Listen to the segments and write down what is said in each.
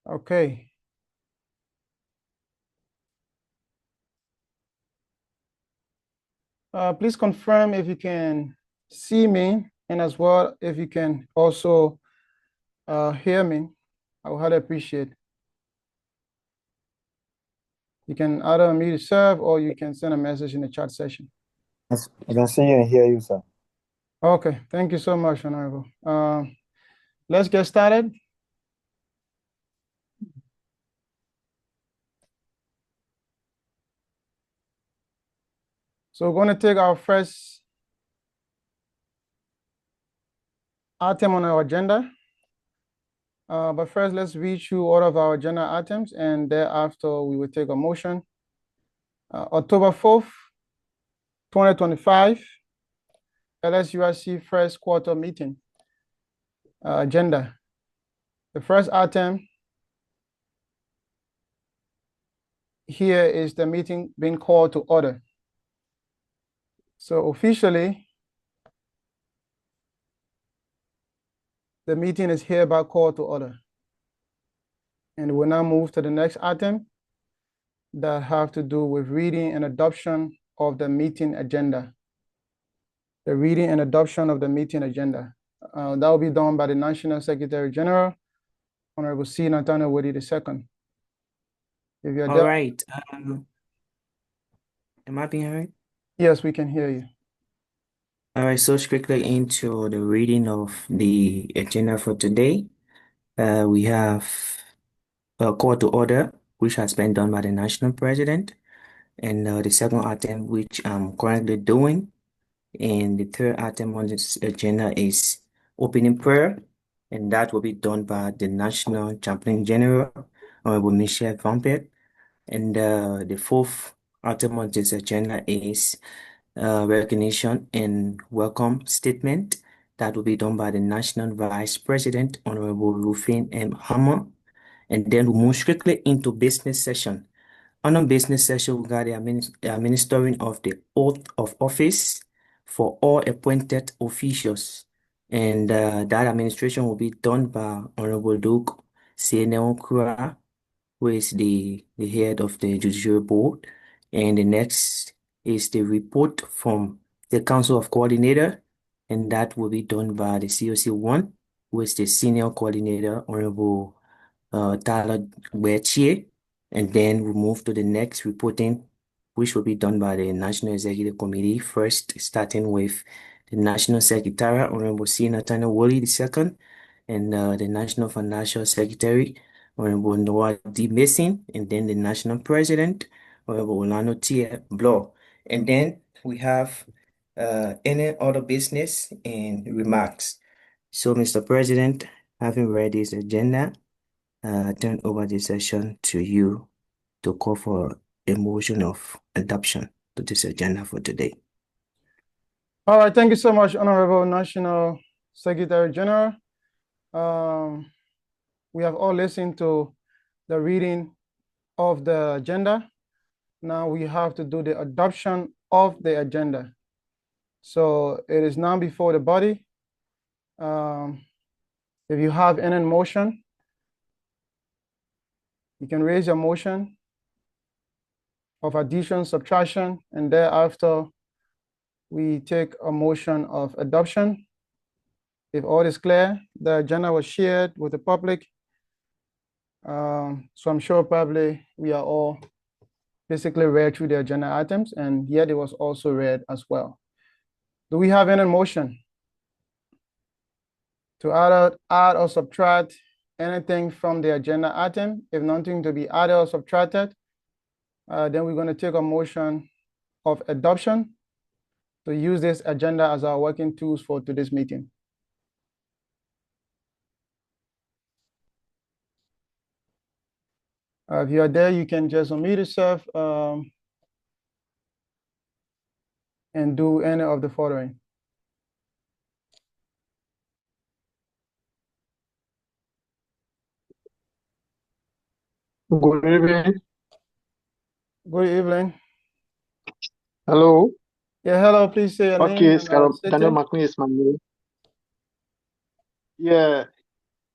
Okay. Please confirm if you can see me, and as well if you can also hear me. I would highly appreciate. You can either unmute yourself or you can send a message in the chat session. Yes, I can see you and hear you, sir. Okay, thank you so much, Honorable. Let's get started. So we're going to take our first item on our agenda. But first, let's read through all of our agenda items, and thereafter we will take a motion. October 4th, 2025, LSUIC first quarter meeting agenda. The first item here is the meeting being called to order. So officially, the meeting is hereby called to order. And we'll now move to the next item that have to do with reading and adoption of the meeting agenda. The reading and adoption of the meeting agenda. That will be done by the National Secretary General, Honorable C. Nathaniel Woody II. If you're All there. right. Am I being heard? Yes, we can hear you. All right, so strictly into the reading of the agenda for today. We have a call to order, which has been done by the national president, and the second item, which I'm currently doing, and the third item on this agenda is opening prayer, and that will be done by the national chaplain general, Honorable Michelle Vampet, and the fourth item on this agenda is recognition and welcome statement that will be done by the National Vice President, Honorable Rufin M. Hammer. And then we'll move strictly into business session. On a business session, we got the administering of the oath of office for all appointed officials. And that administration will be done by Honorable Duke Seneo Kura, who is the head of the Judiciary Board. And the next is the report from the Council of Coordinator, and that will be done by the COC1, who is the Senior Coordinator, Honorable Tyler Wechie. And then we move to the next reporting, which will be done by the National Executive Committee, first starting with the National Secretary, Honorable C. Nathaniel Woolley II, and the National Financial Secretary, Honorable Noah D. Mason, and then the National President, Honorable Orlando T. Blow. And then we have any other business and remarks. So, Mr. President, having read this agenda, I turn over the session to you to call for a motion of adoption to this agenda for today. All right, thank you so much, Honorable National Secretary General. We have all listened to the reading of the agenda. Now we have to do the adoption of the agenda. So it is now before the body. If you have any motion, you can raise your motion of addition, subtraction, and thereafter we take a motion of adoption. If all is clear, the agenda was shared with the public. So I'm sure probably we are all basically read through the agenda items, and yet it was also read as well. Do we have any motion to add or subtract anything from the agenda item? If nothing to be added or subtracted, then we're going to take a motion of adoption to use this agenda as our working tools for today's meeting. If you are there, you can just unmute yourself and do any of the following. Good evening. Good evening. Hello. Yeah, hello. Please say your name. Okay, And, Daniel McNeil is my name. Yeah,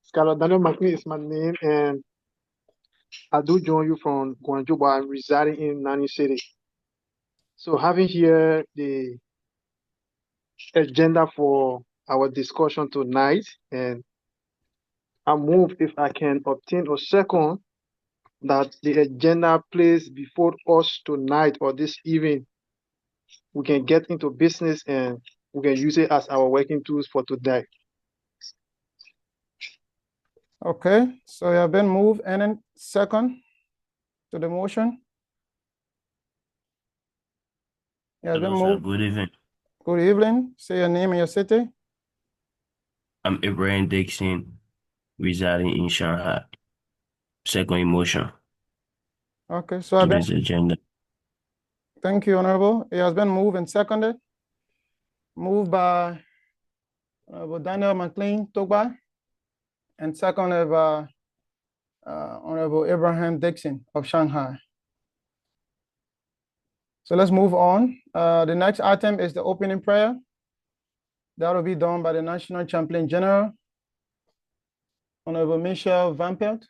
Scarlett Daniel McNeil is my name, and I do join you from Guangzhou, but I'm residing in Nani City. So having here the agenda for our discussion tonight, and I move if I can obtain a second that the agenda placed before us tonight or this evening, we can get into business and we can use it as our working tools for today. Okay, so you have been moved and then second to the motion. You have been Hello, sir. moved. Good evening. Good evening. Say your name and your city. I'm Ibrahim Dixon, residing in Shanghai. Second emotion Okay, so to I've been, this agenda. thank you, Honorable. It has been moved and seconded. Moved by Honorable Daniel McLean Togba and seconded by Honorable Abraham Dixon of Shanghai. So let's move on. The next item is the opening prayer. That will be done by the National Chaplain General, Honorable Michel Van Pelt.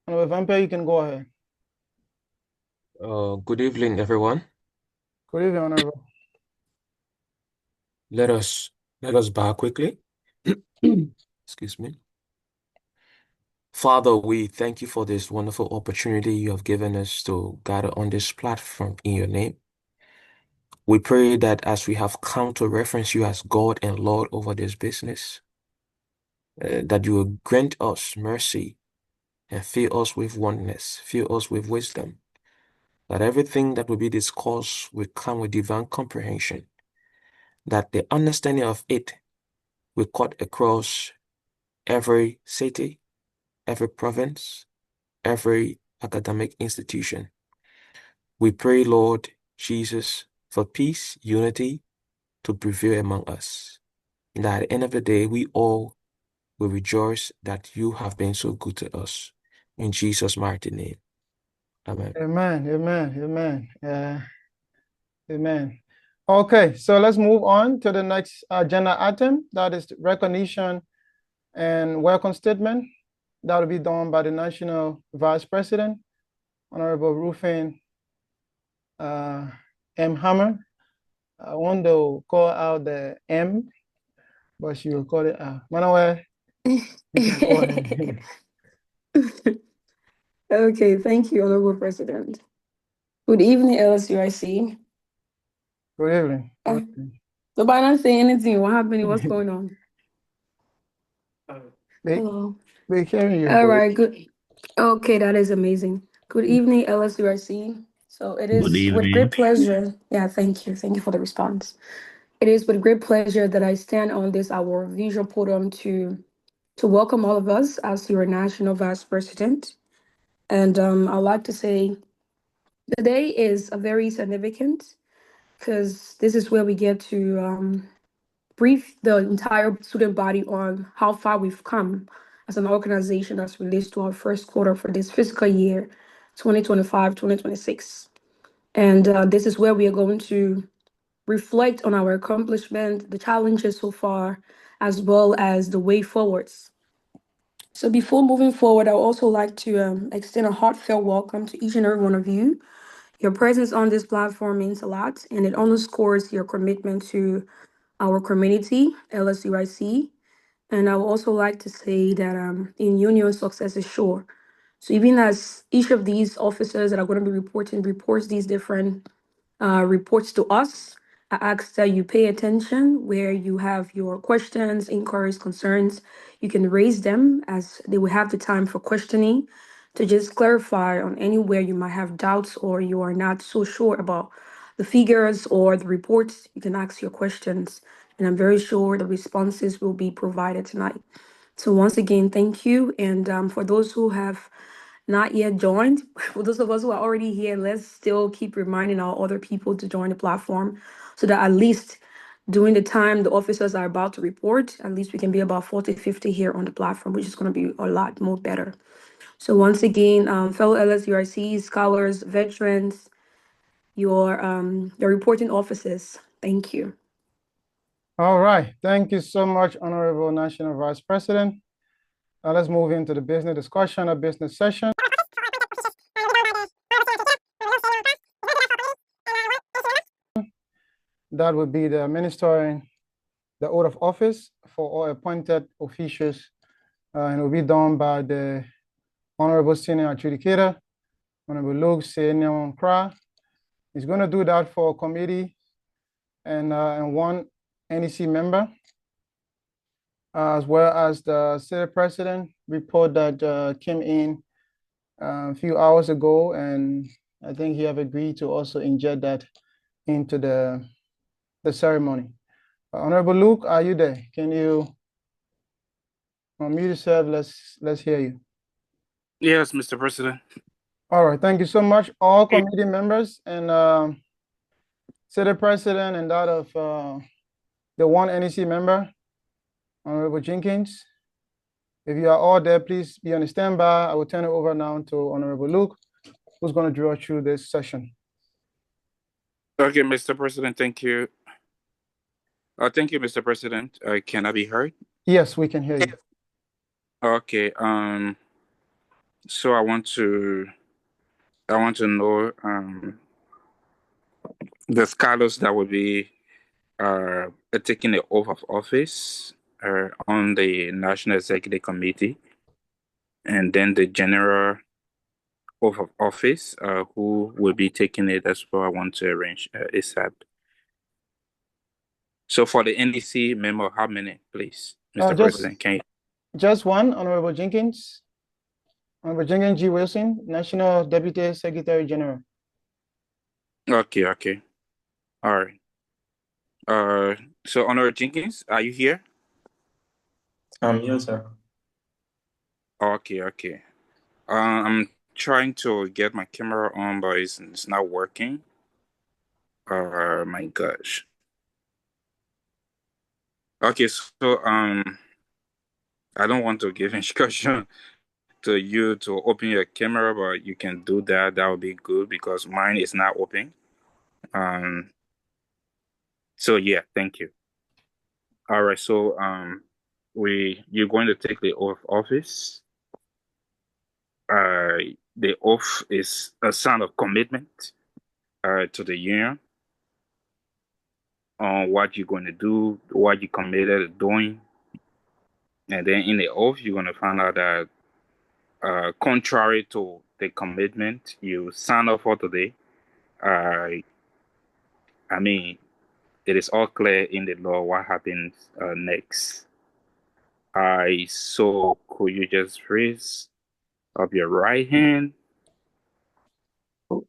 Honorable Van Pelt, you can go ahead. Good evening, everyone. Good evening, Honorable. Let us bow quickly. Excuse me. Father, we thank you for this wonderful opportunity you have given us to gather on this platform in your name. We pray that as we have come to reference you as God and Lord over this business, that you will grant us mercy and fill us with oneness, fill us with wisdom, that everything that will be discussed will come with divine comprehension, that the understanding of it will cut across every city, every province, every academic institution. We pray, Lord Jesus, for peace, unity to prevail among us. And that at the end of the day, we all will rejoice that you have been so good to us. In Jesus' mighty name. Amen. Amen, amen. Amen. Okay, so let's move on to the next agenda item. That is recognition and welcome statement. That will be done by the National Vice President, Honorable Rufin M. Hammer. I want to call out the M, but she will call it Manuel. You can go ahead. Okay, thank you, Honorable President. Good evening, LSUIC. Good evening. So by not saying anything, what happened? What's going on? They, Hello. they hearing you. All right, good. Okay, that is amazing. Good evening, LSUIC. So it Good is with evening. great pleasure. Yeah, thank you. Thank you for the response. It is with great pleasure that I stand on this our visual podium to welcome all of us as your National Vice President. And I'd like to say today is a very significant because this is where we get to brief the entire student body on how far we've come as an organization as relates to our first quarter for this fiscal year 2025-2026. And this is where we are going to reflect on our accomplishment, the challenges so far, as well as the way forwards. So before moving forward, I would also like to extend a heartfelt welcome to each and every one of you. Your presence on this platform means a lot, and it underscores your commitment to our community, LSUIC. And I would also like to say that in union, success is sure. So even as each of these officers that are going to be reporting reports these different reports to us, I ask that you pay attention where you have your questions, inquiries, concerns. You can raise them as they will have the time for questioning to just clarify on anywhere you might have doubts or you are not so sure about the figures or the reports. You can ask your questions, and I'm very sure the responses will be provided tonight. So once again, thank you. And for those who have not yet joined, for those of us who are already here, let's still keep reminding our other people to join the platform so that at least during the time the officers are about to report, at least we can be about 40, 50 here on the platform, which is going to be a lot more better. So once again, fellow LSURC scholars, veterans, your reporting officers, thank you. All right. Thank you so much, Honorable National Vice President. Let's move into the business discussion or business session. That would be the administering the oath of office for all appointed officials, and it will be done by the Honorable Senior Adjudicator, Honorable Luke Senior Kra. He's going to do that for committee and one NEC member, as well as the Senate President report that came in a few hours ago, and I think he have agreed to also inject that into the ceremony. Honorable Luke, are you there? Can you unmute yourself? Let's hear you. Yes, Mr. President. All right, thank you so much. All committee members and Senate President and that of the one NEC member, Honorable Jenkins. If you are all there, please be on standby. I will turn it over now to Honorable Luke, who's going to draw through this session. Okay, Mr. President, thank you. Thank you, Mr. President. Can I be heard? Yes, we can hear you. Okay. So I want to know the scholars that will be taking the oath of office on the National Executive Committee, and then the general oath of office who will be taking it as well. I want to arrange ASAP. So for the NEC member, how many, please, Mr. President? Can you? Just one, Honorable Jenkins. Honorable Jenkins G. Wilson, National Deputy Secretary General. Okay. All right. So Honorable Jenkins, are you here? I'm here, sir. Okay. I'm trying to get my camera on, but it's not working. My gosh. Okay, so I don't want to give instruction to you to open your camera, but you can do that. That would be good because mine is not open. So yeah, thank you. All right, so you're going to take the oath of office. The oath is a sign of commitment to the union on what you're going to do, what you committed to doing, and then in the oath you're going to find out that contrary to the commitment you signed up for today, I mean, it is all clear in the law what happens next. So could you just raise up your right hand? All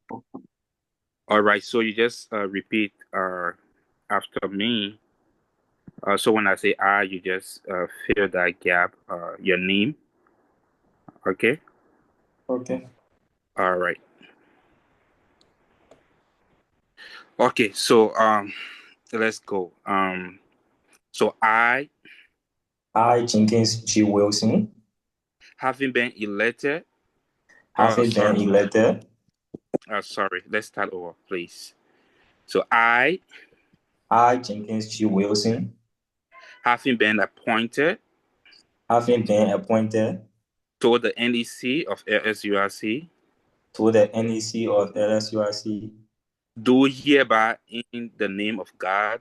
right, so you just repeat after me. So when I say I, you just fill that gap, your name. Okay? Okay. All right. Okay, so let's go. So I, Jenkins G. Wilson, having been elected, having been elected. Sorry, let's start over, please. So I, Jenkins G. Wilson, having been appointed to the NEC of LSUIC, do hereby in the name of God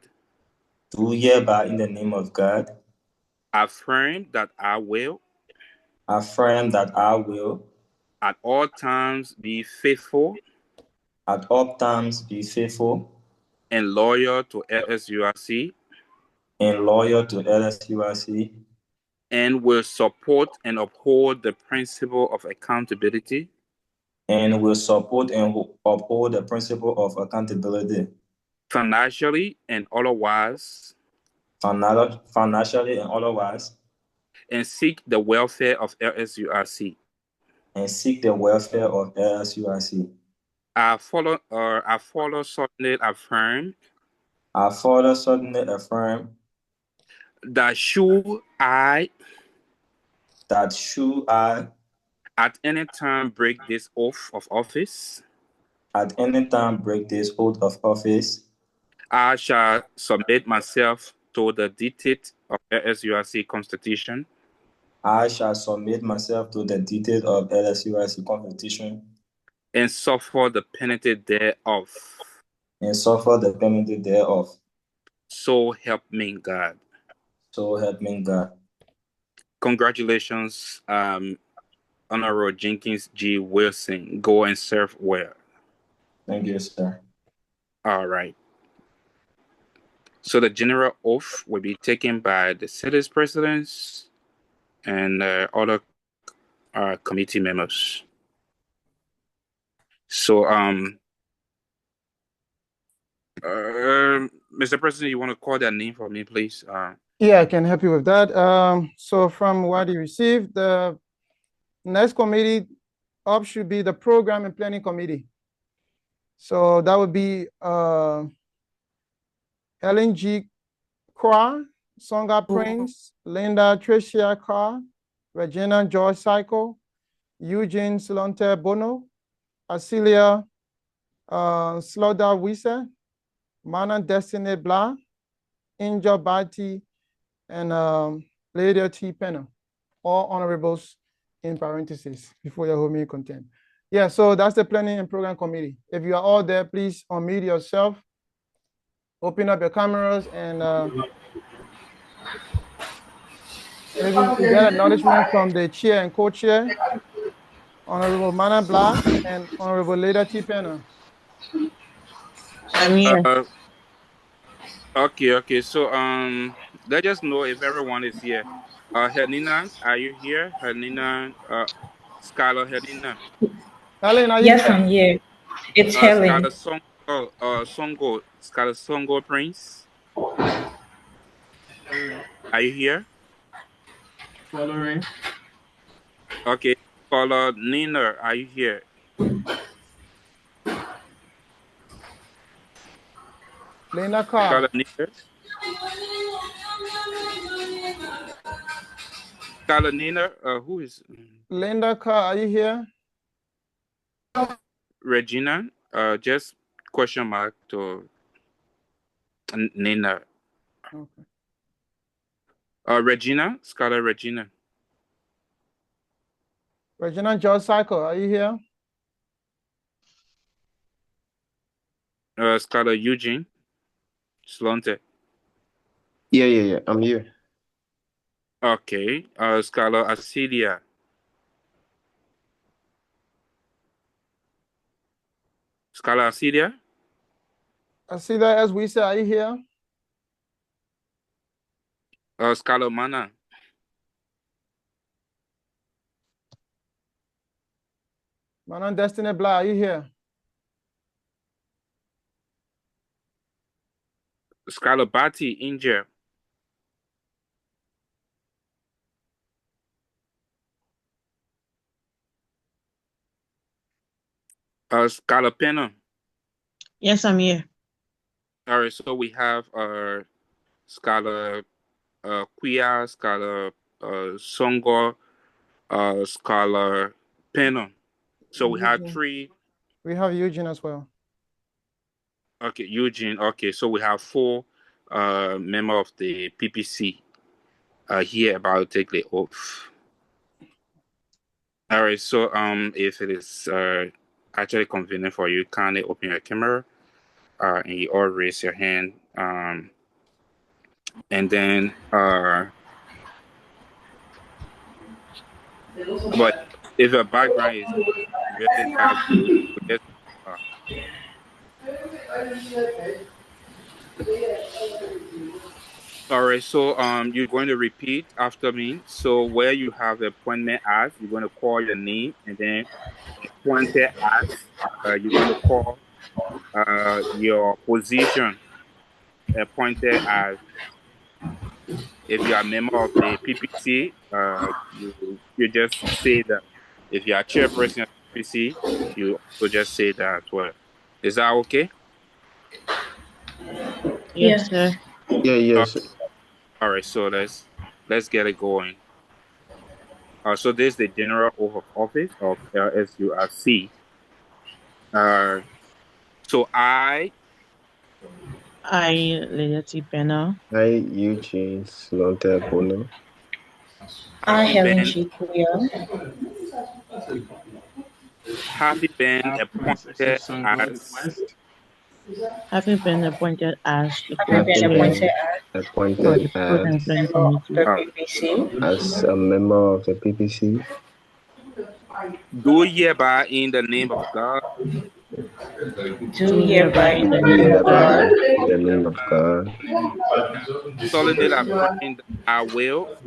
affirm that I will at all times be faithful and loyal to LSUIC and will support and uphold the principle of accountability financially and otherwise, and seek the welfare of LSUIC. I follow solemnly affirm that should I at any time break this oath of office, I shall submit myself to the dictate of LSUIC Constitution I shall submit myself to the dictate of LSUIC Constitution and suffer the penalty thereof. and suffer the penalty thereof. So help me God. So help me God. Congratulations, Honorable Jenkins G. Wilson. Go and serve well. Thank you, sir. All right. So the general oath will be taken by the Senate presidents and other committee members. So, Mr. President, you want to call that name for me, please? Yeah, I can help you with that. So from what you received, the next committee up should be the Program and Planning Committee. So that would be Helen G. Kwa, Songa Prince, Linda Tricia Carr, Regina George Cycle, Eugene Silonte Bono, Asilia Sloda Wisa, Mana Destiny Blah, Inja Bati, and Lydia T. Penna, all honorables in parentheses before your homing content. Yeah, so that's the Planning and Program Committee. If you are all there, please unmute yourself, open up your cameras, and maybe we can get acknowledgement from the chair and co-chair, Honorable Mana Blah and Honorable Lydia T. Penna. I'm here. Okay. So, let us know if everyone is here. Helena, are you here? Helena, Skylar Helena. Helen, are you Yes, here? I'm here. It's Helen. Skylar Songo Prince. Are you here? Following. Okay. Scholar Nina, are you here? Lena Carr. Scholar Nina. Scholar Nina, who is Linda Carr, are you here? Regina? Just question mark to Nina. Okay. Regina, Scholar Regina. Regina George Cycle, are you here? Scholar Eugene Slonte. Yeah. I'm here. Okay. Scholar Asilia. Scholar Asilia. I see that as we say, are you here? Scholar Mana. Manon Destiny Blah, are you here? Scholar Bati India. Scholar Penna. Yes, I'm here. All right, so we have Scholar Quia, Scholar Songo, Scholar Penna. So we have Eugene. three. We have Eugene as well. Okay, Eugene. Okay, so we have four members of the PPC here about to take the oath. All right, so if it is actually convenient for you, kindly open your camera and you all raise your hand. And then but if your background is really not good, we just all right, so you're going to repeat after me. So where you have appointment as, you're going to call your name, and then appointed as, you're going to call your position appointed as. If you are a member of the PPC, you just say that. If you are chairperson of the PPC, you also just say that as well. Is that okay? Yes, sir. Yes. All right, so let's get it going. So this is the general oath of office of LSUIC. So I I, Lady Penna. I, Eugene Slaughter Bono. I, Helen Ben, G. Kuya. having been appointed as Having been appointed as the Having co-chair been for appointed the Prudent Study Committee. as a member of the PPC, do hereby in the name of God do hereby in the do name of hereby God in the name of God, solemnly affirm that I will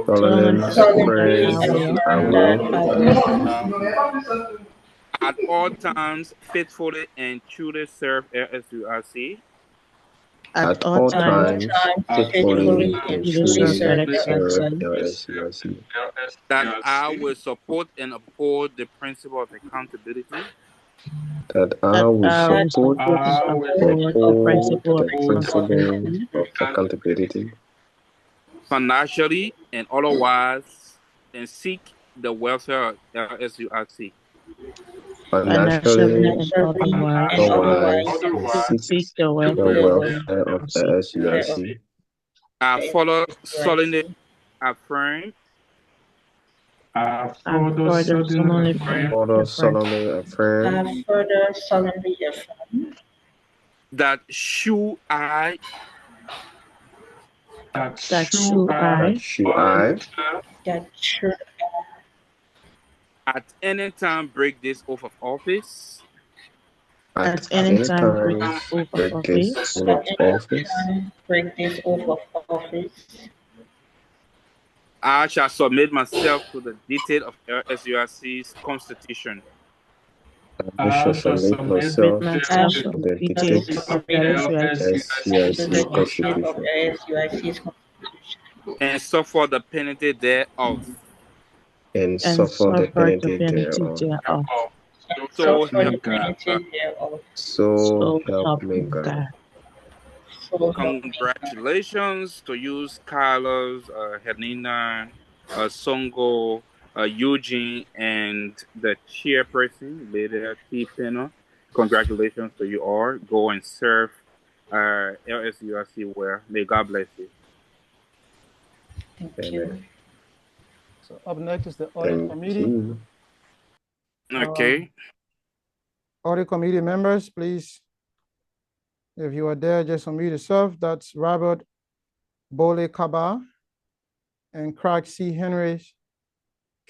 solemnly solemnly that affirm I will I will at all times faithfully and truly serve LSUIC at at all all times times faithfully faithfully and and truly truly serve serve LSUIC, LSUIC, that I will support and uphold the principle of accountability that I that will I will support support and and uphold the uphold principle of the principle accountability of accountability financially and otherwise and seek the welfare of LSUIC. financially financially, and otherwise otherwise, and to seek seek the the welfare of welfare of LSUIC. LSUIC. I follow solemnly affirm I further solemnly Further affirm solemnly affirm that should I that should that I should I at any time break this oath of office, at at any any time break the times oath of break this office, oath of office, I shall submit myself to the dictate of LSUIC's constitution I shall submit submit myself myself to to the the dictates dictates of LSUIC, of SUIC Constitution and suffer the penalty thereof. and and suffer the suffer the penalty penalty thereof. thereof. So help me God. So So help help me me God. God. Congratulations to you, Carlos, Helena, Songo, Eugene, and the chairperson, Lady T. Pena. Congratulations to you all. Go and serve LSURC well. May God bless you. Amen. So up next is the audit Thank committee. you. Okay. Audit committee members, please, if you are there, just unmute yourself. That's Robert Bole Kaba and Craig C. Henry,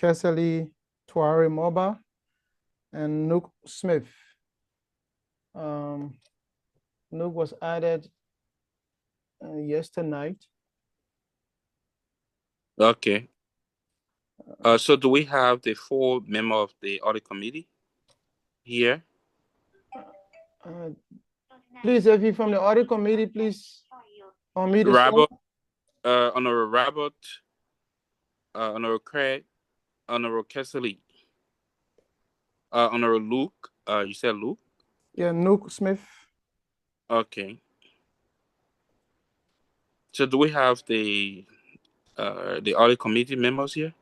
Kesely Tuare Moba, and Nook Smith. Nook was added yesterday. Okay. So do we have the full member of the audit committee here? Please, if you're from the audit committee, please unmute yourself. Robert, Honorable Robert, Honorable Craig, Honorable Kesely, Honorable Luke. You said Luke? Yeah, Nook Smith. Okay. So do we have the audit committee members here?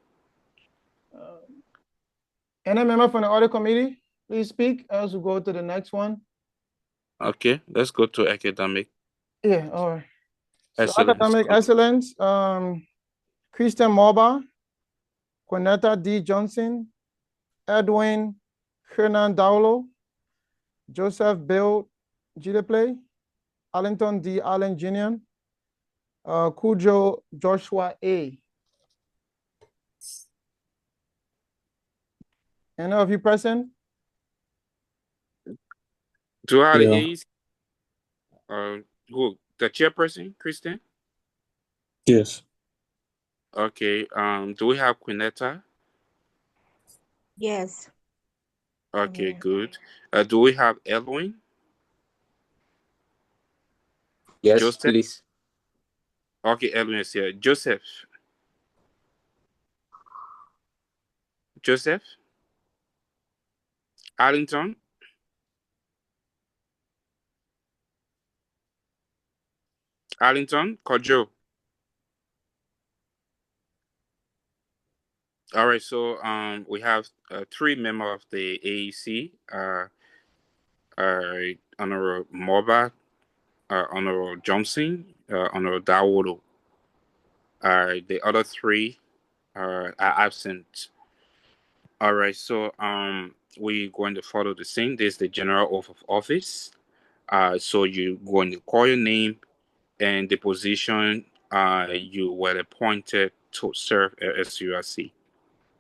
Any member from the audit committee, please speak as we go to the next one. Okay, let's go to academic. Yeah, all right. So Excellence. academic excellence, Christian Moba, Quinetta D. Johnson, Edwin Hernan Daulo, Joseph Bill Gideplay, Allington D. Allen Jr., Cujo Joshua A. Any of you present? Do I have Yeah. the A's? Who? The chairperson, Christian? Yes. Okay. Do we have Quinetta? Yes. Okay, good. Do we have Edwin? Yes, Joseph? please. Okay, Edwin is here. Joseph? Joseph? Arlington? Arlington? Kojo? All right, so we have 3 members of the AEC. Honorable Moba, Honorable Johnson, Honorable Dawodo. The other three are absent. All right, so we're going to follow the same. This is the general oath of office. So you're going to call your name and the position you were appointed to serve at LSUIC.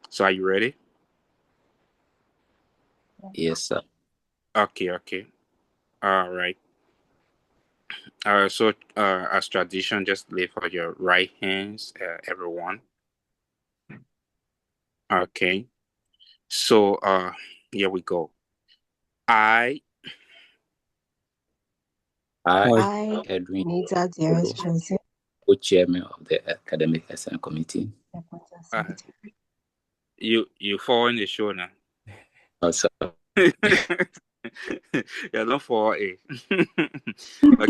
So are you ready? Yes, sir. Okay. All right. So as tradition, just lift out your right hands, everyone. Okay. So here we go. I I, Edwin Olo, co-chairman of the Academic Excellence Committee. you fall in the show now. Oh, sir. Yeah, don't fall. Okay,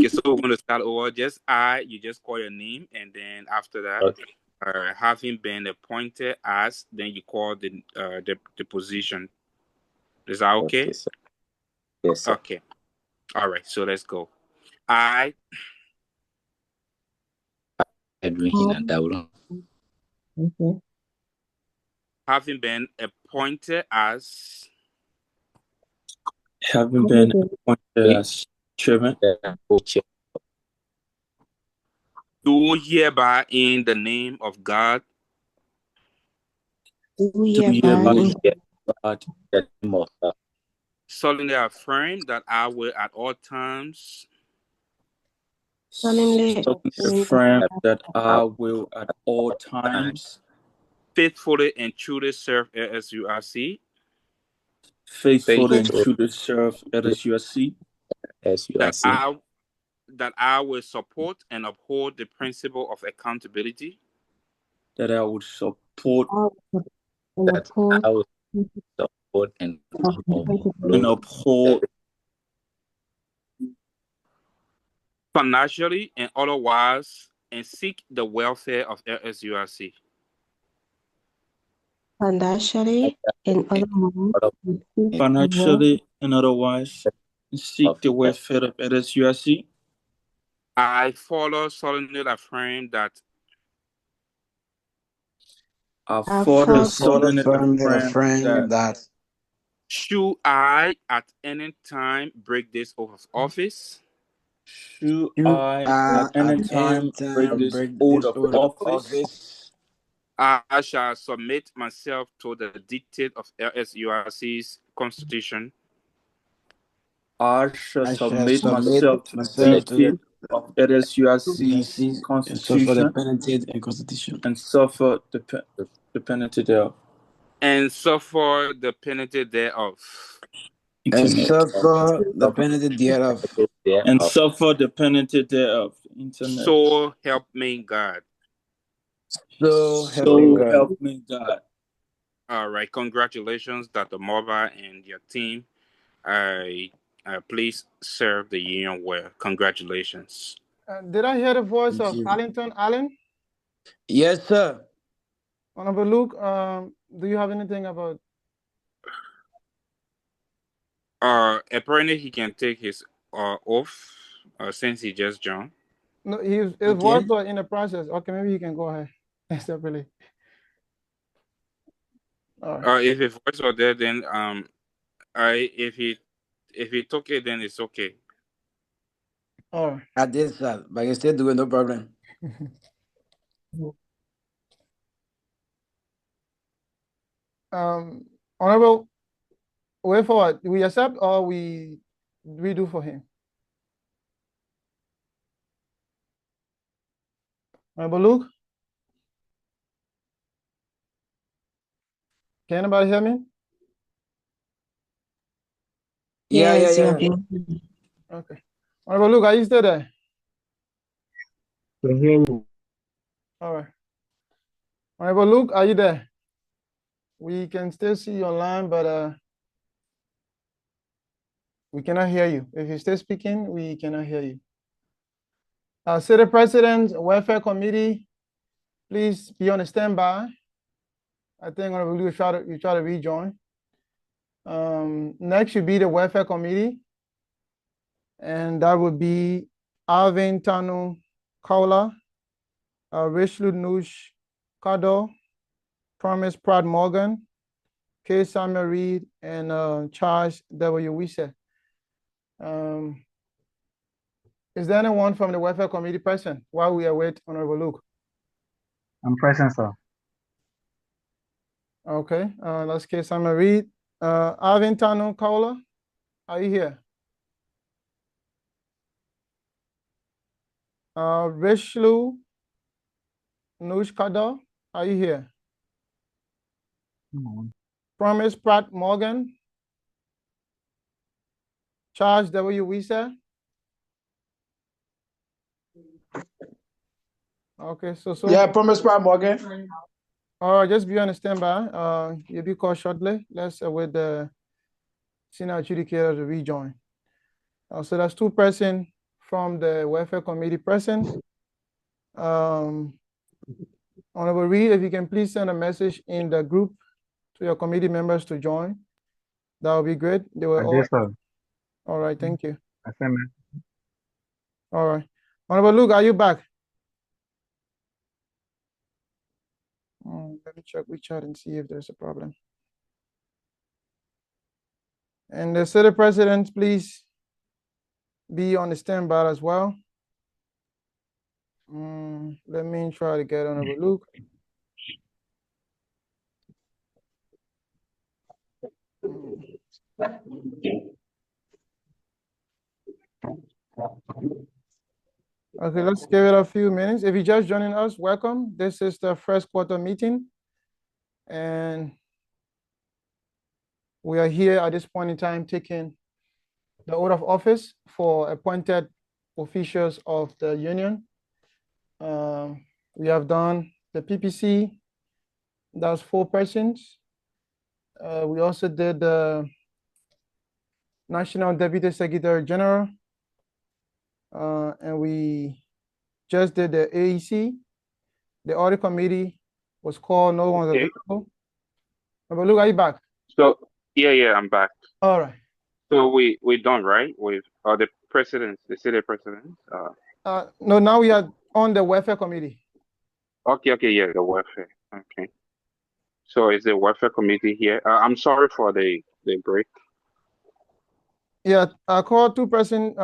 so we're going to start over. You just call your name, and then after that, Okay. having been appointed as, then you call the position. Is that okay? Okay, sir. Yes, sir. Okay. All right. So let's go. I Edwin Dawodo, having been appointed as Having been appointed as chairman, co-chairman do hereby in the name of God do hereby in God the name of God, solemnly affirm that I will at all times solemnly affirm that I will at all times faithfully and truly serve LSUIC, faithfully and faithful truly serve LSUIC, as you are that seen, I will support and uphold the principle of accountability that I would support that I will support and and uphold uphold financially and otherwise, and seek the welfare of LSUIC. Financially and otherwise, financially and otherwise, and seek of the welfare of LSUIC. I solemnly affirm that I I further further solemnly affirm that should I at any time break this oath of office, should I at any time break this oath of office, I shall submit myself to the dictate of LSUIC's constitution I shall submit myself to the dictate of LSUIC's constitution and suffer the penalty thereof. and suffer the penalty thereof. Internet. And thereof. suffer the penalty thereof. Internet. So help me God. So help me God. All right, congratulations, Dr. Morva and your team. Please serve the union well. Congratulations. Did I hear the voice of Allington Allen? Yes, sir. Honorable Luke, do you have anything about? Apparently he can take his oath since he just joined. No, his voice was in the process. Okay, maybe you can go ahead separately. All right. If his voice was there, then if he took it, then it's okay. All right. I did, sir, but you still doing no problem. Honorable, way forward. We accept or we redo for him? Honorable Luke? Can anybody hear me? Yeah. Okay. Honorable Luke, are you still there? All right. Honorable Luke, are you there? We can still see you online, but we cannot hear you. If you're still speaking, we cannot hear you. City President, Welfare Committee, please be on a standby. I think Honorable Luke you try to rejoin. Next should be the Welfare Committee, and that would be Alvin Tanu Kaula, Richelieu Nush Kado, Promise Pratt Morgan, K. Samuel Reed, and Charles W. Wisse. Is there anyone from the Welfare Committee present while we await Honorable Luke? I'm present, sir. Okay, let's K. Samuel Reed. Alvin Tanu Kaula, are you here? Richelieu Nush Kado, are you here? Promise Pratt Morgan, Charles W. Wisse. Okay, so Yeah, Promise Pratt Morgan. All right, just be on standby. You'll be called shortly. Let's wait the senior adjudicator to rejoin. So that's two persons from the Welfare Committee present. Honorable Reed, if you can please send a message in the group to your committee members to join, that would be great. They were all. Yes, sir. All right, thank you. I sent it. All right. Honorable Luke, are you back? Let me check WeChat and see if there's a problem. And the city president, please be on the standby as well. Let me try to get Honorable Luke. Okay, let's give it a few minutes. If you're just joining us, welcome. This is the first quarter meeting, and we are here at this point in time taking the oath of office for appointed officials of the union. We have done the PPC, that's 4 persons. We also did the National Deputy Secretary General, and we just did the AEC. The audit committee was called, no one was available. But look, are you back? So yeah, I'm back. All right. So we done, right, with the presidents, the city presidents. No, now we are on the welfare committee. Okay, yeah, the welfare. Okay. So is the welfare committee here? I'm sorry for the break. Yeah, I called 2 persons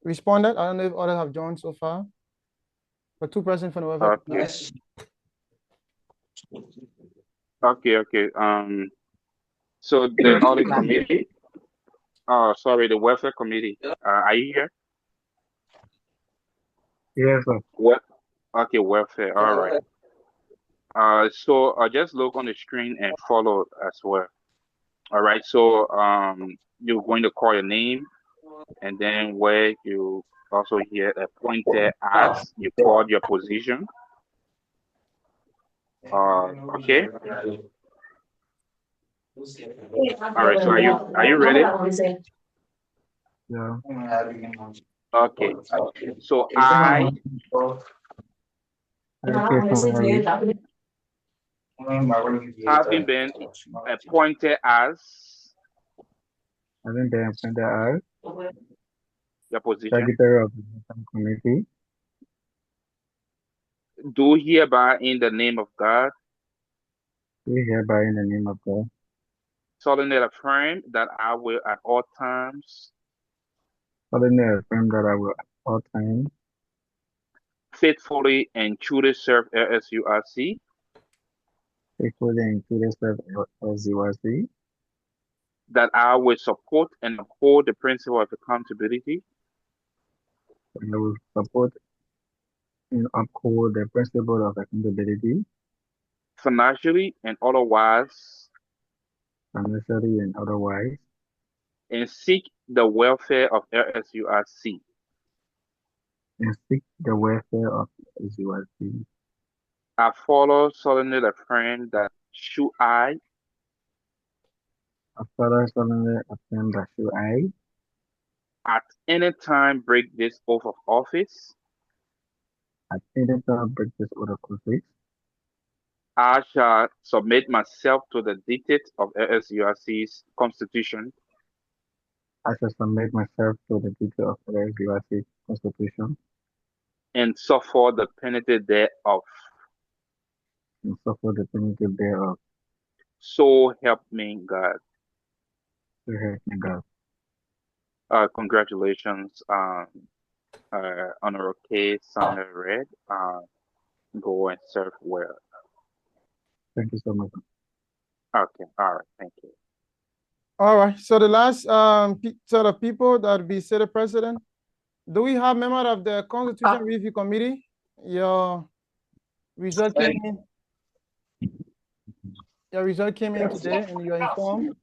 responded. I don't know if others have joined so far, but 2 persons from the welfare committee. Okay. So the audit committee. Oh, sorry, the welfare committee. Are you here? Yes, sir. What? Okay, welfare. All right. So just look on the screen and follow as well. All right. So you're going to call your name, and then where you also hear appointed as, you called your position. Okay. All right. So are you ready? Yeah. Okay. So I. Having been appointed as. Having been appointed as Your position. Secretary of the National Committee. Do hereby in the name of God. Do hereby in the name of God. Solemnly affirm that I will at all times. Solemnly affirm that I will at all times. Faithfully and truly serve LSUIC. Faithfully and truly serve LSUIC. That I will support and uphold the principle of accountability. And I will support and uphold the principle of accountability. Financially and otherwise. Financially and otherwise. And seek the welfare of LSUIC. And seek the welfare of LSUIC. I follow solemnly affirm that should I. I follow solemnly affirm that should I. At any time break this oath of office. At any time break this oath of office. I shall submit myself to the dictates of LSUIC's constitution. I shall submit myself to the dictates of LSUIC's Constitution, and suffer the penalty thereof. and suffer the penalty thereof. So help me God. So help me God. Congratulations, Honorable K. Samuel Red. Go and serve well. Thank you so much. Okay, all right, thank you. All right, so the last set of people that will be Senate President, do we have member of the Constitution Review Committee? Your result came in. Your result came in today and you're informed.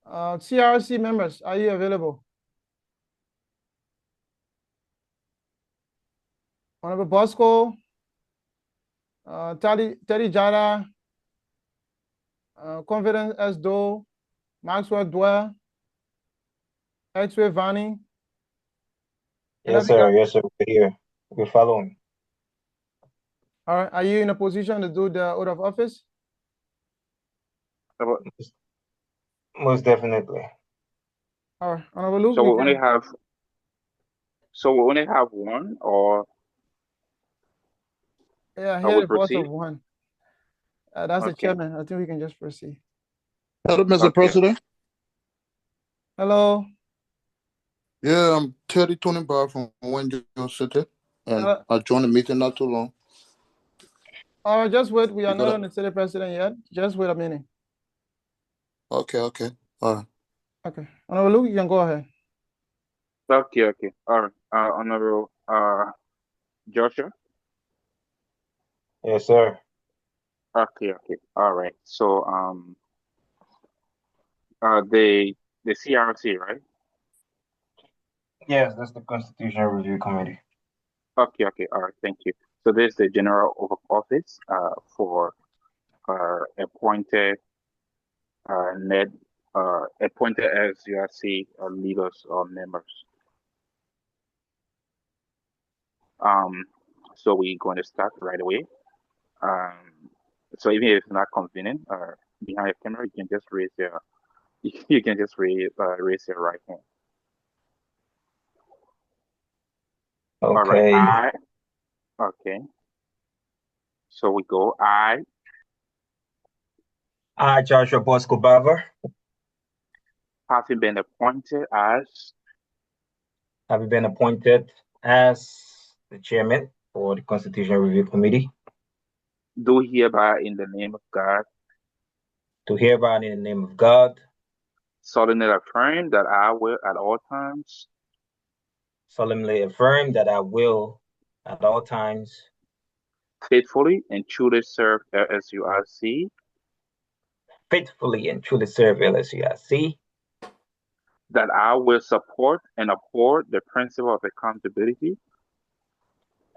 CRC members, are you available? Honorable Bosco, Teddy Jara, Confidence S. Doe, Maxwell Dwell, X-Ray Vani. Yes, sir. Yes, sir. We're here. We're following. All right. Are you in a position to do the oath of office? Most definitely. All right. Honorable Luke, So we you only can. have. So we only have one, or Yeah, I here will the voice proceed. of one. That's the Okay. chairman. I think we can just proceed. Hello, Mr. Okay. President. Hello. Yeah, I'm Teddy Tonybar from Wayne City, and I joined the meeting not too long. All right, just wait. We are You not got on the Senate President yet. Just wait a minute. Okay, all right. Okay. Honorable Luke, you can go ahead. Okay. All right. Honorable Joshua. Yes, sir. Okay. All right. So the CRC, right? Yes, that's the Constitution Review Committee. Okay. All right. Thank you. So this is the general oath of office for appointed appointed as URC leaders or members. So we're going to start right away. So even if it's not convenient, behind the camera, you can just raise your raise your right hand. All Okay. right. Okay. So we go. I, Joshua Bosco Bava, having been appointed as the chairman for the Constitution Review Committee, do hereby in the name of God do hereby in the name of God solemnly affirm that I will at all times solemnly affirm that I will at all times faithfully and truly serve LSUIC, faithfully and truly serve LSUIC, that I will support and uphold the principle of accountability,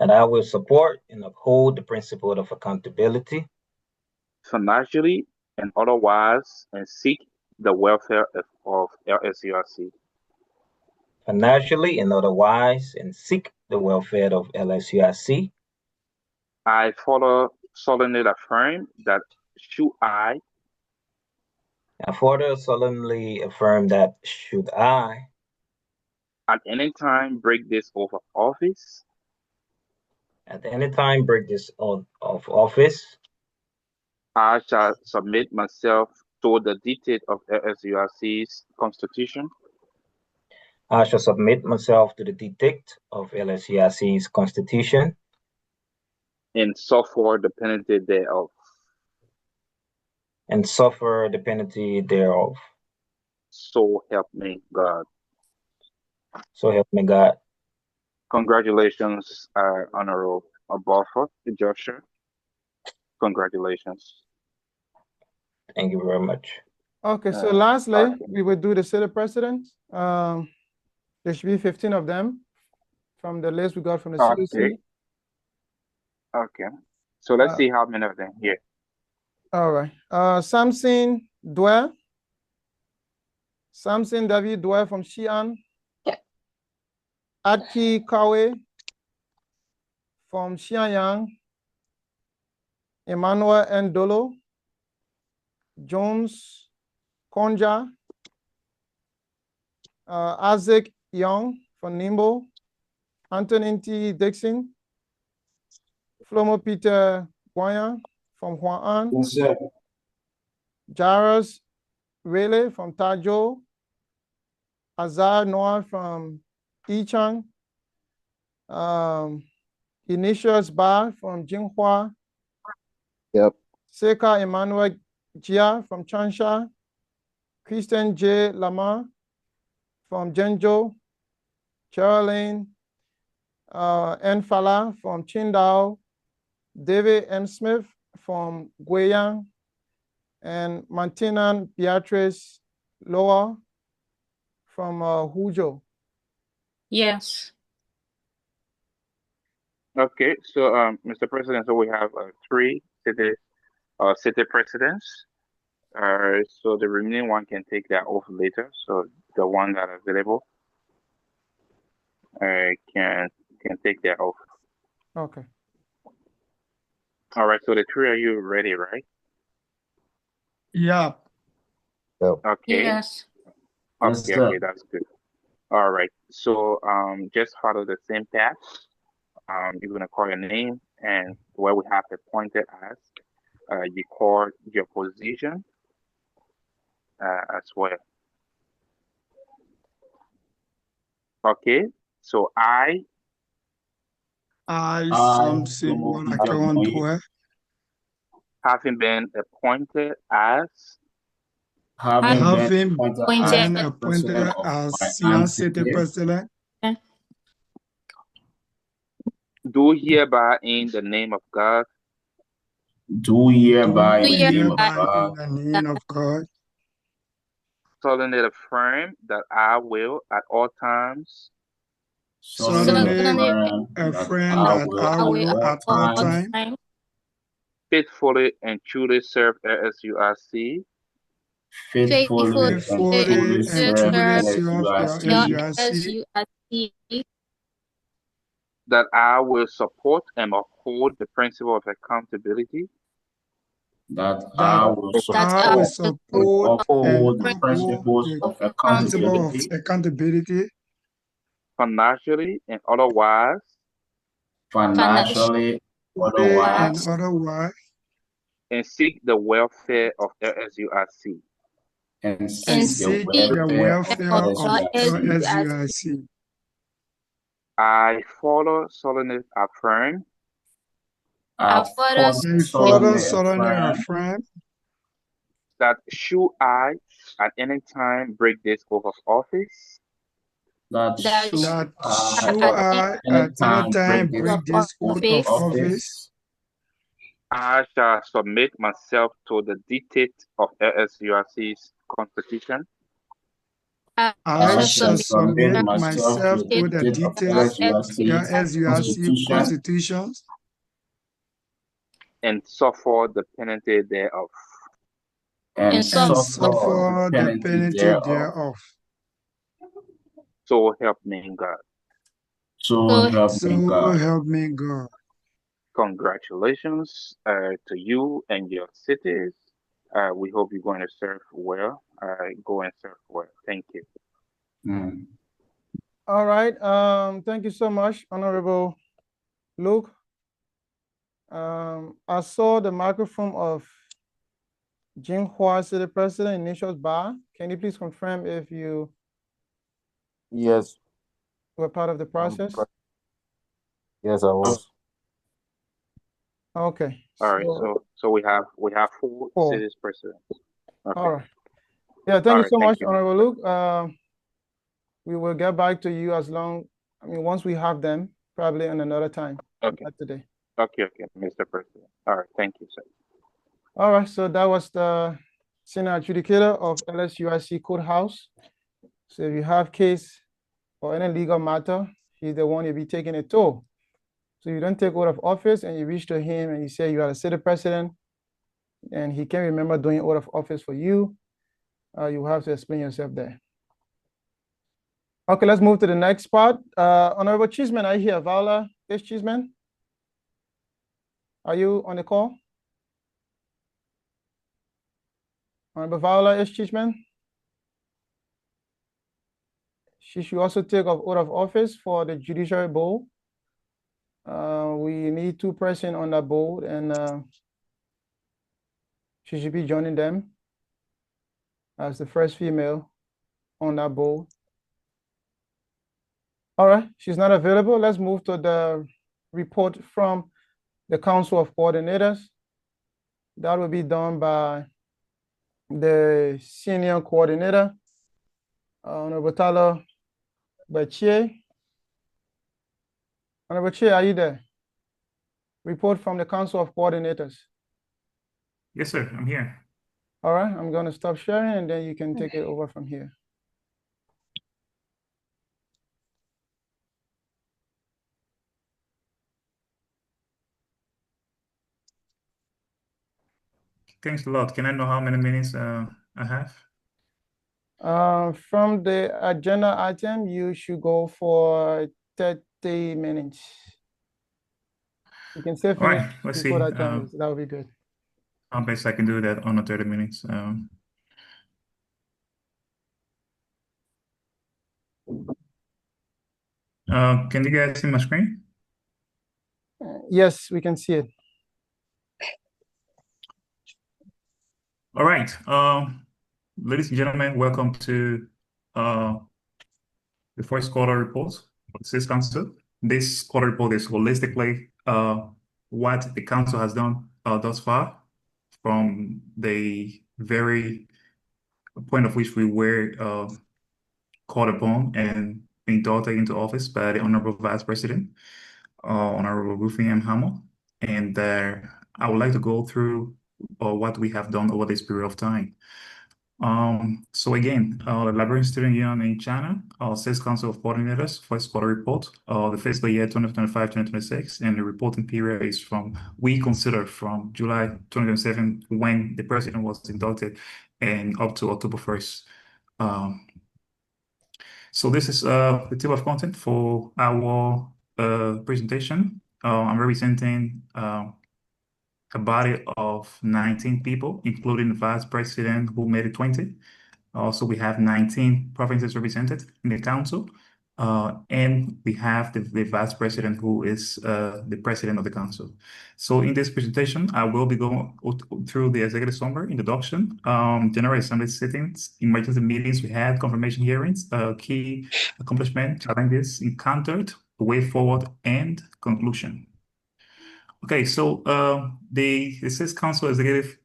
that I will support and uphold the principle of accountability financially and otherwise, and seek the welfare of LSUIC. financially and otherwise, and seek the welfare of LSUIC. I further solemnly affirm that should I further solemnly affirm that should I at any time break this oath of office, at any time break this oath of office, I shall submit myself to the dictate of LSUIC's Constitution. I shall submit myself to the dictate of LSUIC's Constitution and suffer the penalty thereof. and suffer the penalty thereof. So help me God. So help me God. Congratulations, Honorable Buffer, Joshua. Congratulations. Thank you very much. Okay, so lastly, we will do the Senate President. There should be 15 of them from the list we got from the CDC. Okay. So let's see how many of them here. All right. Samson Dwell. Samson David Dwell from Xi'an. Adki Kawe from Xianyang. Emmanuel Ndolo. Jones Konja. Isaac Young from Nimbo. Antonin T. Dixon, Flomo Peter Guayan from Huan, Yes, sir. Jairus Rayleigh from Tajo, Azar Noah from Yichang, Ignatius Ba from Jinhua, Yep. Seka Emmanuel Jia from Changsha, Christian J. Lama from Zhengzhou, Geraldine N. Fala from Qingdao, David M. Smith from Guiyang, and Martina Beatrice Loa from Huzhou. Yes. Okay, so Mr. President, so we have three city presidents. So the remaining one can take that off later. So the one that are available can take that off. Okay. All right. So the three of you ready, right? Yeah. Okay. Yes. Okay. Okay, that's good. All right. So just follow the same path. You're gonna call your name, and where we have appointed as, you call your position as well. Okay. So Something what I can't do it. having been appointed as Having been appointed as Sion City President, do hereby in the name of God do hereby in the name of God solemnly affirm that I will at all times solemnly affirm that I will at all times faithfully and truly serve LSUIC faithfully and truly serve your LSUIC, that I will support and uphold the principle of accountability that I will support and uphold the principle of accountability financially and otherwise, and seek the welfare of LSUIC. and seek the welfare of LSUIC. I further solemnly affirm solemnly affirm that should I at any time break this oath of office, that should I at any time break this oath of office, I shall submit myself to the dictate of LSUIC's constitution. I shall submit myself to the dictates of the LSUIC constitutions and suffer the penalty thereof. And suffer the penalty thereof. So help me God. So help me God. Congratulations to you and your cities. We hope you're going to serve well. Go and serve well. Thank you. All right. Thank you so much, Honorable Luke. I saw the microphone of Jinhua City President Ignatius Ba. Can you please confirm if you were part of the process? Yes, I was. Okay. All right. So we have four cities presidents. Okay. All right. Yeah. Thank you so much, Honorable Luke. We will get back to you once we have them, probably on another time. Okay. Not today. Okay, Mr. President. All right, thank you, sir. All right, so that was the senior adjudicator of LSUIC Courthouse. So if you have case or any legal matter, he's the one you'll be taking it to. So you don't take oath of office and you reach to him and you say you are a city president and he can't remember doing oath of office for you, you have to explain yourself there. Okay, let's move to the next part. Honorable Cheeseman, are you here? Viola H. Cheeseman? Are you on the call? Honorable Viola H. Cheeseman? she should also take oath of office for the judiciary board. We need 2 persons on that board, and she should be joining them as the first female on that board. All right, she's not available. Let's move to the report from the Council of Coordinators. That will be done by the senior coordinator, Honorable Tyler Bachie. Honorable Chair, are you there? Report from the Council of Coordinators. Yes, sir, I'm here. All right, I'm going to stop sharing and then you can take it over from here. Thanks a lot. Can I know how many minutes I have? From the agenda item, you should go for 30 minutes. You can say All finish right, let's see. before that time. That would be good. How best I can do that on the 30 minutes. Can you guys see my screen? Yes, we can see it. All right. Ladies and gentlemen, welcome to the first quarter report of the State Council. This quarter report is holistically what the council has done thus far from the very point of which we were called upon and inducted into office by the Honorable Vice President, Honorable Ruthie M. Hamill. And I would like to go through what we have done over this period of time. So again, the Liberian Student Union in China, State Council of Coordinators, first quarter report, the fiscal year 2025-2026, and the reporting period is we consider from July 2027 when the president was inducted and up to October 1st. So this is the table of content for our presentation. I'm representing a body of 19 people, including the vice president who made it 20. Also, we have 19 provinces represented in the council. And we have the vice president who is the president of the council. So in this presentation, I will be going through the executive summary, introduction, General Assembly sittings, emergency meetings we had, confirmation hearings, key accomplishment, challenges encountered, way forward, and conclusion. Okay, so the State Council executive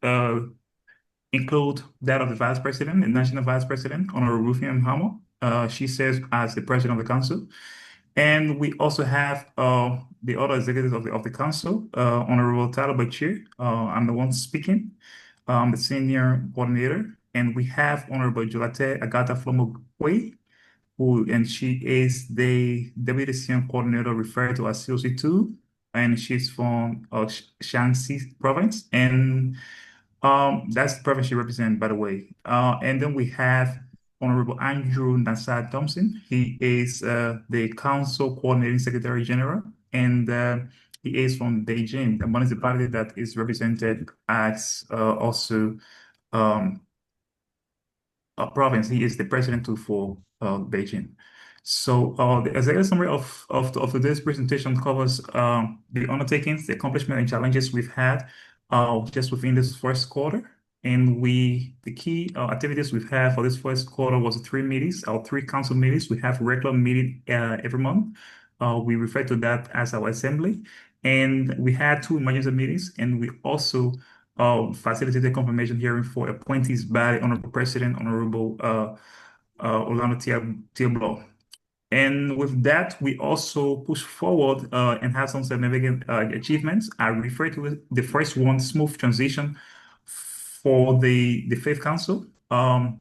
include that of the vice president, the national vice president, Honorable Ruthie M. Hamill. She serves as the president of the council. And we also have the other executives of the council, Honorable Tyler Bachie. I'm the one speaking, the senior coordinator. And we have Honorable Jolate Agata Flomo-Gwe, and she is the deputy senior coordinator referred to as COC2, and she's from Shanxi province. And that's the province she represents, by the way. And then we have Honorable Andrew Nassar Thompson. He is the Council Coordinating Secretary General, and he is from Beijing, a municipality that is represented as also a province. He is the president too for Beijing. So the executive summary of today's presentation covers the undertakings, the accomplishments, and challenges we've had just within this first quarter. And the key activities we've had for this first quarter was 3 meetings, our 3 council meetings. We have regular meeting every month. We refer to that as our assembly. And we had 2 emergency meetings, and we also facilitated confirmation hearing for appointees by the Honorable President, Honorable Orlando Tiablo. And with that, we also push forward and have some significant achievements. I refer to the first one, smooth transition for the Fifth Council. From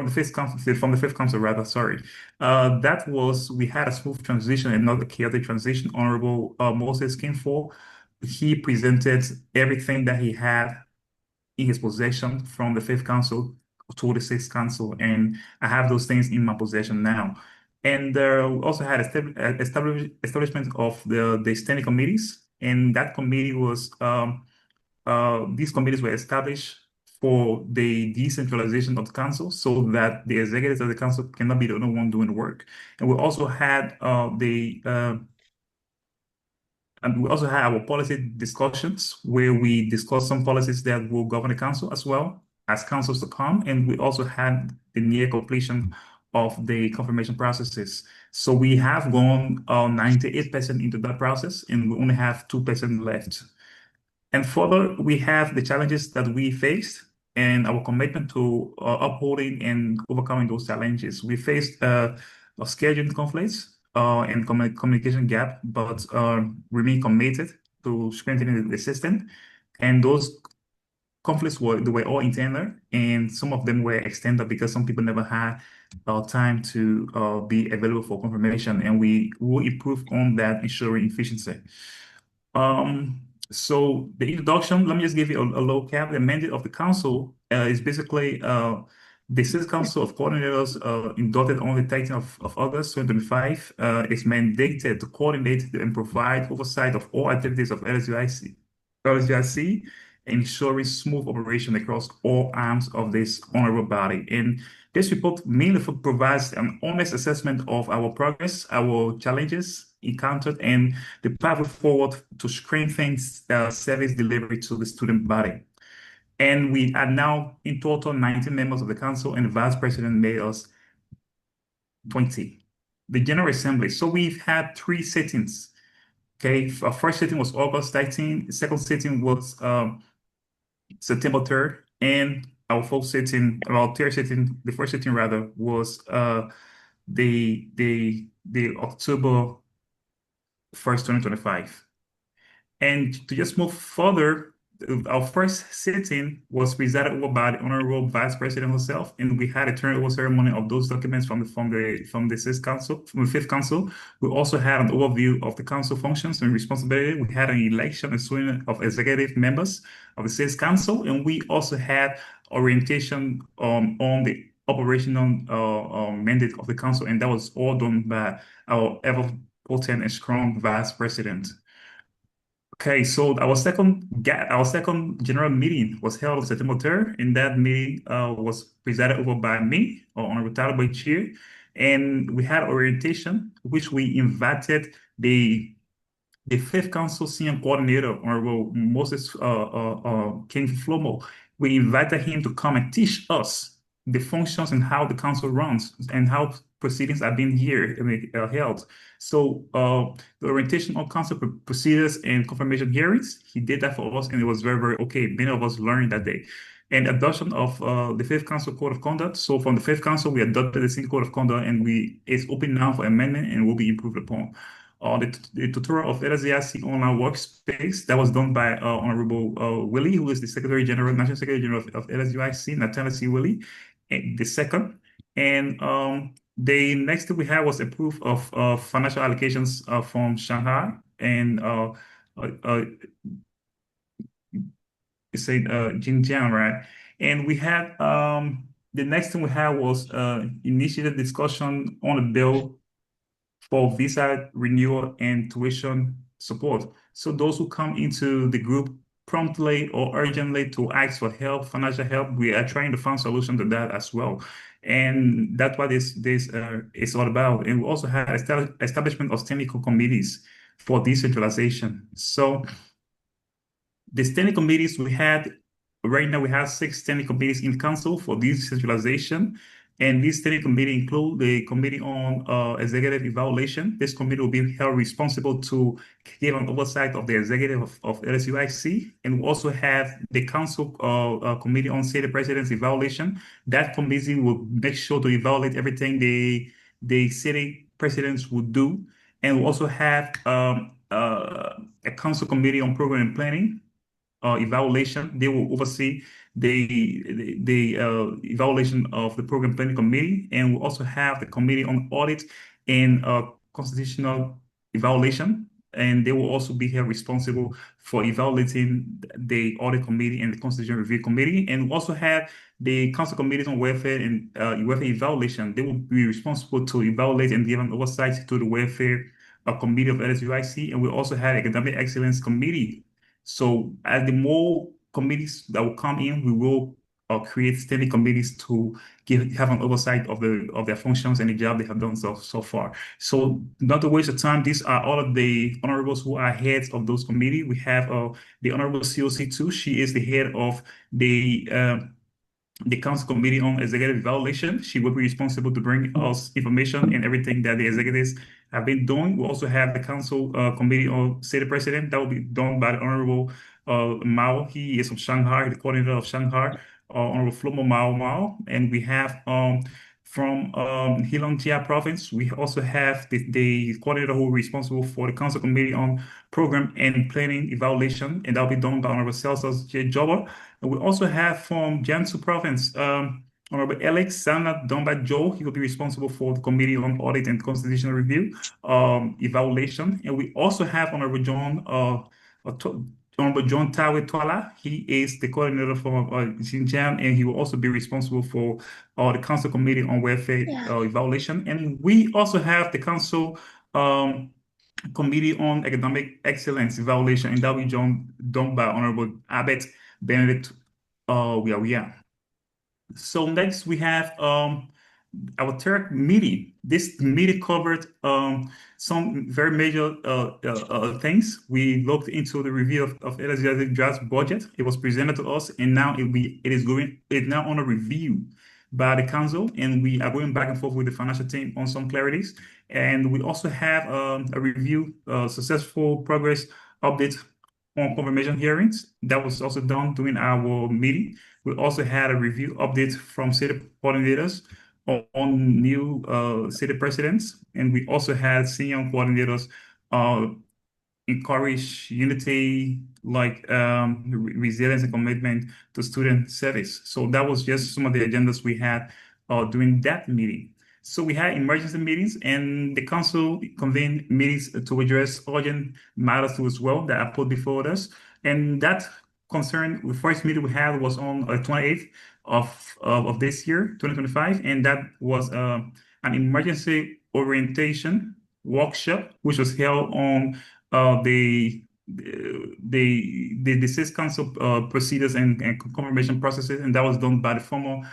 the Fifth Council, rather, sorry. That was, we had a smooth transition and not a chaotic transition. Honorable Moses Kinfor, he presented everything that he had in his possession from the Fifth Council to the Sixth Council, and I have those things in my possession now. And we also had establishment of the standing committees, and that committee was these committees were established for the decentralization of the council so that the executives of the council cannot be the only one doing the work. And we also had our policy discussions where we discussed some policies that will govern the council as well as councils to come. And we also had the near completion of the confirmation processes. So we have gone 98% into that process, and we only have 2% left. And further, we have the challenges that we faced and our commitment to upholding and overcoming those challenges. We faced scheduling conflicts and communication gap, but remain committed to strengthening the system. And those conflicts were all internal, and some of them were extended because some people never had time to be available for confirmation, and we will improve on that, ensuring efficiency. So the introduction, let me just give you a low cap. The mandate of the council is basically the State Council of Coordinators inducted on the 13th of August 2025 is mandated to coordinate and provide oversight of all activities of LSUIC, ensuring smooth operation across all arms of this honorable body. And this report mainly provides an honest assessment of our progress, our challenges encountered, and the path forward to strengthen service delivery to the student body. And we are now in total 19 members of the council, and the vice president made us 20. The General Assembly. So we've had 3 sittings. Okay, our first sitting was August 19. The second sitting was September 3rd, and our third sitting, the first sitting rather, was the October 1st, 2025. And to just move further, our first sitting was presided over by the Honorable Vice President herself, and we had a turnover ceremony of those documents from the Sixth Council, from the Fifth Council. We also had an overview of the council functions and responsibility. We had an election and swearing of executive members of the Sixth Council, and we also had orientation on the operational mandate of the council, and that was all done by our ever potent and strong Vice President. Okay, so our second general meeting was held on September 3rd, and that meeting was presided over by me, or Honorable Talibay Chair, and we had orientation, which we invited the Fifth Council Senior Coordinator, Honorable Moses King Flomo. We invited him to come and teach us the functions and how the council runs and how proceedings are being held. So the orientation on council procedures and confirmation hearings, he did that for us, and it was very, very okay. Many of us learned that day. And adoption of the Fifth Council Code of Conduct. So from the Fifth Council, we adopted the Single Code of Conduct, and it's open now for amendment and will be improved upon. The tutorial of LSUIC online workspace that was done by Honorable Willie, who is the National Secretary General of LSUIC, Nathaniel C. Willie, the second. And the next thing we had was a proof of financial allocations from Shanghai, and it's a Xinjiang, right? And we had the next thing we had was initiated discussion on a bill for visa renewal and tuition support. So those who come into the group promptly or urgently to ask for help, financial help, we are trying to find solution to that as well. And that's what this is all about. And we also have establishment of technical committees for decentralization. So the standing committees right now we have 6 standing committees in council for decentralization. And this standing committee include the Committee on Executive Evaluation. This committee will be held responsible to give an oversight of the executive of LSUIC. And we also have the Council Committee on City President's Evaluation. That committee will make sure to evaluate everything the city presidents would do. And we also have a Council Committee on Program and Planning. Evaluation. They will oversee the evaluation of the program planning committee, and we'll also have the committee on audit and constitutional evaluation, and they will also be held responsible for evaluating the audit committee and the constitutional review committee. And we'll also have the council committees on welfare and welfare evaluation. They will be responsible to evaluate and give an oversight to the welfare committee of LSUIC, and we also have academic excellence committee. So as the more committees that will come in, we will create standing committees to have an oversight of their functions and the job they have done so far. So not to waste of time, these are all of the honorables who are heads of those committees. We have the Honorable COC2. She is the head of the Council Committee on Executive Evaluation. She will be responsible to bring us information and everything that the executives have been doing. We also have the Council Committee on City President. That will be done by the Honorable Mao. He is from Shanghai, the coordinator of Shanghai, Honorable Flomo Mao. And we have from Heilongjiang Province, we also have the coordinator who is responsible for the Council Committee on Program and Planning Evaluation, and that will be done by Honorable Celsus J. Joba. And we also have from Jiangsu Province, Honorable Alex Sana Domba Joe. He will be responsible for the Committee on Audit and Constitutional Review, Evaluation. And we also have Honorable John Tawe Twala. He is the coordinator for Xinjiang, and he will also be responsible for the Council Committee on Welfare Evaluation. And we also have the Council Committee on Economic Excellence Evaluation, and that will be done by Honorable Abet Benedict Wiawia. So next we have our third meeting. This meeting covered some very major things. We looked into the review of LSUIC draft budget. It was presented to us, and now it's now on a review by the council, and we are going back and forth with the financial team on some clarities. And we also have a review, successful progress update on confirmation hearings. That was also done during our meeting. We also had a review update from city coordinators on new city presidents, and we also had senior coordinators encourage unity, like resilience and commitment to student service. So that was just some of the agendas we had during that meeting. So we had emergency meetings, and the council convened meetings to address urgent matters too as well that are put before us. And that concern, the first meeting we had was on the 28th of this year, 2025, and that was an emergency orientation workshop, which was held on the deceased council procedures and confirmation processes, and that was done by the former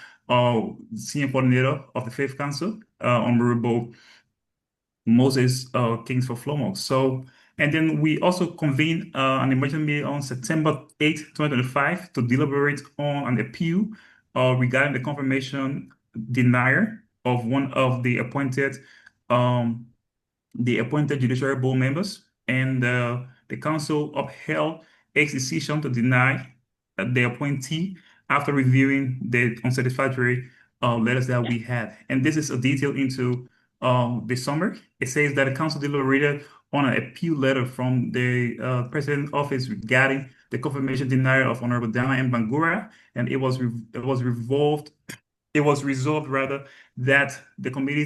senior coordinator of the Faith Council, Honorable Moses Kings for Flomo. So, and then we also convened an emergency meeting on September 8th, 2025 to deliberate on an appeal regarding the confirmation denier of one of the appointed judiciary board members, and the council upheld its decision to deny the appointee after reviewing the unsatisfactory letters that we had. And this is a detail into the summary. It says that the council deliberated on an appeal letter from the president's office regarding the confirmation denial of Honorable Dana M. Bangura, and it was resolved rather that the committee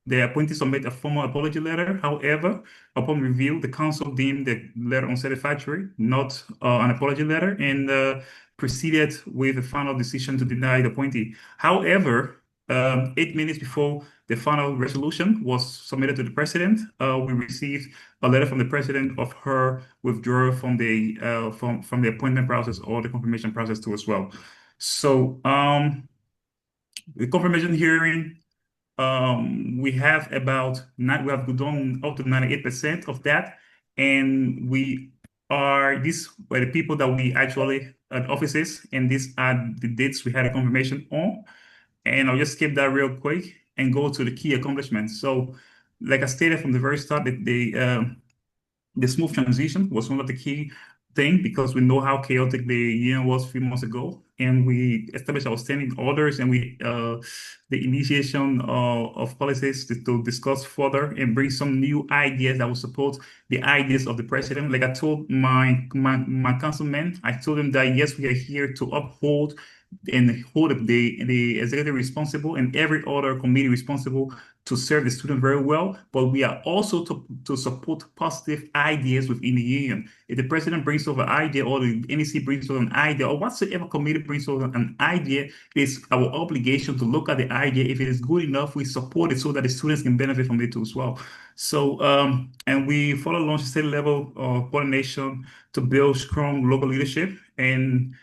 the appointee submit a formal apology letter. However, upon review, the council deemed the letter unsatisfactory, not an apology letter, and proceeded with the final decision to deny the appointee. However, 8 minutes before the final resolution was submitted to the president, we received a letter from the president of her withdrawal from the appointment process or the confirmation process too as well. So the confirmation hearing, we have done up to 98% of that, and these were the people that we actually at offices, and these are the dates we had a confirmation on. And I'll just skip that real quick and go to the key accomplishments. So, like I stated from the very start, the smooth transition was one of the key thing, because we know how chaotic the union was a few months ago, and we established our standing orders, and the initiation of policies to discuss further and bring some new ideas that will support the ideas of the president. Like I told my councilmen, I told them that yes, we are here to uphold and hold the executive responsible and every other committee responsible to serve the student very well, but we are also to support positive ideas within the union. If the president brings over an idea, or the NEC brings over an idea, or whatsoever committee brings over an idea, it's our obligation to look at the idea. If it is good enough, we support it so that the students can benefit from it too as well. So, and we follow launch state level coordination to build strong local leadership, and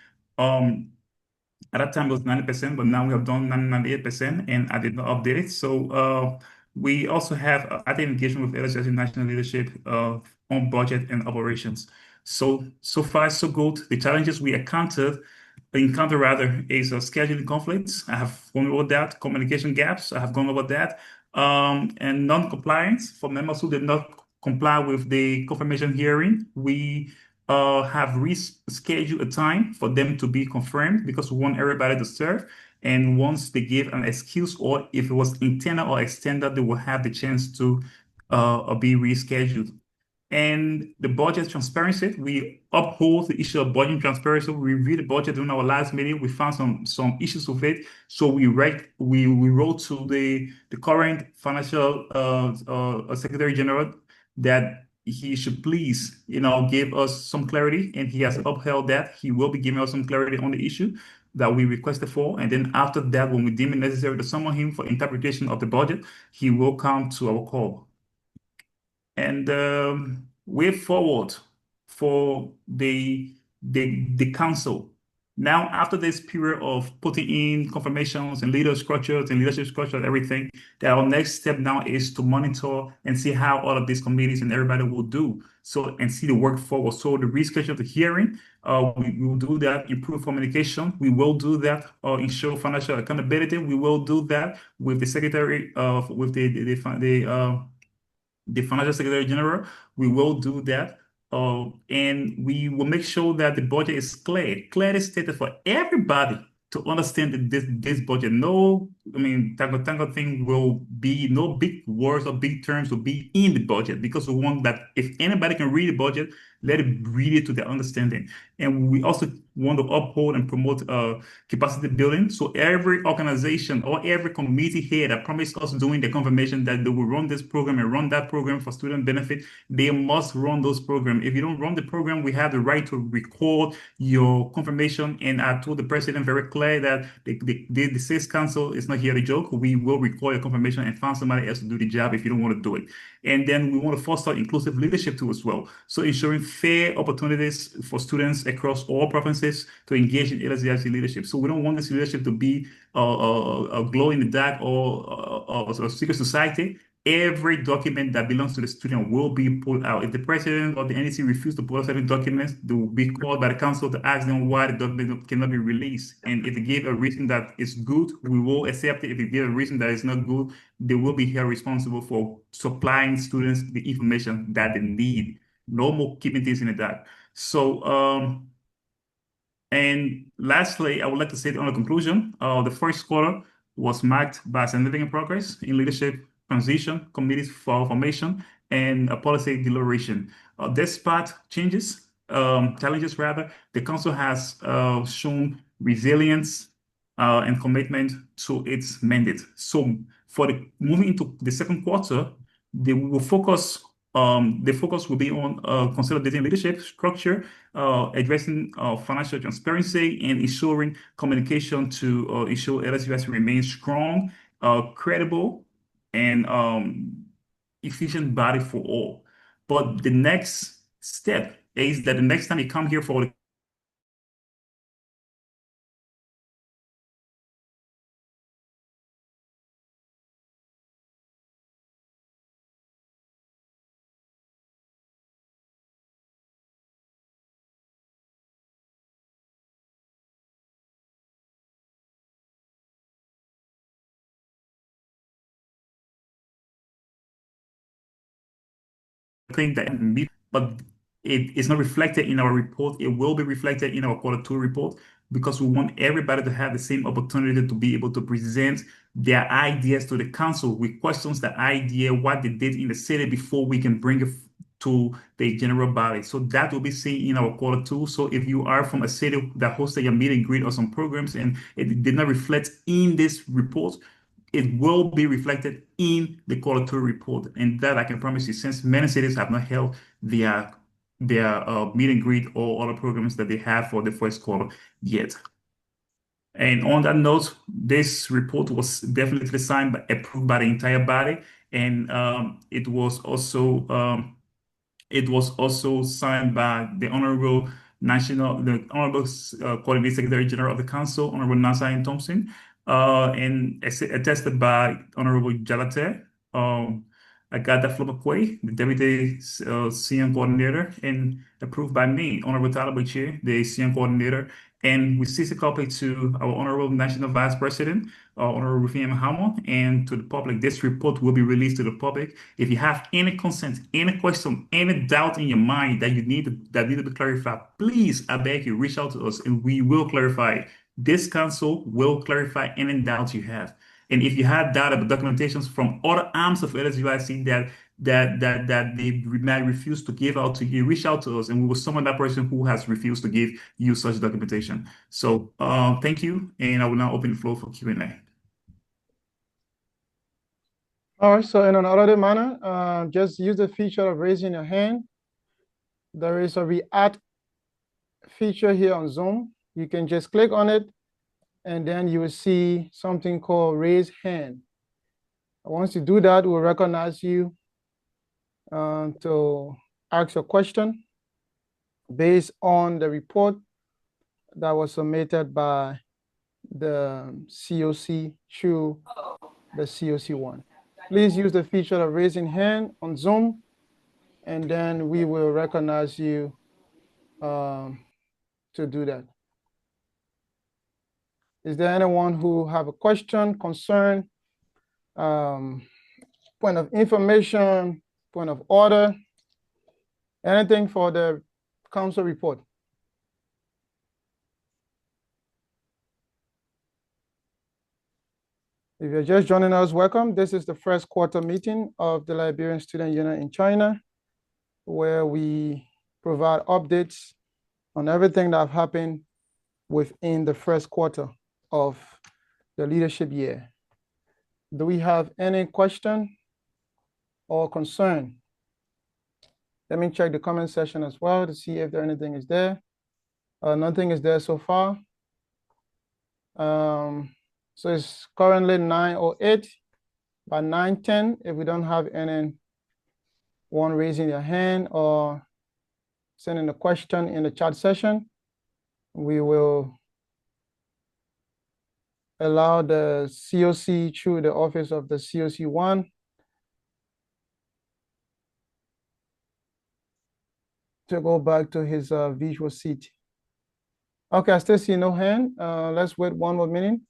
At that time, it was 90%, but now we have done 98%, and I did not update it. So we also have active engagement with LSUIC national leadership on budget and operations. So far, so good. The challenges we encounter rather is scheduling conflicts. I have gone over that. Communication gaps. I have gone over that. And non-compliance for members who did not comply with the confirmation hearing. We have rescheduled a time for them to be confirmed because we want everybody to serve. And once they give an excuse, or if it was internal or extended, they will have the chance to be rescheduled. And the budget transparency, we uphold the issue of budget transparency. We reviewed the budget during our last meeting. We found some issues with it. So we wrote to the current financial Secretary General that he should please, give us some clarity, and he has upheld that. He will be giving us some clarity on the issue that we requested for. And then after that, when we deem it necessary to summon him for interpretation of the budget, he will come to our call. And way forward for the council. Now, after this period of putting in confirmations and leadership structures and everything, that our next step now is to monitor and see how all of these committees and everybody will do. So, and see the work forward. So the reschedule of the hearing, we will do that. Improve communication, we will do that. Ensure financial accountability, we will do that with the secretary of with the Financial Secretary General. We will do that. And we will make sure that the budget is clearly stated for everybody to understand that this budget. No, tango thing will be, no big words or big terms will be in the budget, because we want that if anybody can read the budget, let it read it to their understanding. And we also want to uphold and promote capacity building. So every organization or every committee head that promised us during the confirmation that they will run this program and run that program for student benefit, they must run those programs. If you don't run the program, we have the right to record your confirmation. And I told the president very clear that the sales council is not here to joke. We will record your confirmation and find somebody else to do the job if you don't want to do it. And then we want to foster inclusive leadership too as well. So ensuring fair opportunities for students across all provinces to engage in LSUIC leadership. So we don't want this leadership to be a glow in the dark or a secret society. Every document that belongs to the student will be pulled out. If the president or the NEC refuse to pull out certain documents, they will be called by the council to ask them why the document cannot be released. And if they give a reason that is good, we will accept it. If they give a reason that is not good, they will be held responsible for supplying students the information that they need. No more keeping things in the dark. So, and lastly, I would like to say on a conclusion, the first quarter was marked by significant progress in leadership transition, committees for formation, and policy deliberation. Despite challenges rather, the council has shown resilience and commitment to its mandate. So for moving into the second quarter, they will focus. The focus will be on consolidating leadership structure, addressing financial transparency, and ensuring communication to ensure LSUIC remains strong, credible, and efficient body for all. But the next step is that the next time you come here for the thing that, but it is not reflected in our report. It will be reflected in our quarter two report, because we want everybody to have the same opportunity to be able to present their ideas to the council. We question the idea, what they did in the city, before we can bring it to the general body. So that will be seen in our quarter two. So if you are from a city that hosted a meet and greet or some programs and it did not reflect in this report, it will be reflected in the quarter two report. And that I can promise you, since many cities have not held their meet and greet or other programs that they have for the first quarter yet. And on that note, this report was definitely approved by the entire body, and it was also signed by the Honorable the Honorable Coordinating Secretary General of the Council, Honorable Nasain Thompson, and attested by Honorable Jalate, Agada Flopakwe, the Deputy CM Coordinator, and approved by me, Honorable Talabuchi, the CM Coordinator. And we sent a copy to our Honorable National Vice President, Honorable Rufiem Mahamo, and to the public. This report will be released to the public. If you have any concerns, any question, any doubt in your mind that need to be clarified, please, I beg you, reach out to us and we will clarify. This council will clarify any doubts you have. And if you have data documentations from other arms of LSUIC that they might refuse to give out to you, reach out to us and we will summon that person who has refused to give you such documentation. So thank you, and I will now open the floor for Q&A. All right, so in an orderly manner, just use the feature of raising your hand. There is a react feature here on Zoom. You can just click on it, and then you will see something called raise hand. Once you do that, we'll recognize you to ask a question based on the report that was submitted by the COC through the COC1. Please use the feature of raising hand on Zoom, and then we will recognize you to do that. Is there anyone who have a question, concern, point of information, point of order, anything for the council report? If you're just joining us, welcome. This is the first quarter meeting of the Liberian Student Union in China, where we provide updates on everything that have happened within the first quarter of the leadership year. Do we have any question or concern? Let me check the comment section as well to see if there anything is there. Nothing is there so far. So it's currently 9:08. By 9:10, if we don't have anyone raising their hand or sending a question in the chat session, we will allow the COC through the office of the COC1 to go back to his visual seat. Okay, I still see no hand. Let's wait one more minute.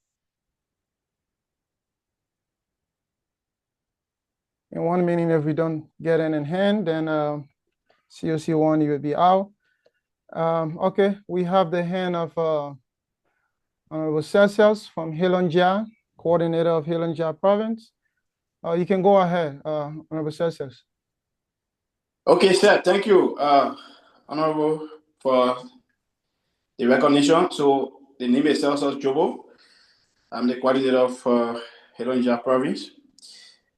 In 1 minute, if we don't get in hand, then COC1, you will be out. Okay, we have the hand of Honorable Celsius from Heilongjiang, coordinator of Heilongjiang province. You can go ahead, Honorable Celsius. Okay, sir. Thank you, Honorable, for the recognition. So the name is Celsius Jobo. I'm the coordinator of Heilongjiang province.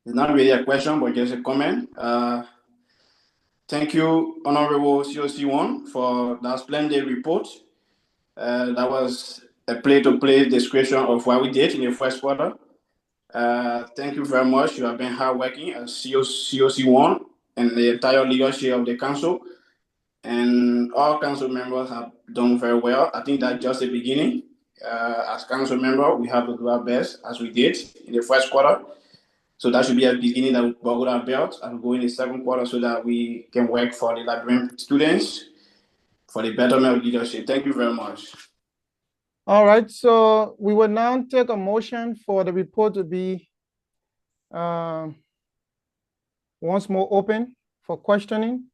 It's not really a question, but just a comment. Thank you, Honorable COC1, for that splendid report. That was a play-to-play description of what we did in the first quarter. Thank you very much. You have been hardworking as COC1 and the entire leadership of the council. And all council members have done very well. I think that's just the beginning. As council member, we have to do our best as we did in the first quarter. So that should be a beginning that we put our belt and go in the second quarter so that we can work for the Liberian students for the betterment of leadership. Thank you very much. All right, so we will now take a motion for the report to be once more open for questioning.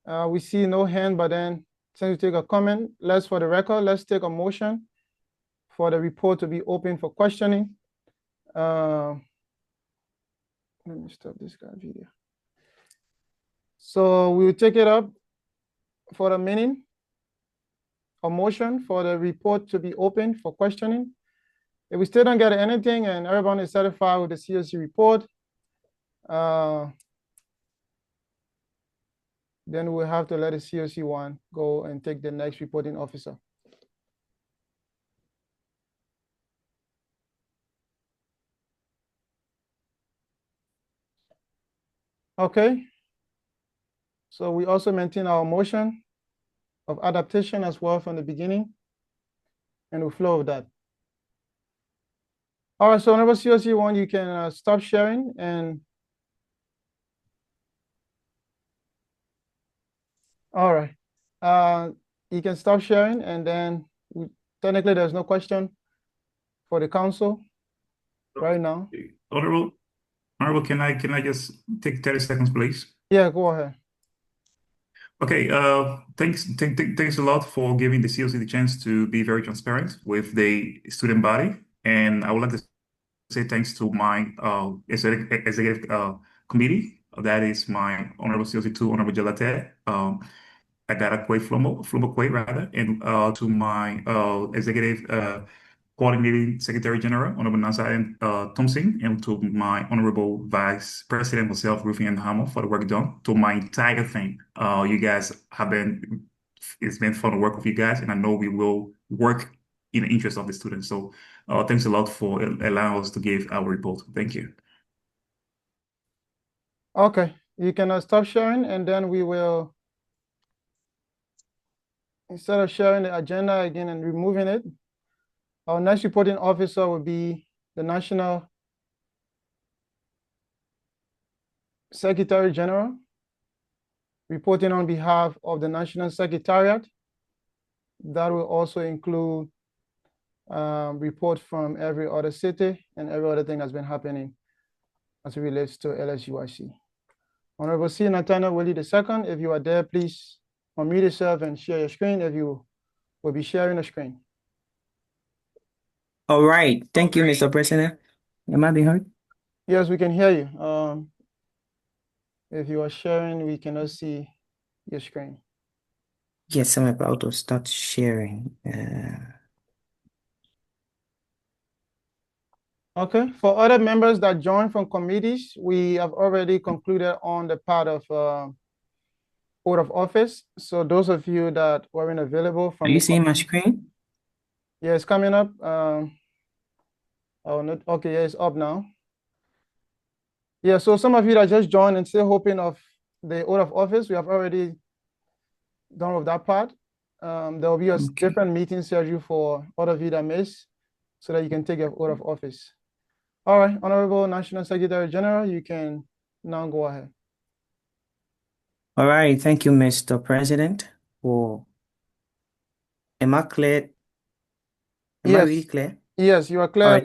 We see no hand, but then since we take a comment, for the record, let's take a motion for the report to be open for questioning. Let me stop this guy video. So we will take it up for a minute. A motion for the report to be open for questioning. If we still don't get anything and everyone is satisfied with the COC report, then we'll have to let the COC1 go and take the next reporting officer. Okay. So we also maintain our motion of adaptation as well from the beginning, and we'll flow with that. All right, so whenever COC1, you can stop sharing and all right. You can stop sharing and then technically there's no question for the council right now. Honorable, can I just take 30 seconds, please? Yeah, go ahead. Okay, thanks a lot for giving the COC the chance to be very transparent with the student body. And I would like to say thanks to my executive committee. That is my Honorable COC2, Honorable Jalate, Agarakwe Flomokwe rather, and to my executive coordinating Secretary General, Honorable Nasa and Thompson, and to my Honorable Vice President myself, Rufin and Hamo, for the work done. To my entire thing, you guys have it's been fun to work with you guys, and I know we will work in the interest of the students. So thanks a lot for allowing us to give our report. Thank you. Okay, you can stop sharing and then we will, instead of sharing the agenda again and removing it, our next reporting officer will be the National Secretary General, reporting on behalf of the National Secretariat. That will also include reports from every other city and every other thing that's been happening as it relates to LSUIC. Honorable C. Nathaniel Willie II, if you are there, please unmute yourself and share your screen if you will be sharing the screen. All right. Thank you, Mr. President. Am I being heard? Yes, we can hear you. If you are sharing, we cannot see your screen. Yes, I'm about to start sharing. Okay, for other members that join from committees, we have already concluded on the part of oath of office. So those of you that weren't available from— Are you seeing my screen? Yeah, it's coming up. Oh, not okay. Yeah, it's up now. Yeah, so some of you that just joined and still hoping of the oath of office, we have already done with that part. There will be a different meeting schedule for all of you that miss, so that you can take your oath of office. All right, Honorable National Secretary General, you can now go ahead. All right. Thank you, Mr. President. Am I clear? Am I really clear? Yes, you are clear. All right.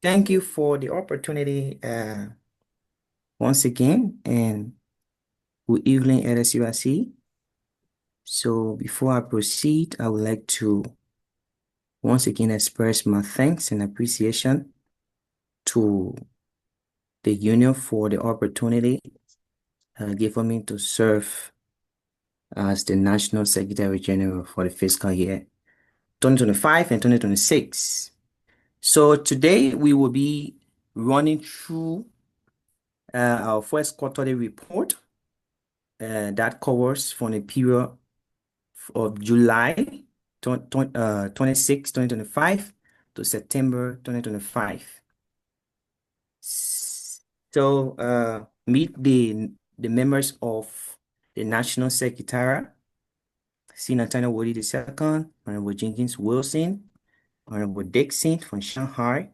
Thank you for the opportunity once again, and good evening, LSUIC. So before I proceed, I would like to once again express my thanks and appreciation to the union for the opportunity given me to serve as the National Secretary General for the fiscal year 2025 and 2026. So today we will be running through our first quarterly report that covers from the period of July 26, 2025 to September 2025. So meet the members of the National Secretariat: C. Nathaniel Woody II, Honorable Jenkins Wilson, Honorable Dixon from Shanghai,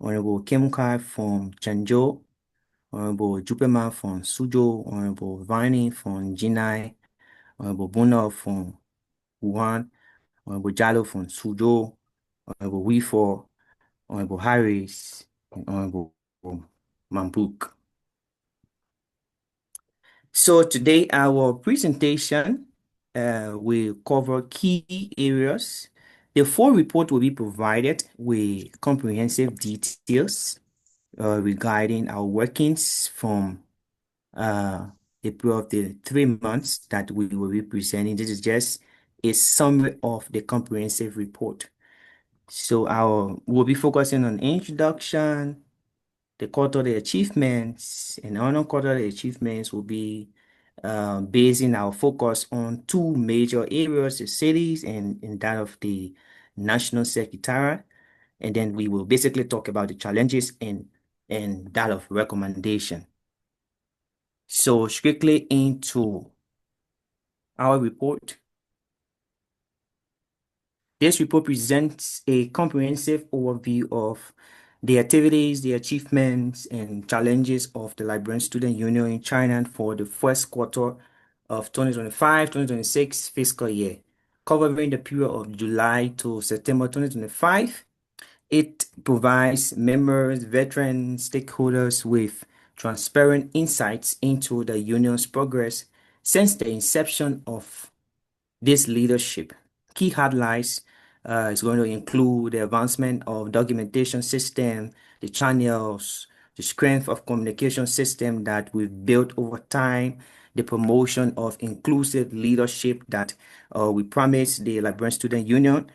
Honorable Kim Kai from Changzhou, Honorable Jupeman from Suzhou, Honorable Viney from Jinai, Honorable Bunov from Wuhan, Honorable Jalo from Suzhou, Honorable Weefor, Honorable Harris, and Honorable Mambuk. So today our presentation will cover key areas. The full report will be provided with comprehensive details regarding our workings from the period of the 3 months that we will be presenting. This is just a summary of the comprehensive report. So we'll be focusing on introduction, the quarterly achievements, and our non-quarterly achievements will be basing our focus on two major areas: the cities and that of the National Secretariat. And then we will basically talk about the challenges and that of recommendation. So strictly into our report. This report presents a comprehensive overview of the activities, the achievements, and challenges of the Liberian Student Union in China for the first quarter of 2025-2026 fiscal year, covering the period of July to September 2025. It provides members, veterans, stakeholders with transparent insights into the union's progress since the inception of this leadership. Key highlights is going to include the advancement of documentation system, the channels, the strength of communication system that we've built over time, the promotion of inclusive leadership that we promised the Liberian Student Union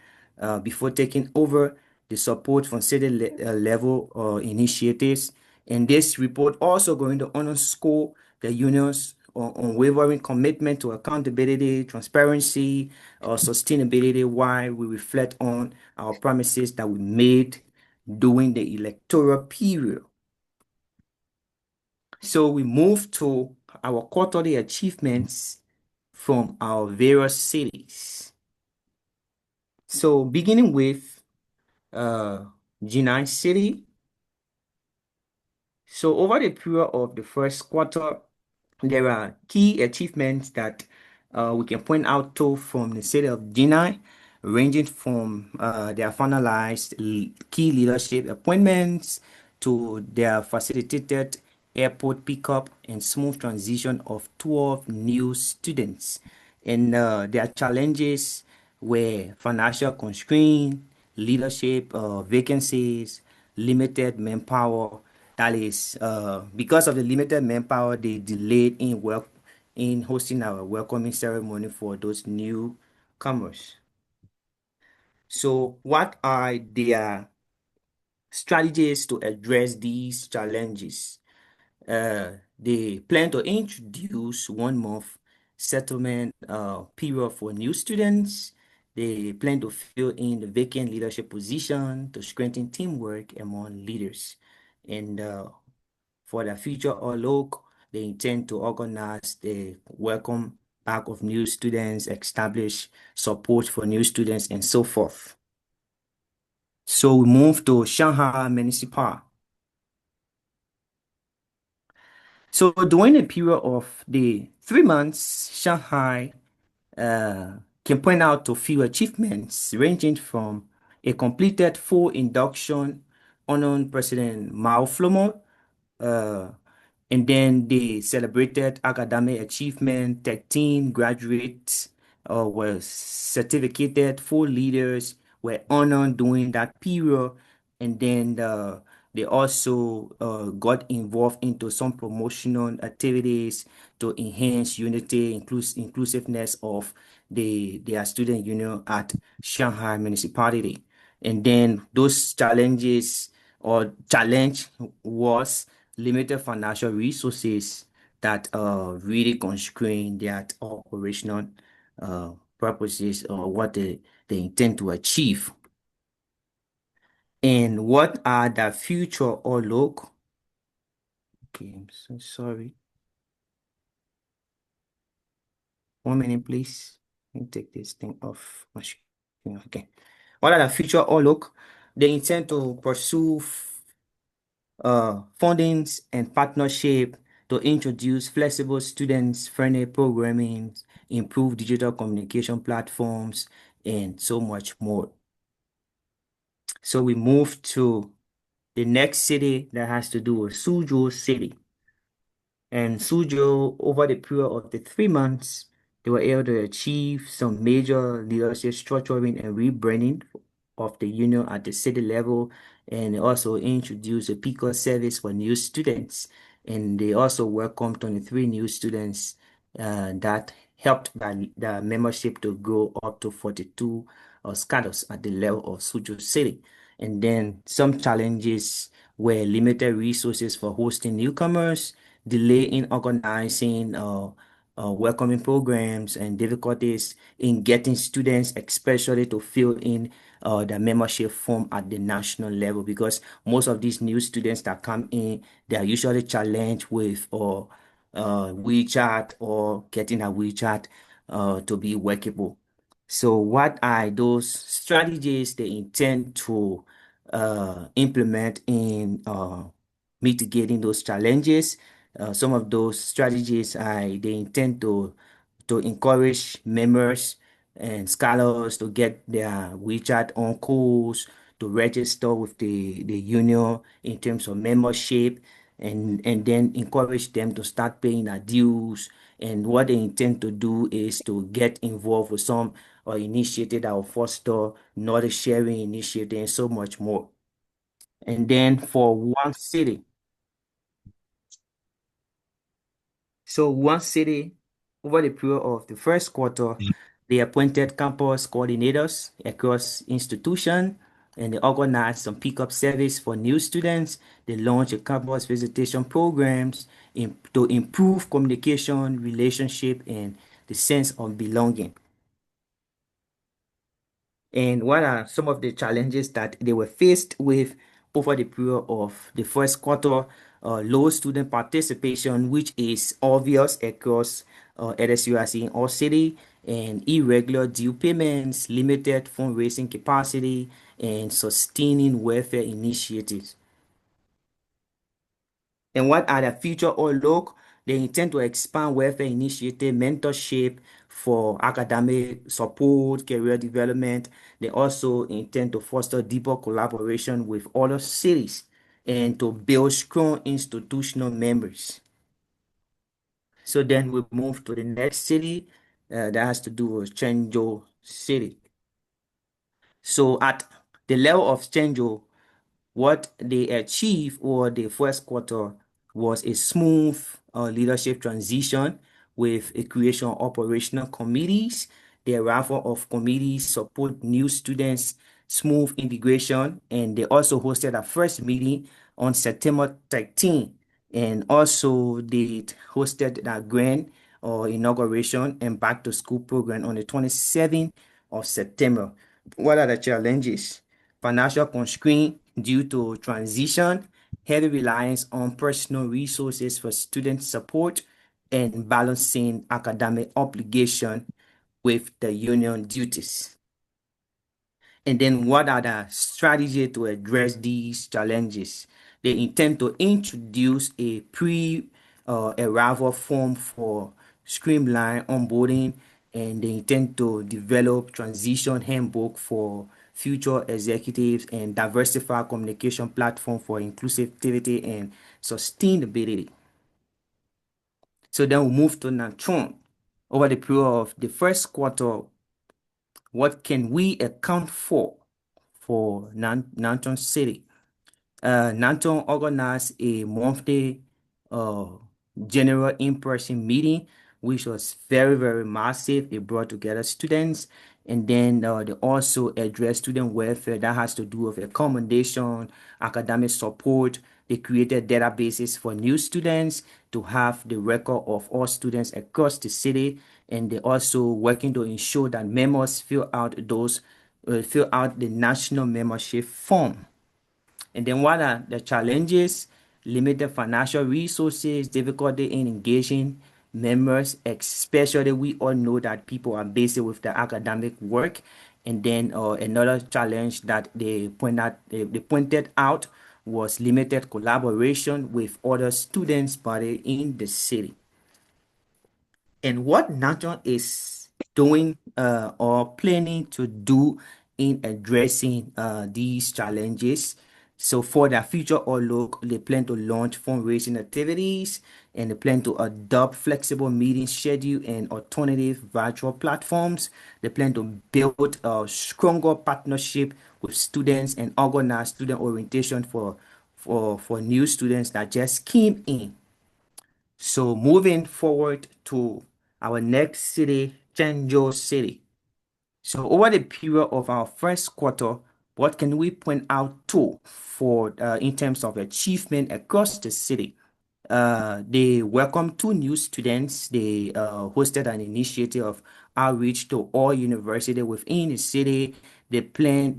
before taking over, the support from city level initiatives. And this report also going to underscore the union's unwavering commitment to accountability, transparency, sustainability, while we reflect on our promises that we made during the electoral period. So we move to our quarterly achievements from our various cities. So beginning with G9 City. So over the period of the first quarter, there are key achievements that we can point out to from the city of Jinai, ranging from their finalized key leadership appointments to their facilitated airport pickup and smooth transition of 12 new students. And their challenges were financial constraint, leadership vacancies, limited manpower. That is, because of the limited manpower, they delayed in hosting our welcoming ceremony for those newcomers. So, what are their strategies to address these challenges? They plan to introduce 1 month settlement period for new students. They plan to fill in the vacant leadership position to strengthen teamwork among leaders. And for the future outlook, they intend to organize the welcome back of new students, establish support for new students, and so forth. So we move to Shanghai Municipal. So during the period of the 3 months, Shanghai can point out a few achievements ranging from a completed full induction honoring President Mao Flomo, and then they celebrated academic achievement. 13 graduates were certificated, 4 leaders were honored during that period, and then they also got involved into some promotional activities to enhance unity, inclusiveness of their student union at Shanghai Municipality. And then those challenges or challenge was limited financial resources that really constrain their operational purposes or what they intend to achieve. And what are the future outlook? Okay, I'm so sorry. 1 minute, please. Let me take this thing off my screen. Okay. What are the future outlook? They intend to pursue fundings and partnership to introduce flexible students-friendly programming, improve digital communication platforms, and so much more. So we move to the next city that has to do with Suzhou City. And Suzhou, over the period of the 3 months, they were able to achieve some major leadership structuring and rebranding of the union at the city level, and also introduced a picker service for new students. And they also welcomed 23 new students that helped the membership to grow up to 42 scholars at the level of Suzhou City. And then some challenges were limited resources for hosting newcomers, delay in organizing welcoming programs, and difficulties in getting students, especially to fill in the membership form at the national level, because most of these new students that come in, they are usually challenged with WeChat or getting a WeChat to be workable. So what are those strategies they intend to implement in mitigating those challenges? Some of those strategies they intend to encourage members and scholars to get their WeChat uncles to register with the union in terms of membership, and then encourage them to start paying their dues. And what they intend to do is to get involved with some initiative that will foster knowledge sharing initiative and so much more. And then for one city, over the period of the first quarter, they appointed campus coordinators across institutions, and they organized some pickup service for new students. They launched a campus visitation programs to improve communication, relationship, and the sense of belonging. And what are some of the challenges that they were faced with over the period of the first quarter? Low student participation, which is obvious across LSUIC in all city, and irregular due payments, limited fundraising capacity, and sustaining welfare initiatives. And what are the future outlook? They intend to expand welfare initiative, mentorship for academic support, career development. They also intend to foster deeper collaboration with other cities and to build strong institutional members. So then we move to the next city that has to do with Chenjo City. So at the level of Chenjo, what they achieved over the first quarter was a smooth leadership transition with a creation of operational committees. The arrival of committees support new students, smooth integration, and they also hosted a first meeting on September 13. And also they hosted a grand inauguration and back to school program on the 27th of September. What are the challenges? Financial constraint due to transition, heavy reliance on personal resources for student support, and balancing academic obligation with the union duties. And then what are the strategies to address these challenges? They intend to introduce a pre-arrival form for streamline onboarding, and they intend to develop transition handbook for future executives and diversify communication platform for inclusivity and sustainability. So then we move to Natron. Over the period of the first quarter, what can we account for Nanton City? Nanton organized a monthly general in-person meeting, which was very, very massive. It brought together students, and then they also addressed student welfare that has to do with accommodation, academic support. They created databases for new students to have the record of all students across the city, and they also working to ensure that members fill out the national membership form. And then what are the challenges? Limited financial resources, difficulty in engaging members, especially we all know that people are busy with their academic work. And then another challenge that they pointed out was limited collaboration with other students body in the city. And what Nature is doing or planning to do in addressing these challenges. So for their future outlook, they plan to launch fundraising activities, and they plan to adopt flexible meeting schedule and alternative virtual platforms. They plan to build a stronger partnership with students and organize student orientation for new students that just came in. So moving forward to our next city, Chenjo City. So over the period of our first quarter, what can we point out to for in terms of achievement across the city? They welcomed 2 new students. They hosted an initiative of outreach to all universities within the city. They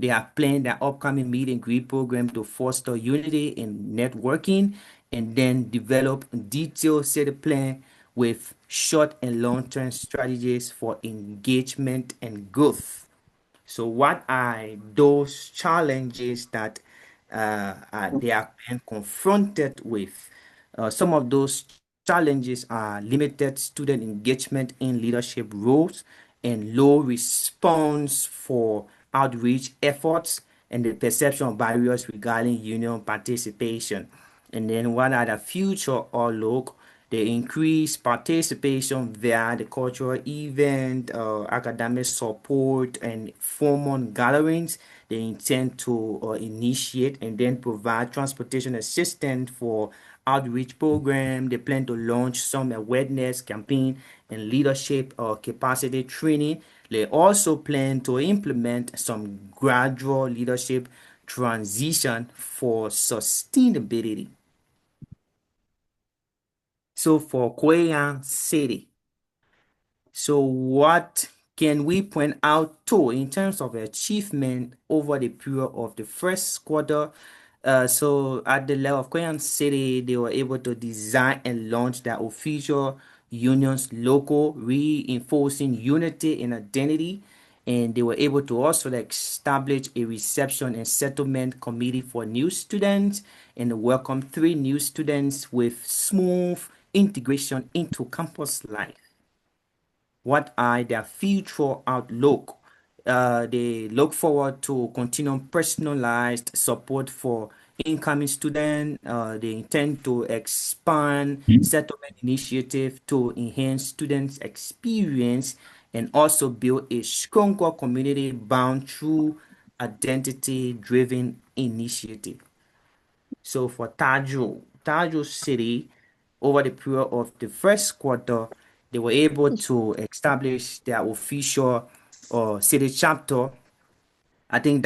have planned their upcoming meet and greet program to foster unity and networking, and then develop a detailed city plan with short and long-term strategies for engagement and growth. So what are those challenges that they are being confronted with? Some of those challenges are limited student engagement in leadership roles and low response for outreach efforts and the perception of barriers regarding union participation. And then what are the future outlook? The increased participation via the cultural event, academic support, and formal gatherings. They intend to initiate and then provide transportation assistance for outreach program. They plan to launch some awareness campaign and leadership or capacity training. They also plan to implement some gradual leadership transition for sustainability. So for Koyan City, so what can we point out to in terms of achievement over the period of the first quarter? So at the level of Koyan City, they were able to design and launch their official union's logo, reinforcing unity and identity. And they were able to also establish a reception and settlement committee for new students and welcome 3 new students with smooth integration into campus life. What are their future outlook? They look forward to continuing personalized support for incoming students. They intend to expand settlement initiative to enhance students' experience and also build a stronger community bound through identity-driven initiative. So for Tajo City, over the period of the first quarter, they were able to establish their official city chapter. I think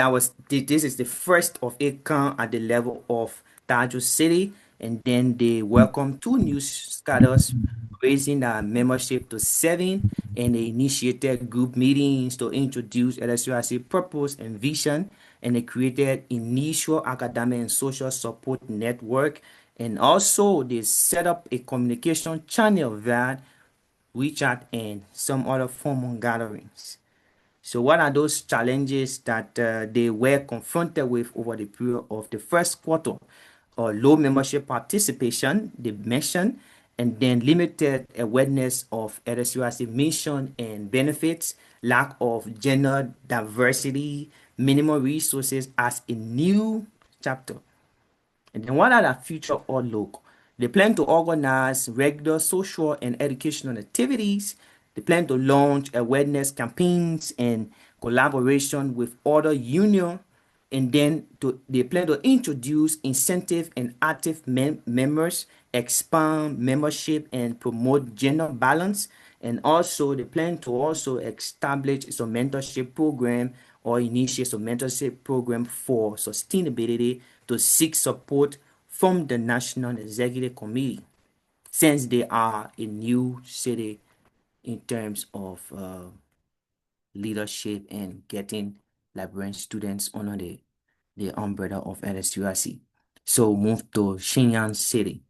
this is the first of its kind at the level of Tajo City, and then they welcomed 2 new scholars, raising their membership to 7, and they initiated group meetings to introduce LSUIC purpose and vision, and they created initial academic and social support network, and also they set up a communication channel via WeChat and some other formal gatherings. So what are those challenges that they were confronted with over the period of the first quarter? Low membership participation, they mentioned, and then limited awareness of LSUIC mission and benefits, lack of gender diversity, minimal resources as a new chapter. And then what are the future outlook? They plan to organize regular social and educational activities. They plan to launch awareness campaigns and collaboration with other union. And then they plan to introduce incentive and active members, expand membership and promote gender balance. And also they plan to also establish some mentorship program or initiate some mentorship program for sustainability to seek support from the National Executive Committee, since they are a new city in terms of leadership and getting Liberian students under the umbrella of LSUIC. So move to Shenyang City.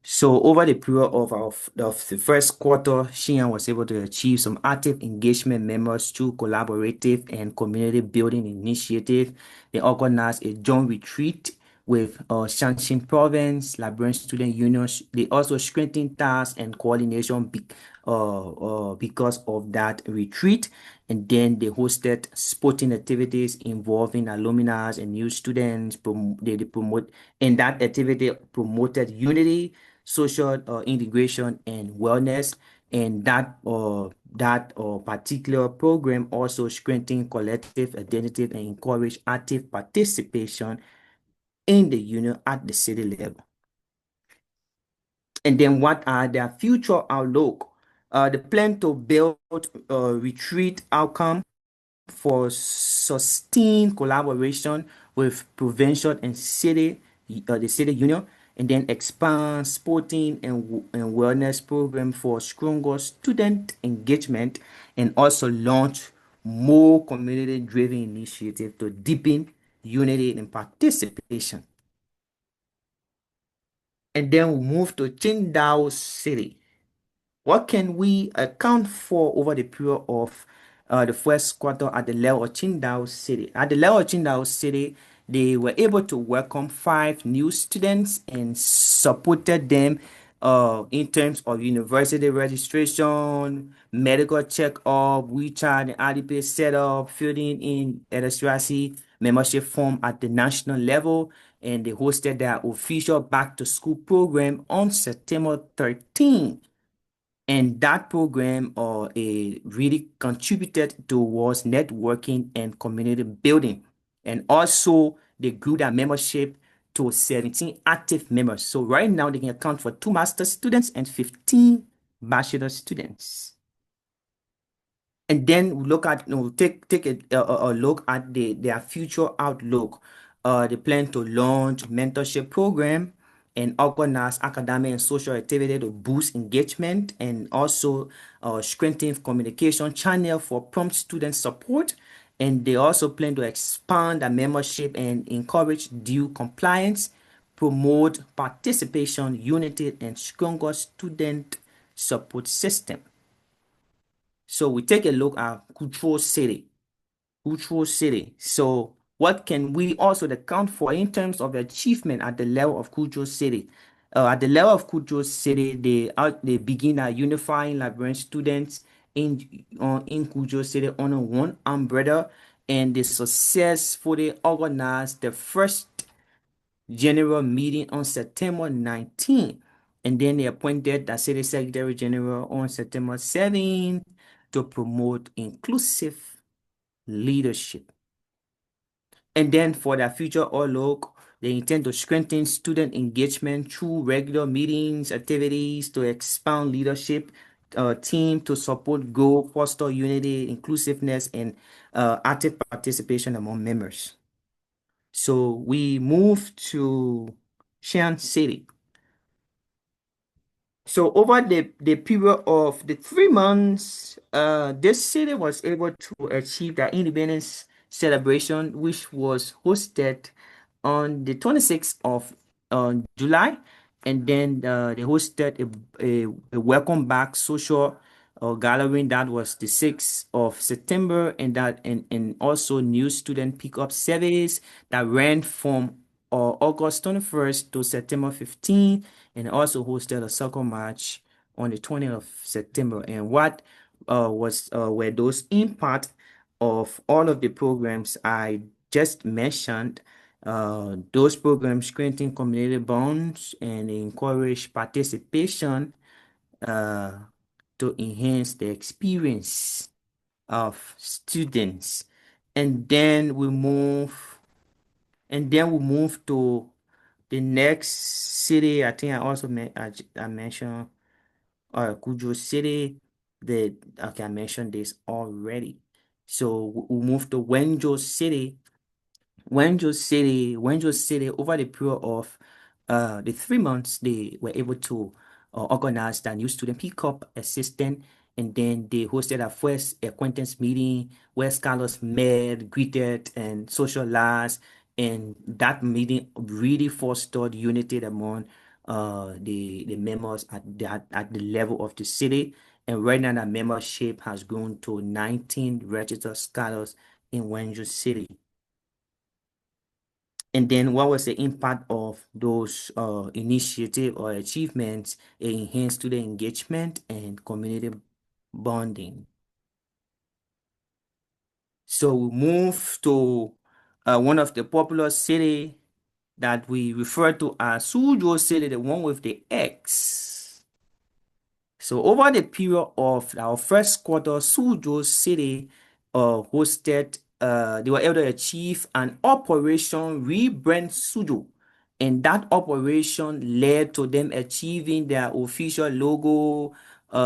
So over the period of the first quarter, Shenyang was able to achieve some active engagement members through collaborative and community building initiative. They organized a joint retreat with Shaanxi Province, Liberian Student Union. They also strengthened tasks and coordination because of that retreat. And then they hosted sporting activities involving alumni and new students. They promote, and that activity promoted unity, social integration, and wellness. And that particular program also strengthened collective identity and encouraged active participation in the union at the city level. And then what are their future outlook? The plan to build retreat outcome for sustained collaboration with provincial and city, the city union, and then expand sporting and wellness program for stronger student engagement, and also launch more community-driven initiative to deepen unity and participation. And then we move to Qingdao City. what can we account for over the period of the first quarter at the level of Qingdao City? At the level of Qingdao City, they were able to welcome 5 new students and supported them in terms of university registration, medical checkup, WeChat and Alipay setup, filling in LSUIC membership form at the national level, and they hosted their official back to school program on September 13th. And that program really contributed towards networking and community building. And also, they grew their membership to 17 active members. So right now, they can account for 2 master students and 15 bachelor students. And then we look at, take a look at their future outlook. They plan to launch mentorship program and organize academic and social activity to boost engagement, and also strengthen communication channel for prompt student support. And they also plan to expand their membership and encourage due compliance, promote participation, unity, and stronger student support system. So we take a look at Cultural City. Cultural City. So what can we also account for in terms of achievement at the level of Cultural City? At the level of Cultural City, they begin unifying Liberian students in Cultural City under one umbrella, and they successfully organized the first general meeting on September 19th. And then they appointed the city secretary general on September 7th to promote inclusive leadership. And then for their future outlook, they intend to strengthen student engagement through regular meetings, activities to expand leadership team to support growth, foster unity, inclusiveness, and active participation among members. So we move to Xi'an City. So over the period of the 3 months, this city was able to achieve their independence celebration, which was hosted on the 26th of July. And then they hosted a welcome back social gathering that was the 6th of September, and also new student pickup service that ran from August 21st to September 15th, and also hosted a soccer match on the 20th of September. And what were those impact of all of the programs I just mentioned? Those programs strengthen community bonds and encourage participation to enhance the experience of students. And then we move to the next city. I think I also I mentioned Kujo City. I mentioned this already. So we move to Wenzhou City. Wenzhou City, over the period of the 3 months, they were able to organize the new student pickup assistant, and then they hosted a first acquaintance meeting where scholars met, greeted, and socialized. And that meeting really fostered unity among the members at the level of the city. And right now, the membership has grown to 19 registered scholars in Wenzhou City. And then what was the impact of those initiatives or achievements in enhanced student engagement and community bonding? So we move to one of the popular city that we refer to as Suzhou City, the one with the X. So over the period of our first quarter, Suzhou City hosted, they were able to achieve an operation rebrand Suzhou. And that operation led to them achieving their official logo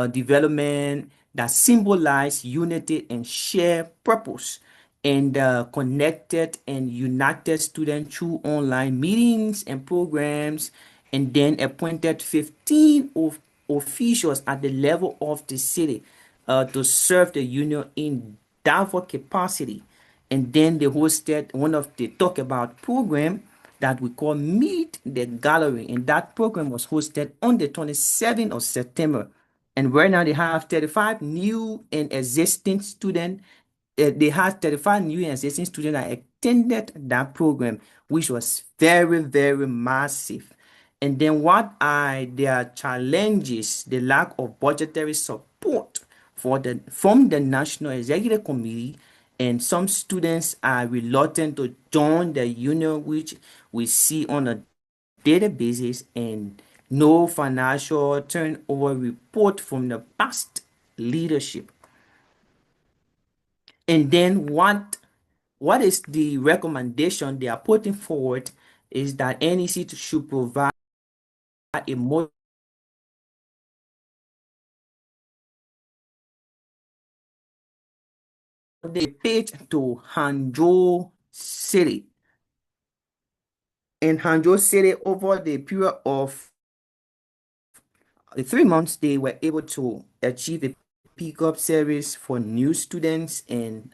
development that symbolized unity and shared purpose, and connected and united students through online meetings and programs, and then appointed 15 officials at the level of the city to serve the union in diverse capacity. And then they hosted one of the talk about program that we call Meet the Gallery, and that program was hosted on the 27th of September. And right now they have 35 new and existing students. They had 35 new and existing students that attended that program, which was very, very massive. And then what are their challenges? The lack of budgetary support from the National Executive Committee, and some students are reluctant to join the union, which we see on a daily basis, and no financial turnover report from the past leadership. And then what is the recommendation they are putting forward is that NEC should provide a more page to Hangzhou City. In Hangzhou City, over the period of the 3 months, they were able to achieve a pickup service for new students, and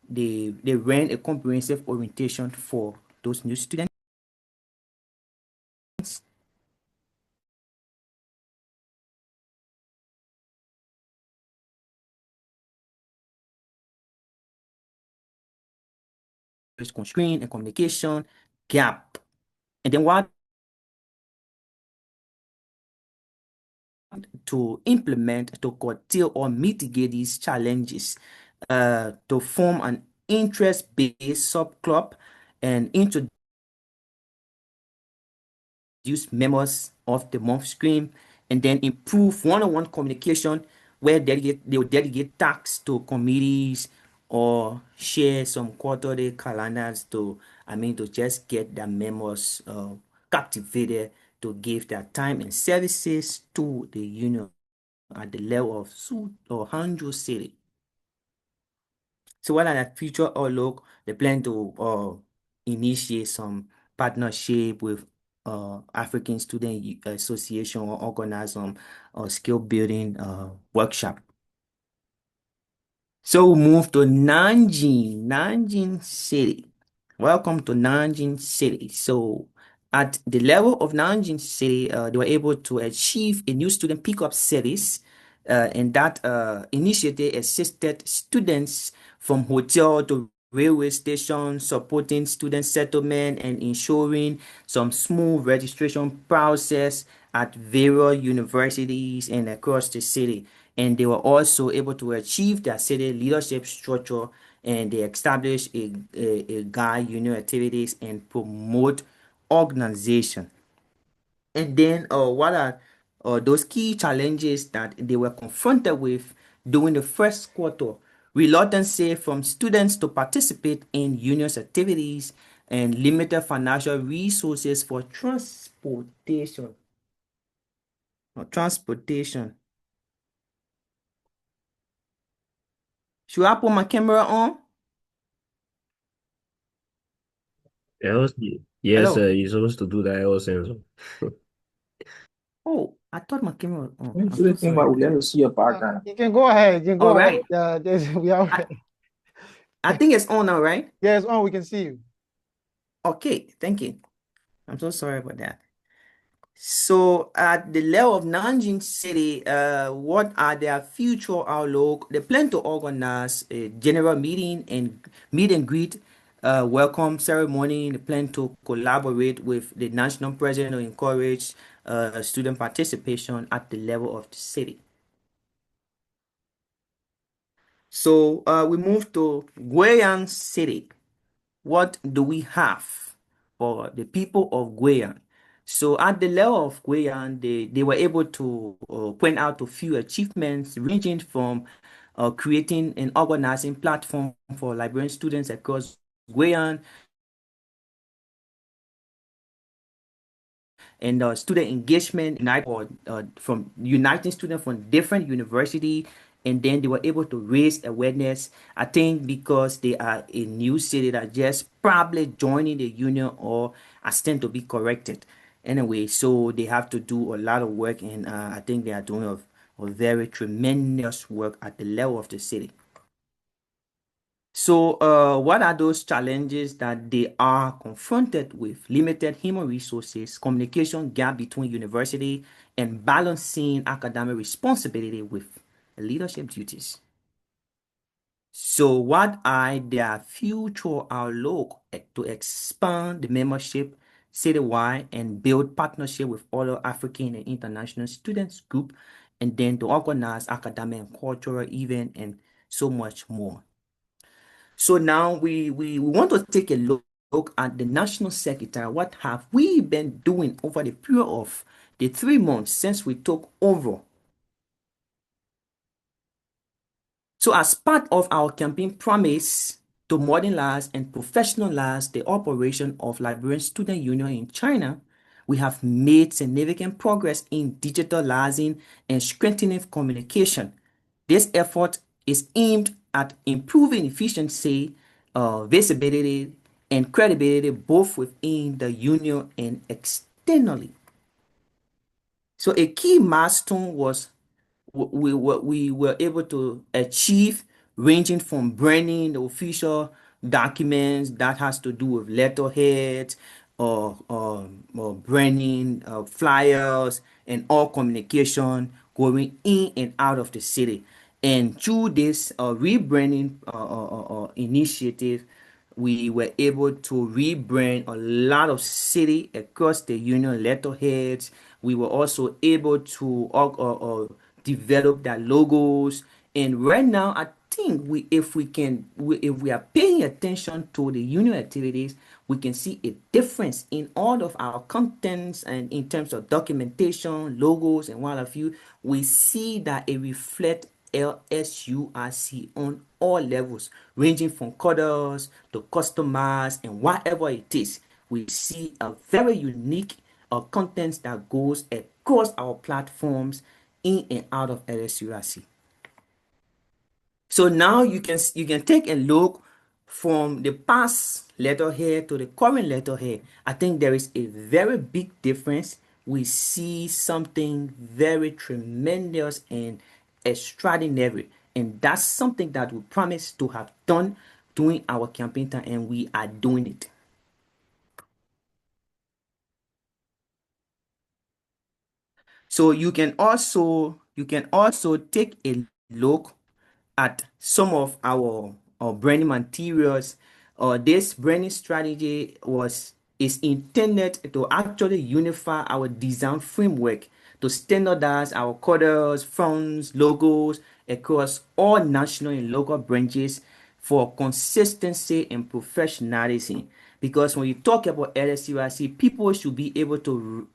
they ran a comprehensive orientation for those new students. Constraint and communication gap. And then what to implement to curtail or mitigate these challenges, to form an interest-based sub-club and introduce members of the month stream, and then improve one-on-one communication where they will delegate tasks to committees or share some quarterly calendars to just get their members captivated to give their time and services to the union at the level of Su or Hangzhou City. So what are the future outlook? They plan to initiate some partnership with African Student Association or organize some skill building workshop. So we move to Nanjing City. Welcome to Nanjing City. So at the level of Nanjing City, they were able to achieve a new student pickup service, and that initiative assisted students from hotel to railway station, supporting student settlement and ensuring some smooth registration process at various universities and across the city. And they were also able to achieve their city leadership structure, and they established a guide union activities and promote organization. And then what are those key challenges that they were confronted with during the first quarter? Reluctancy from students to participate in union's activities and limited financial resources for transportation. Should I put my camera on? Yes, Hello. sir. You're supposed to do that also. Oh, I thought my camera was on. I'm I'm so sorry. we have to see your background. You can go ahead. You can go All ahead. right. We are ready. I think it's on now, right? Yeah, it's on. We can see you. Okay, thank you. I'm so sorry about that. So at the level of Nanjing City, what are their future outlook? They plan to organize a general meeting and meet and greet welcome ceremony. They plan to collaborate with the national president to encourage student participation at the level of the city. So we move to Guiyang City. What do we have for the people of Guiyang? So at the level of Guiyang, they were able to point out a few achievements ranging from creating an organizing platform for Liberian students across Guiyang, and student engagement from uniting students from different university, and then they were able to raise awareness. I think because they are a new city that just probably joining the union or asking to be corrected anyway, so they have to do a lot of work, and I think they are doing a very tremendous work at the level of the city. So what are those challenges that they are confronted with? Limited human resources, communication gap between university and balancing academic responsibility with leadership duties. So their future outlook to expand the membership citywide and build partnership with other African and international students group, and then to organize academic and cultural event and so much more. So now we want to take a look at the National Secretary. What have we been doing over the period of the 3 months since we took over? So as part of our campaign promise to modernize and professionalize the operation of Liberian Student Union in China, we have made significant progress in digitalizing and strengthening communication. This effort is aimed at improving efficiency, visibility, and credibility both within the union and externally. So a key milestone was we were able to achieve, ranging from branding the official documents that has to do with letterheads or branding flyers and all communication going in and out of the city. And through this rebranding initiative, we were able to rebrand a lot of city across the union letterheads. We were also able to develop their logos. And right now, I think if we are paying attention to the union activities, we can see a difference in all of our contents and in terms of documentation, logos, and what have you. We see that it reflects LSUIC on all levels, ranging from coders to customers and whatever it is. We see a very unique content that goes across our platforms in and out of LSUIC. So now you can take a look from the past letterhead to the current letterhead. I think there is a very big difference. We see something very tremendous and extraordinary, and that's something that we promised to have done during our campaign time, and we are doing it. So you can also take a look at some of our branding materials. This branding strategy is intended to actually unify our design framework to standardize our colors, fonts, logos across all national and local branches for consistency and professionalism. Because when you talk about LSUIC, people should be able to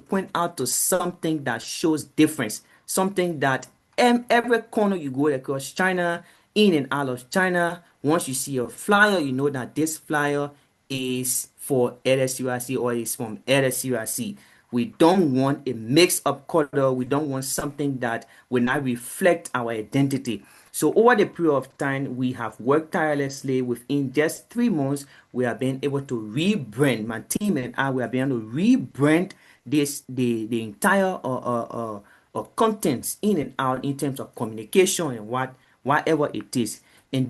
point out to something that shows difference, something that every corner you go across China, in and out of China, once you see a flyer, you know that this flyer is for LSUIC or is from LSUIC. We don't want a mix-up color. We don't want something that will not reflect our identity. So over the period of time, we have worked tirelessly. Within just 3 months, we have been able to rebrand. My team and I, we have been able to rebrand the entire contents in and out in terms of communication and whatever it is. And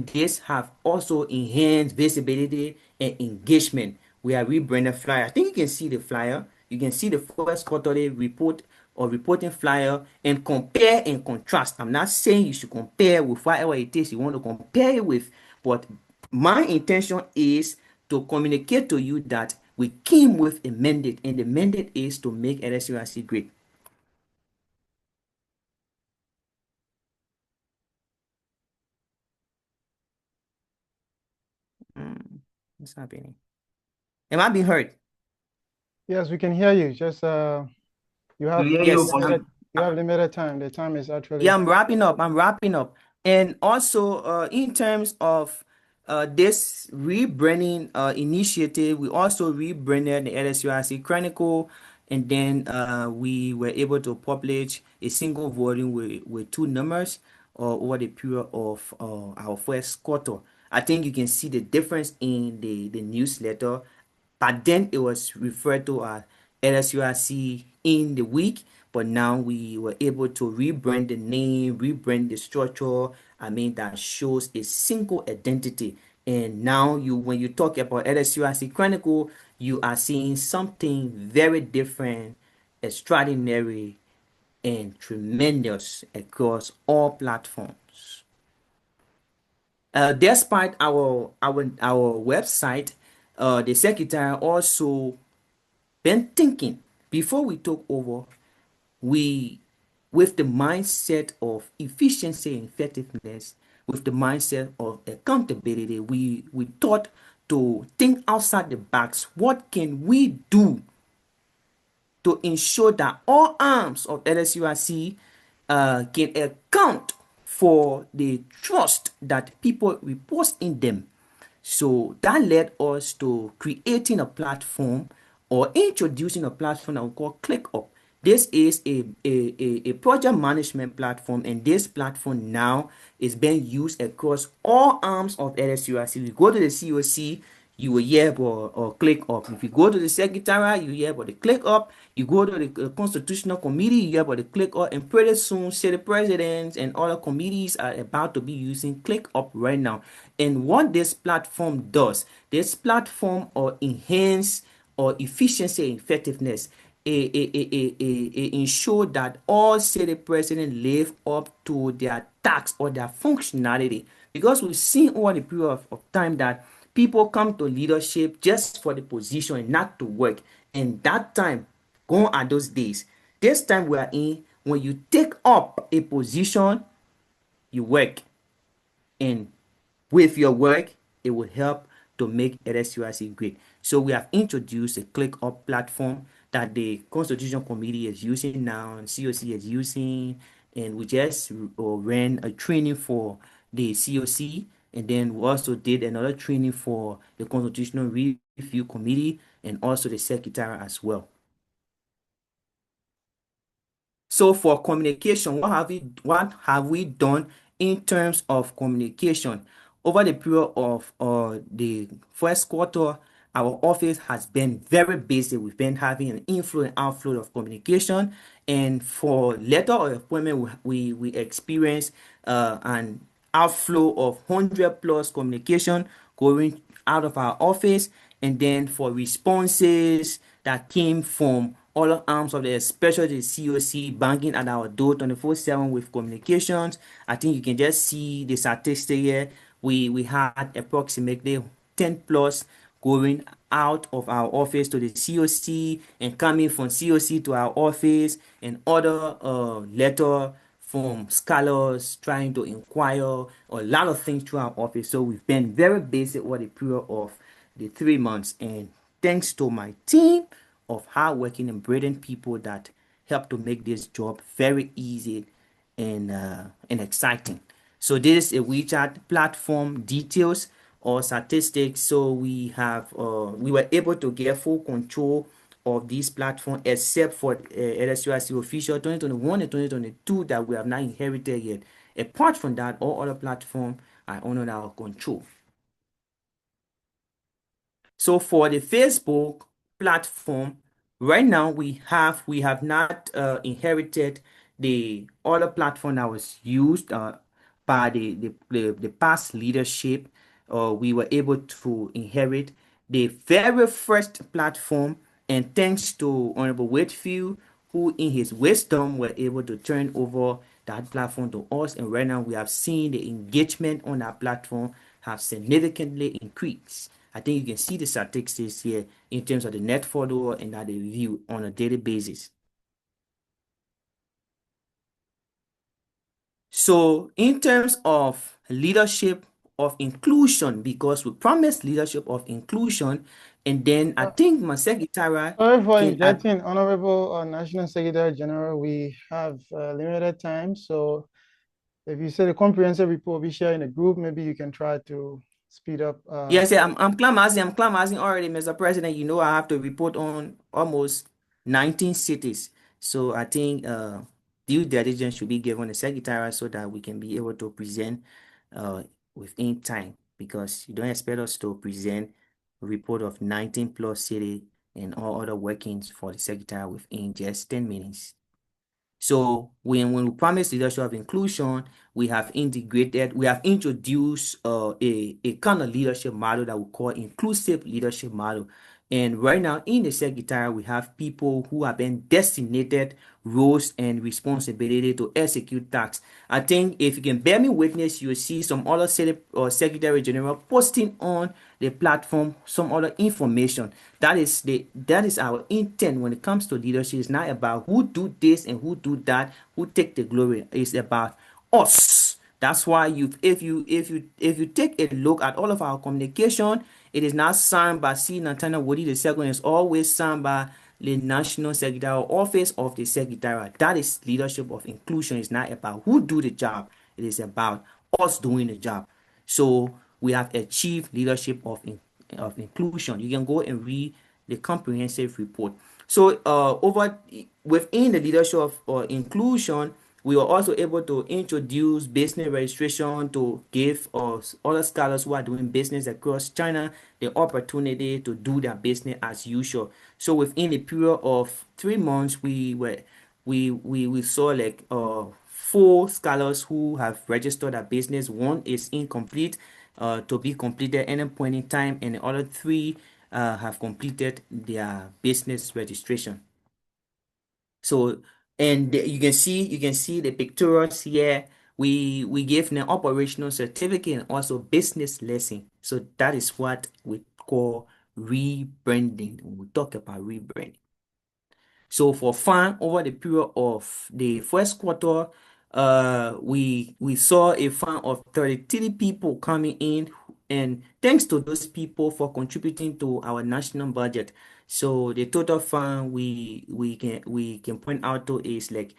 this have also enhanced visibility and engagement. We have rebranded flyer. I think you can see the flyer. You can see the first quarterly report or reporting flyer and compare and contrast. I'm not saying you should compare with whatever it is you want to compare it with, but my intention is to communicate to you that we came with a mandate, and the mandate is to make LSUIC great. What's happening? Am I being heard? Yes, we can hear you. Just you have limited time. The time is actually. Yeah, I'm wrapping up. And also, in terms of this rebranding initiative, we also rebranded the LSUIC Chronicle, and then we were able to publish a single volume with 2 numbers over the period of our first quarter. I think you can see the difference in the newsletter. Back then, it was referred to as LSUIC in the week, but now we were able to rebrand the name, rebrand the structure. I mean, that shows a single identity. And now when you talk about LSUIC Chronicle, you are seeing something very different extraordinary and tremendous across all platforms. Despite our website, the secretary also been thinking before we took over. We, with the mindset of efficiency and effectiveness, with the mindset of accountability, we thought to think outside the box. What can we do to ensure that all arms of LSUIC can account for the trust that people repose in them? So that led us to creating a platform or introducing a platform that we call ClickUp. This is a project management platform, and this platform now is being used across all arms of LSUIC. You go to the COC, you will hear about or ClickUp. If you go to the secretariat, you hear about the ClickUp. You go to the constitutional committee, you hear about the ClickUp, and pretty soon city presidents and other committees are about to be using ClickUp right now. And what this platform does, this platform or enhance or efficiency and effectiveness, ensure that all city presidents live up to their task or their functionality. Because we've seen over the period of time that people come to leadership just for the position and not to work. And that time, gone are those days. This time we are in, when you take up a position, you work. And with your work, it will help to make LSUIC great. So we have introduced a ClickUp platform that the Constitution Committee is using now and COC is using. And we just ran a training for the COC. And then we also did another training for the Constitutional Review Committee and also the Secretary as well. So for communication, what have we done in terms of communication? Over the period of the first quarter, our office has been very busy. We've been having an inflow and outflow of communication. And for letter of appointment, we experienced an outflow of 100 plus communication going out of our office. And then for responses that came from all arms of the, especially the COC, banging at our door 24/7 with communications. I think you can just see the statistic here. We had approximately 10 plus going out of our office to the COC and coming from COC to our office, and other letter from scholars trying to inquire a lot of things through our office. So we've been very busy over the period of the 3 months, and thanks to my team of hardworking and brilliant people that help to make this job very easy and exciting. So this is a WeChat platform details or statistics. So we were able to get full control of this platform, except for LSUIC official 2021 and 2022 that we have not inherited yet. Apart from that, all other platforms are under our control. So for the Facebook platform, right now we have not inherited the other platform that was used by the past leadership. We were able to inherit the very first platform, and thanks to Honorable Whitfield, who in his wisdom were able to turn over that platform to us. And right now we have seen the engagement on that platform have significantly increased. I think you can see the statistics here in terms of the net follower and that they view on a daily basis. So in terms of leadership of inclusion, because we promised leadership of inclusion, and then I think my secretary Sorry for interjecting, Honorable National Secretary General. We have limited time, so if you say the comprehensive report will be shared in the group, maybe you can try to speed up. Yes, I'm clamoring already, Mr. President. You know, I have to report on almost 19 cities. So I think due diligence should be given the secretary so that we can be able to present within time, because you don't expect us to present a report of 19 plus city and all other workings for the secretary within just 10 minutes. So when we promise leadership of inclusion, we have introduced a kind of leadership model that we call inclusive leadership model. And right now in the secretariat, we have people who have been designated roles and responsibility to execute tasks. I think if you can bear me witness, you'll see some other secretary general posting on the platform some other information. That is our intent when it comes to leadership. It's not about who do this and who do that, who take the glory. It's about us. That's why if you take a look at all of our communication, it is not signed by C. Nathaniel Woody II. It's always signed by the National Secretarial Office of the Secretariat. That is leadership of inclusion. It's not about who do the job. It is about us doing the job. So we have achieved leadership of inclusion. You can go and read the comprehensive report. So within the leadership of inclusion, we were also able to introduce business registration to give us other scholars who are doing business across China the opportunity to do their business as usual. So within a period of 3 months, we saw like 4 scholars who have registered their business. 1 is incomplete to be completed at any point in time, and the other 3 have completed their business registration. So, and you can see the pictures here. We gave them operational certificate and also business lesson. So that is what we call rebranding. We talk about rebranding. So for fun, over the period of the first quarter, we saw a fund of 33 people coming in, and thanks to those people for contributing to our national budget. So the total fund we can point out to is like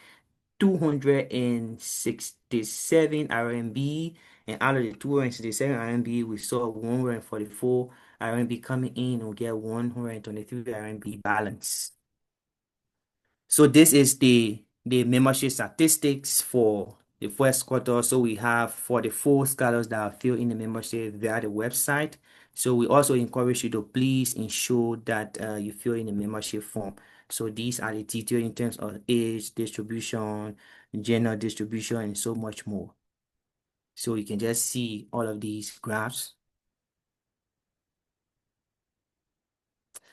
267 RMB, and out of the 267 RMB, we saw 144 RMB coming in, and we get 123 RMB balance. So this is the membership statistics for the first quarter. So we have 44 scholars that are filled in the membership via the website. So we also encourage you to please ensure that you fill in the membership form. So these are the details in terms of age distribution, gender distribution, and so much more. So you can just see all of these graphs.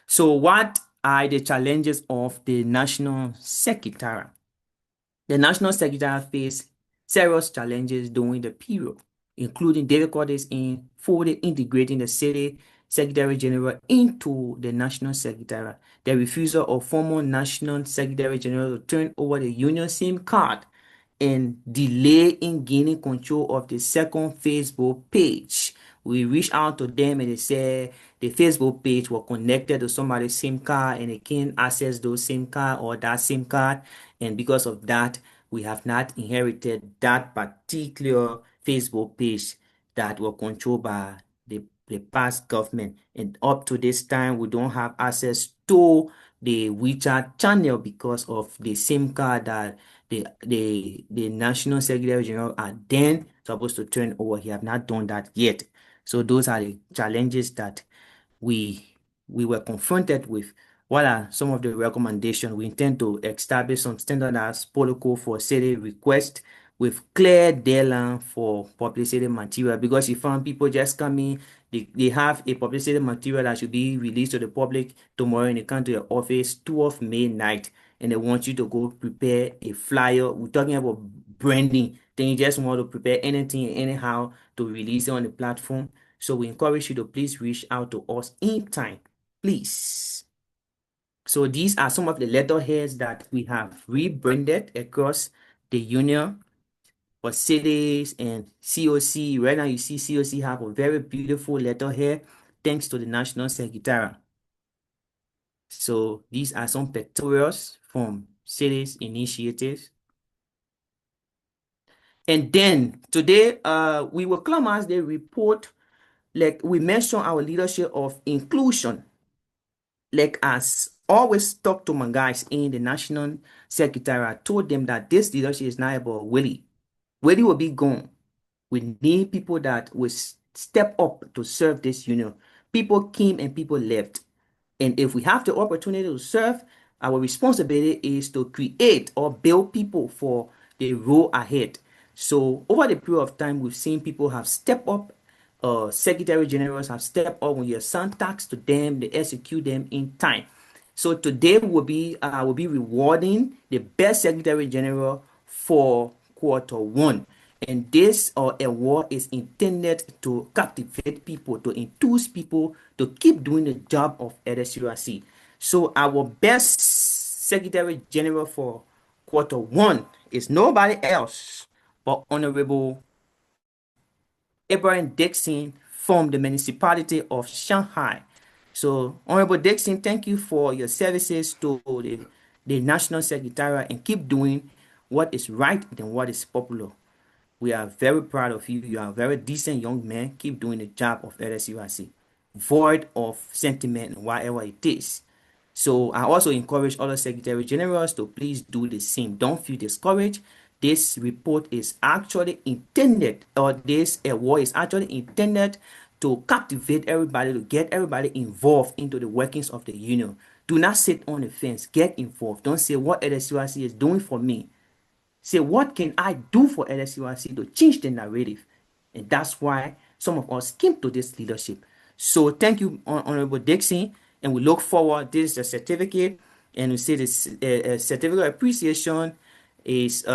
So what are the challenges of the National Secretariat? The National Secretariat faced serious challenges during the period, including difficulties in fully integrating the city Secretary General into the National Secretariat, the refusal of former National Secretary General to turn over the Union SIM card, and delay in gaining control of the second Facebook page. We reached out to them and they said the Facebook page was connected to somebody's SIM card and they can't access those SIM card or that SIM card. And because of that, we have not inherited that particular Facebook page that was controlled by the past government. And up to this time, we don't have access to the WeChat channel because of the SIM card that the National Secretary General are then supposed to turn over. He have not done that yet. So those are the challenges that we were confronted with. What are some of the recommendations? We intend to establish some standardized protocol for city request with clear deadline for publicity material, because you found people just coming, they have a publicity material that should be released to the public tomorrow, and they come to your office 12th May night and they want you to go prepare a flyer. We're talking about branding. Then you just want to prepare anything anyhow to release it on the platform. So we encourage you to please reach out to us in time, please. So these are some of the letterheads that we have rebranded across the union for cities and COC. Right now you see COC have a very beautiful letterhead thanks to the National Secretariat. So these are some pictorials from cities initiatives. And then today we will come as the report, like we mentioned our leadership of inclusion. Like as always talk to my guys in the National Secretariat, I told them that this leadership is not about Willie. Willie will be gone. We need people that will step up to serve this union. People came and people left. And if we have the opportunity to serve, our responsibility is to create or build people for the road ahead. So over the period of time, we've seen people have stepped up secretary generals have stepped up. When you send tax to them, they execute them in time. So today will be rewarding the best secretary general for Q1. And this award is intended to captivate people, to enthuse people to keep doing the job of LSUIC. So our best secretary general for Q1 is nobody else but Honorable Abraham Dixon from the municipality of Shanghai. So, Honorable Dixon, thank you for your services to the National Secretariat, and keep doing what is right and what is popular. We are very proud of you. You are a very decent young man. Keep doing the job of LSUIC, void of sentiment, whatever it is. So I also encourage other Secretary Generals to please do the same. Don't feel discouraged. This report is actually intended, or this award is actually intended to captivate everybody, to get everybody involved into the workings of the union. Do not sit on the fence. Get involved. Don't say what LSUIC is doing for me. Say, what can I do for LSUIC to change the narrative? And that's why some of us came to this leadership. So thank you, Honorable Dixon, and we look forward. This is a certificate, and we say this certificate of appreciation is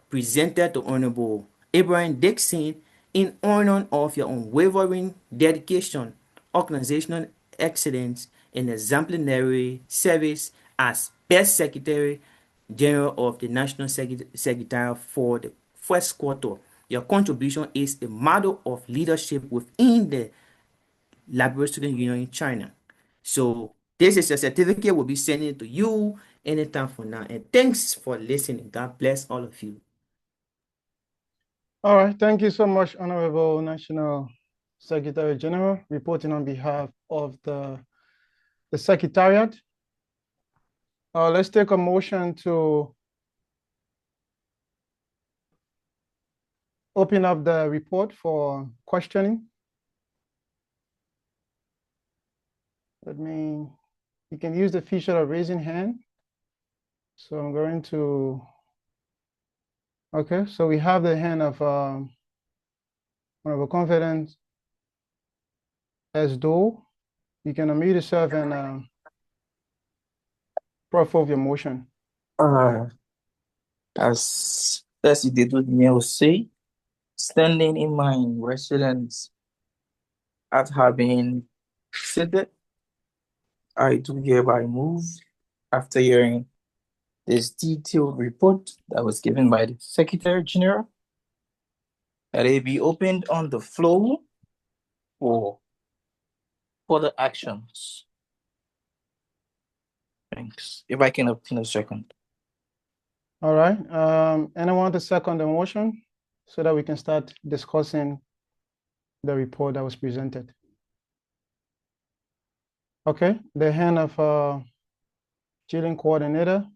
presented to Honorable Abraham Dixon in honor of your unwavering dedication, organizational excellence, and exemplary service as best secretary general of the National Secretariat for the first quarter. Your contribution is a model of leadership within the Liberian Student Union in China. So this is a certificate. We'll be sending it to you anytime from now. And thanks for listening. God bless all of you. All right, thank you so much, Honorable National Secretary General, reporting on behalf of the Secretariat. Let's take a motion to open up the report for questioning. You can use the feature of raising hand. So I'm going to, okay, so we have the hand of Honorable Confident as though. You can unmute yourself and propose your motion. As you did with me, I will say, standing in my residence at having seated, I do hereby move, after hearing this detailed report that was given by the Secretary General, that it be opened on the floor for further actions. Thanks. If I can obtain a second. All right. Anyone to second the motion so that we can start discussing the report that was presented? Okay. The hand of Chilling Coordinator,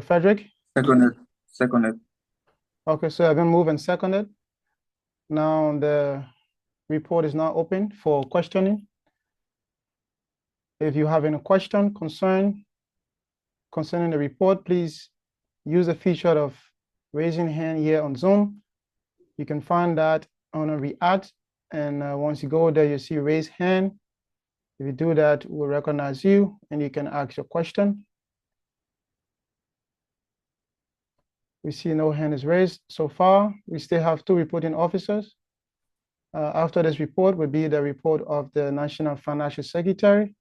Frederick. Seconded. Okay, so I've been moved and seconded. Now the report is now open for questioning. If you have any question, concern concerning the report, please use the feature of raising hand here on Zoom. You can find that on a React, and once you go there, you see raise hand. If you do that, we'll recognize you and you can ask your question. We see no hand is raised so far. We still have 2 reporting officers. After this report will be the report of the National Financial Secretary,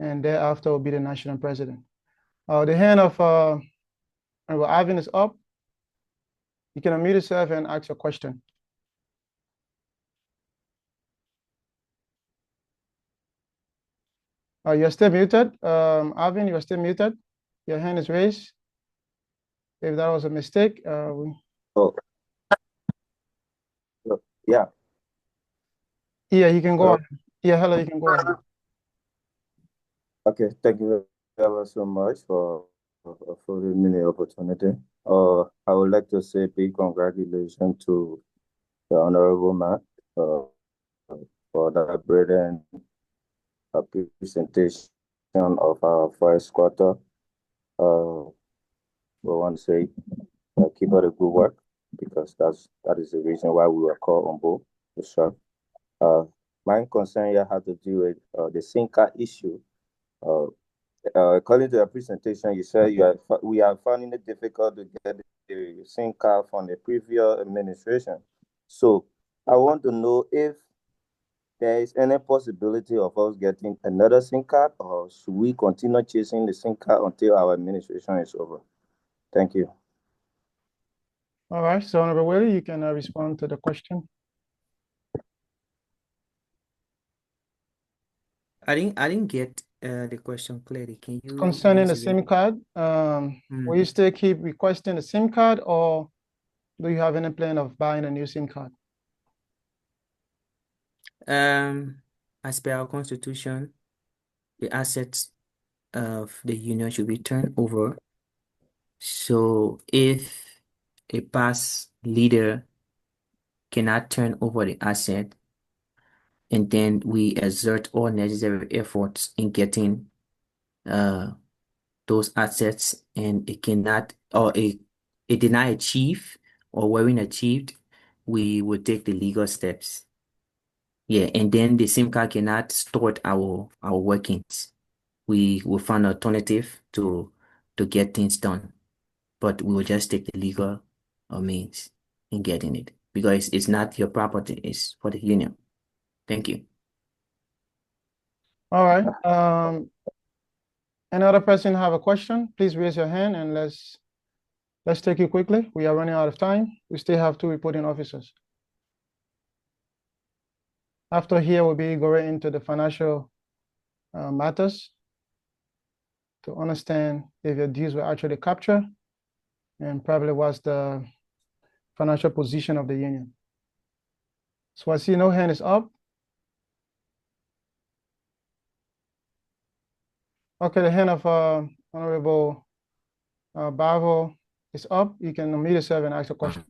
and thereafter will be the National President. The hand of Ivan is up. You can unmute yourself and ask your question. You're still muted. Ivan, you're still muted. Your hand is raised. If that was a mistake, Yeah. Yeah, you can go on. Yeah, hello, you can go on. Okay, thank you very so much for giving me the opportunity. I would like to say big congratulations to the Honorable man for that brilliant presentation of our first quarter. We want to say keep up the good work, because that is the reason why we were called on board. Sure. My concern here had to do with the SIM card issue. Uh, according to your presentation, you said we are finding it difficult to get the SIM card from the previous administration. So I want to know if there is any possibility of us getting another SIM card, or should we continue chasing the SIM card until our administration is over? Thank you. All right, so Honorable Willie, you can respond to the question. I didn't get the question clearly. Can you Concerning the use it SIM again? card, will you still keep requesting the SIM card, or do you have any plan of buying a new SIM card? As per our constitution, the assets of the union should be turned over. So if a past leader cannot turn over the asset, and then we exert all necessary efforts in getting those assets, and it cannot, or it did not achieve, or weren't achieved, we will take the legal steps. Yeah, and then the SIM card cannot store our workings. We will find an alternative to get things done, but we will just take the legal means in getting it, because it's not your property, it's for the union. Thank you. All right. Another person have a question? Please raise your hand and let's take it quickly. We are running out of time. We still have 2 reporting officers. After here, we'll be going into the financial matters to understand if your dues were actually captured and probably what's the financial position of the union. So I see no hand is up. Okay, the hand of Honorable Bavo is up. You can unmute yourself and ask a question.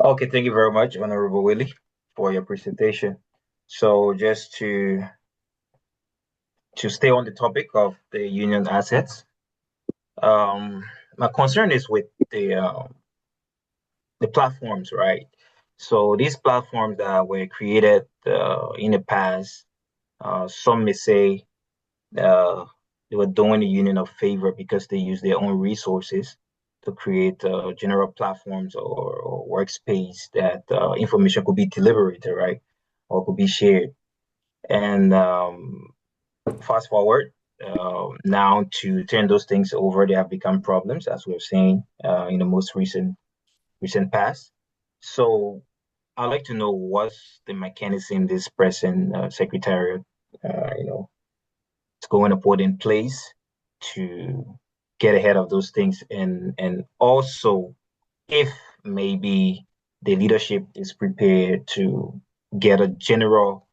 Okay, thank you very much, Honorable Willie, for your presentation. So just to stay on the topic of the union assets, my concern is with the platforms, right? So these platforms that were created in the past, some may say they were doing the union a favor because they use their own resources to create general platforms or workspace that information could be deliberated, right? Or could be shared. And fast forward, now to turn those things over, they have become problems, as we've seen in the most recent past. So I'd like to know what's the mechanism this present secretariat, is going to put in place to get ahead of those things, and also if maybe the leadership is prepared to get a general,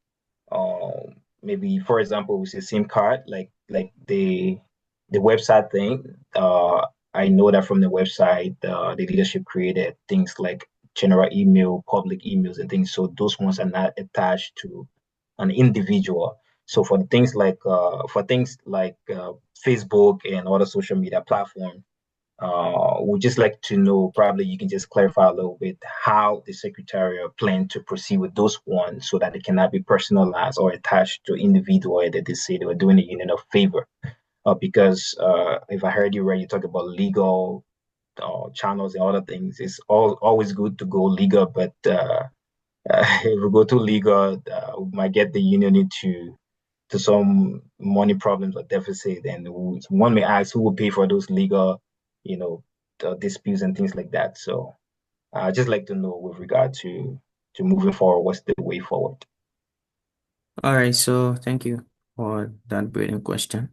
maybe for example, we say SIM card, like the website thing. I know that from the website, the leadership created things like general email, public emails, and things. So those ones are not attached to an individual. So for things like Facebook and other social media platforms, we'd just like to know, probably you can just clarify a little bit how the secretariat plan to proceed with those ones so that they cannot be personalized or attached to individual that they say they were doing the union a favor. Because if I heard you right, you talk about legal channels and other things. It's always good to go legal, but if we go too legal, we might get the union into some money problems or deficit. And one may ask who will pay for those legal, disputes and things like that. So I just like to know with regard to moving forward, what's the way forward? All right, so thank you for that brilliant question.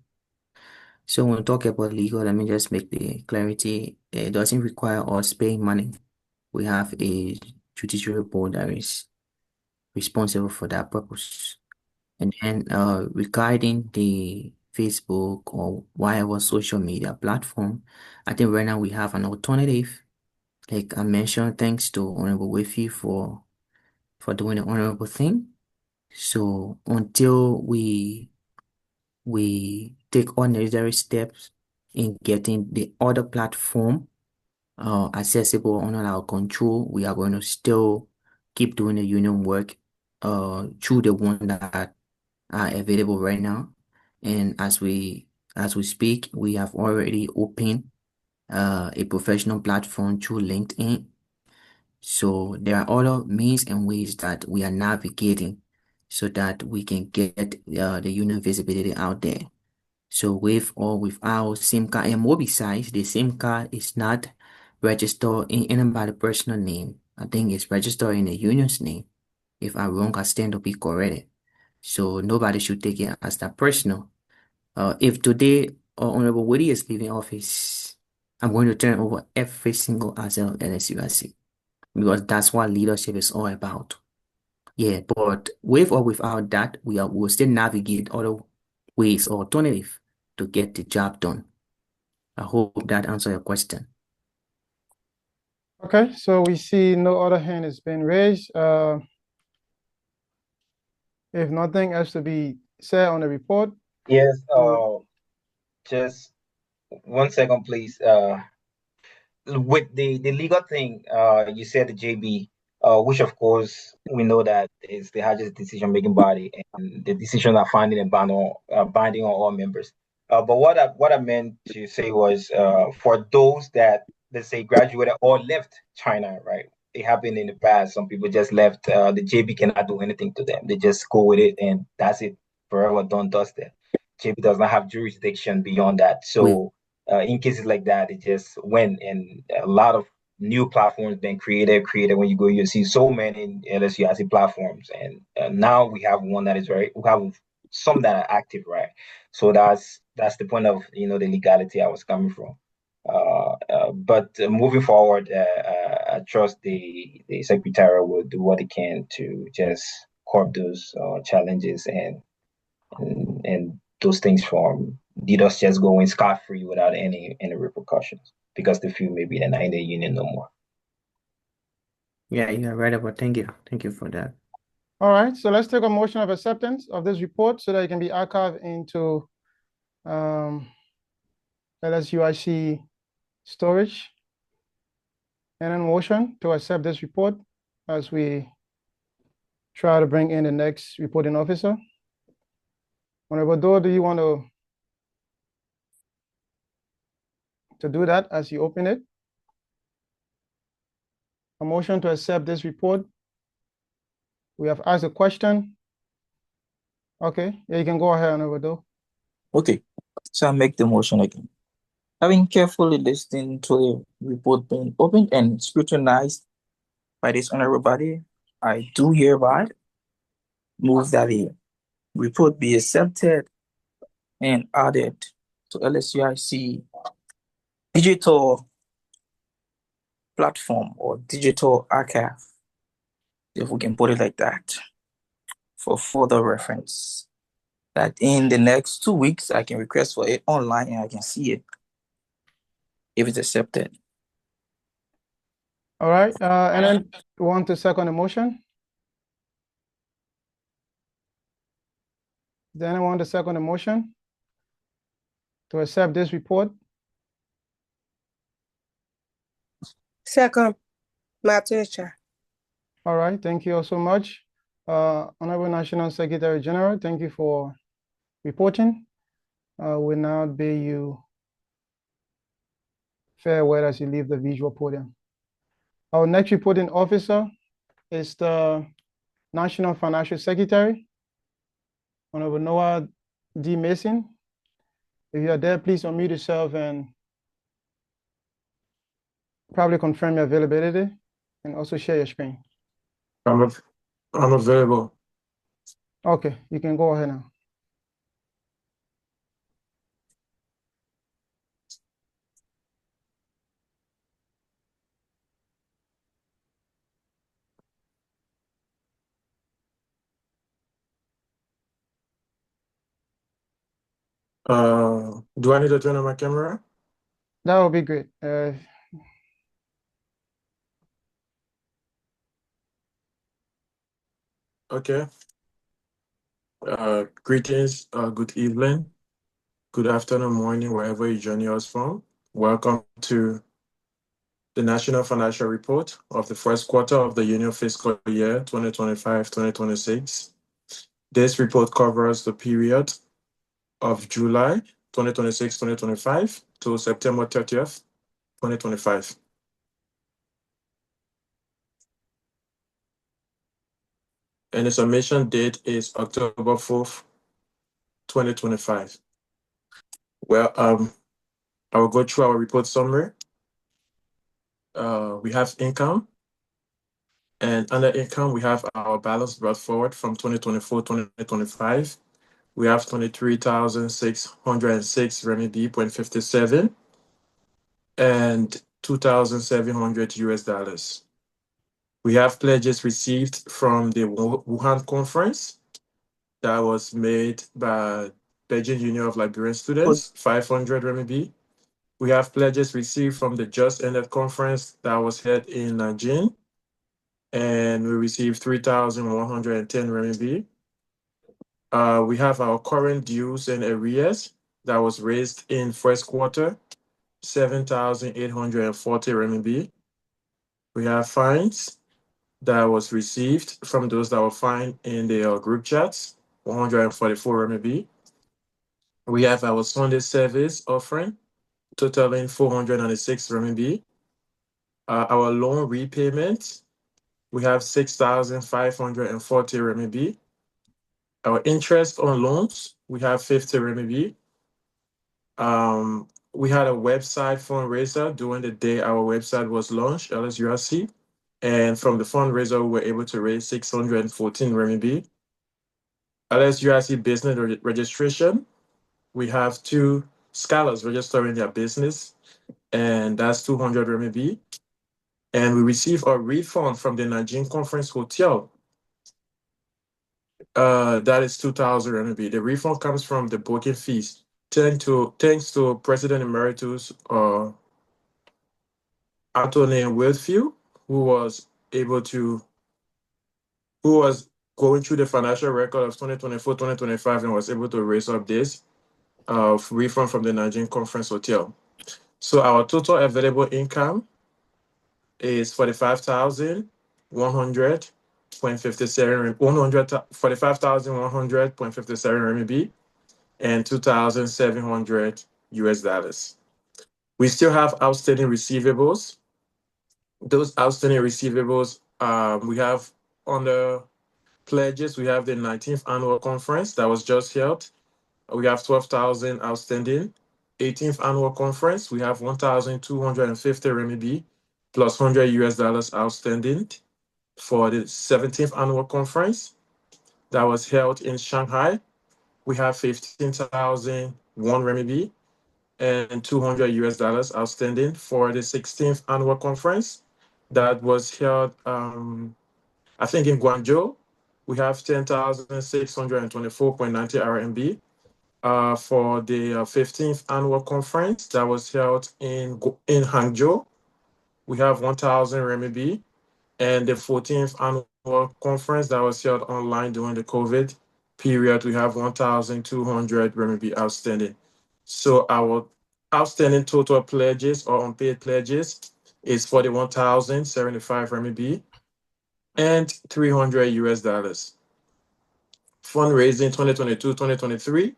So when we talk about legal, let me just make the clarity. It doesn't require us paying money. We have a judiciary board that is responsible for that purpose. And then regarding the Facebook or whatever social media platform, I think right now we have an alternative. Like I mentioned, thanks to Honorable Wifi for doing the honorable thing. So until we take all necessary steps in getting the other platform accessible under our control, we are going to still keep doing the union work through the one that are available right now. And as we speak, we have already opened a professional platform through LinkedIn. So there are other means and ways that we are navigating so that we can get the union visibility out there. So with or without SIM card, and more besides, the SIM card is not registered in anybody's personal name. I think it's registered in the union's name. If I'm wrong, I stand to be corrected. So nobody should take it as that personal. If today Honorable Woody is leaving office, I'm going to turn over every single asset of LSUIC because that's what leadership is all about. Yeah, but with or without that, we'll still navigate other ways or alternative to get the job done. I hope that answers your question. Okay, so we see no other hand has been raised. If nothing else to be said on the report. Yes, just 1 second, please. With the legal thing, you said the JB, which of course we know that is the highest decision-making body, and the decisions are finding and binding on all members. But what I meant to say was, for those that, let's say, graduated or left China, right? It happened in the past. Some people just left. The JB cannot do anything to them. They just go with it, and that's it. Forever done, dusted. JB does not have jurisdiction beyond that. So in cases like that, it just went, and a lot of new platforms being created. When you go, you see so many LSUIC platforms, and now we have one that is we have some that are active, right? So that's the point of the legality I was coming from. But moving forward, I trust the secretary will do what he can to just curb those challenges and those things from leaders just going scot-free without any repercussions because they feel maybe they're not in the union no more. Yeah, you're right about. Thank you. Thank you for that. All right, so let's take a motion of acceptance of this report so that it can be archived into LSUIC storage. And a motion to accept this report as we try to bring in the next reporting officer. Honorable Doe, do you want to do that as you open it? A motion to accept this report. We have asked a question. Okay, yeah, you can go ahead, Honorable Doe. Okay, so I make the motion again. Having carefully listened to the report being opened and scrutinized by this honorable body, I do hereby move that the report be accepted and added to LSUIC digital platform or digital archive, if we can put it like that, for further reference. That in the next 2 weeks, I can request for it online and I can see it if it's accepted. All right, and then you want to second the motion? Does anyone want to second the motion to accept this report? Second, my teacher. All right, thank you all so much. Honorable National Secretary General, thank you for reporting. We'll now bid you farewell as you leave the visual podium. Our next reporting officer is the National Financial Secretary, Honorable Noah D. Mason. If you are there, please unmute yourself and probably confirm your availability and also share your screen. I'm available. Okay, you can go ahead now. Do I need to turn on my camera? That would be great. Okay. Greetings, good evening, good afternoon, morning, wherever you're joining us from. Welcome to the National Financial Report of the first quarter of the Union fiscal year 2025-2026. This report covers the period of July 2026-2025 to September 30th, 2025. And the submission date is October 4th, 2025. Well, I will go through our report summary. We have income, and under income, we have our balance brought forward from 2024-2025. We have 23,606 RMB.57 and 2,700 US dollars. We have pledges received from the Wuhan conference that was made by Liberian Union of Liberian Students, 500 RMB. We have pledges received from the just ended conference that was held in Nanjing, and we received 3,110 RMB. We have our current dues and arrears that was raised in first quarter, 7,840 RMB. We have fines that was received from those that were fined in the group chats, 144 RMB. We have our Sunday service offering, totaling 496 RMB. Our loan repayment, we have 6,540 RMB. Our interest on loans, we have 50 RMB. We had a website fundraiser during the day our website was launched, LSUIC. And from the fundraiser, we were able to raise 614 RMB. LSUIC business registration, we have 2 scholars registering their business, and that's 200 RMB. And we received a refund from the Nanjing Conference Hotel. That is 2,000 RMB. The refund comes from the booking fees. Thanks to President Emeritus Anthony Wilfield, who was going through the financial record of 2024-2025 and was able to raise up this refund from the Nanjing Conference Hotel. So our total available income is 45,100.57 RMB and 2,700 US dollars. We still have outstanding receivables. Those outstanding receivables, we have on the pledges, we have the 19th annual conference that was just held. We have 12,000 outstanding. 18th annual conference, we have 1,250 RMB plus 100 US dollars outstanding. For the 17th annual conference that was held in Shanghai, we have 15,001 RMB and 200 US dollars outstanding. For the 16th annual conference that was held, I think in Guangzhou, we have 10,624.90 RMB. For the 15th annual conference that was held in Hangzhou, we have 1,000 RMB. And the 14th annual conference that was held online during the COVID period, we have 1,200 RMB outstanding. So our outstanding total pledges or unpaid pledges is 41,075 RMB and 300 US dollars. Fundraising 2022-2023,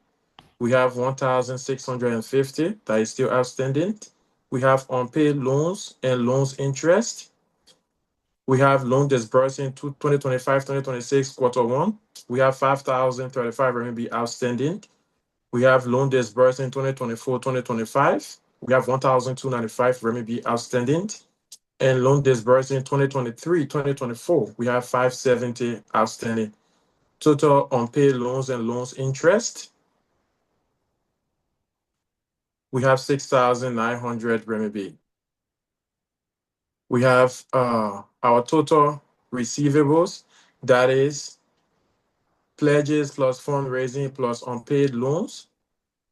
we have 1,650 that is still outstanding. We have unpaid loans and loans interest. We have loan disbursing to 2025-2026 quarter 1. We have 5,035 RMB outstanding. We have loan disbursing 2024-2025. We have 1,295 RMB outstanding. And loan disbursing 2023-2024, we have 570 outstanding. Total unpaid loans and loans interest, we have 6,900 RMB. We have our total receivables, that is pledges plus fundraising plus unpaid loans.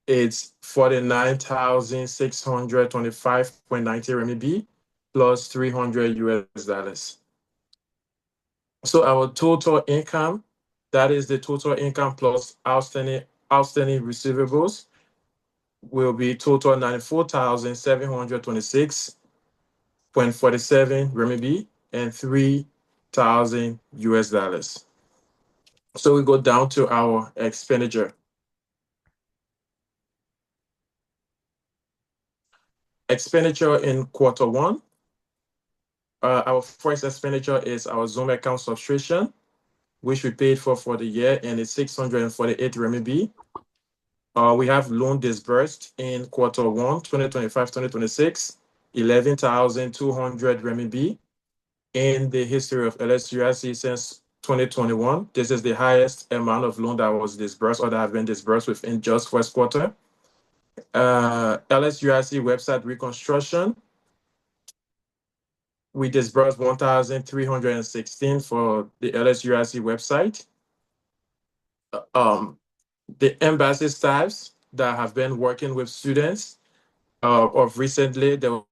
It's 49,625.90 RMB plus 300 US dollars. So our total income, that is the total income plus outstanding receivables, will be total 94,726 $3,000.47 renminbi and 3,000 US dollars. So we go down to our expenditure. Expenditure in quarter one. Our first expenditure is our Zoom account subscription, which we paid for the year, and it's 648 renminbi. We have loan disbursed in quarter one, 2025-2026, 11,200 renminbi. In the history of LSUIC since 2021, this is the highest amount of loan that was disbursed or that have been disbursed within just first quarter. LSUIC website reconstruction, we disbursed 1,316 for the LSUIC website. The embassy staffs that have been working with students of recently, there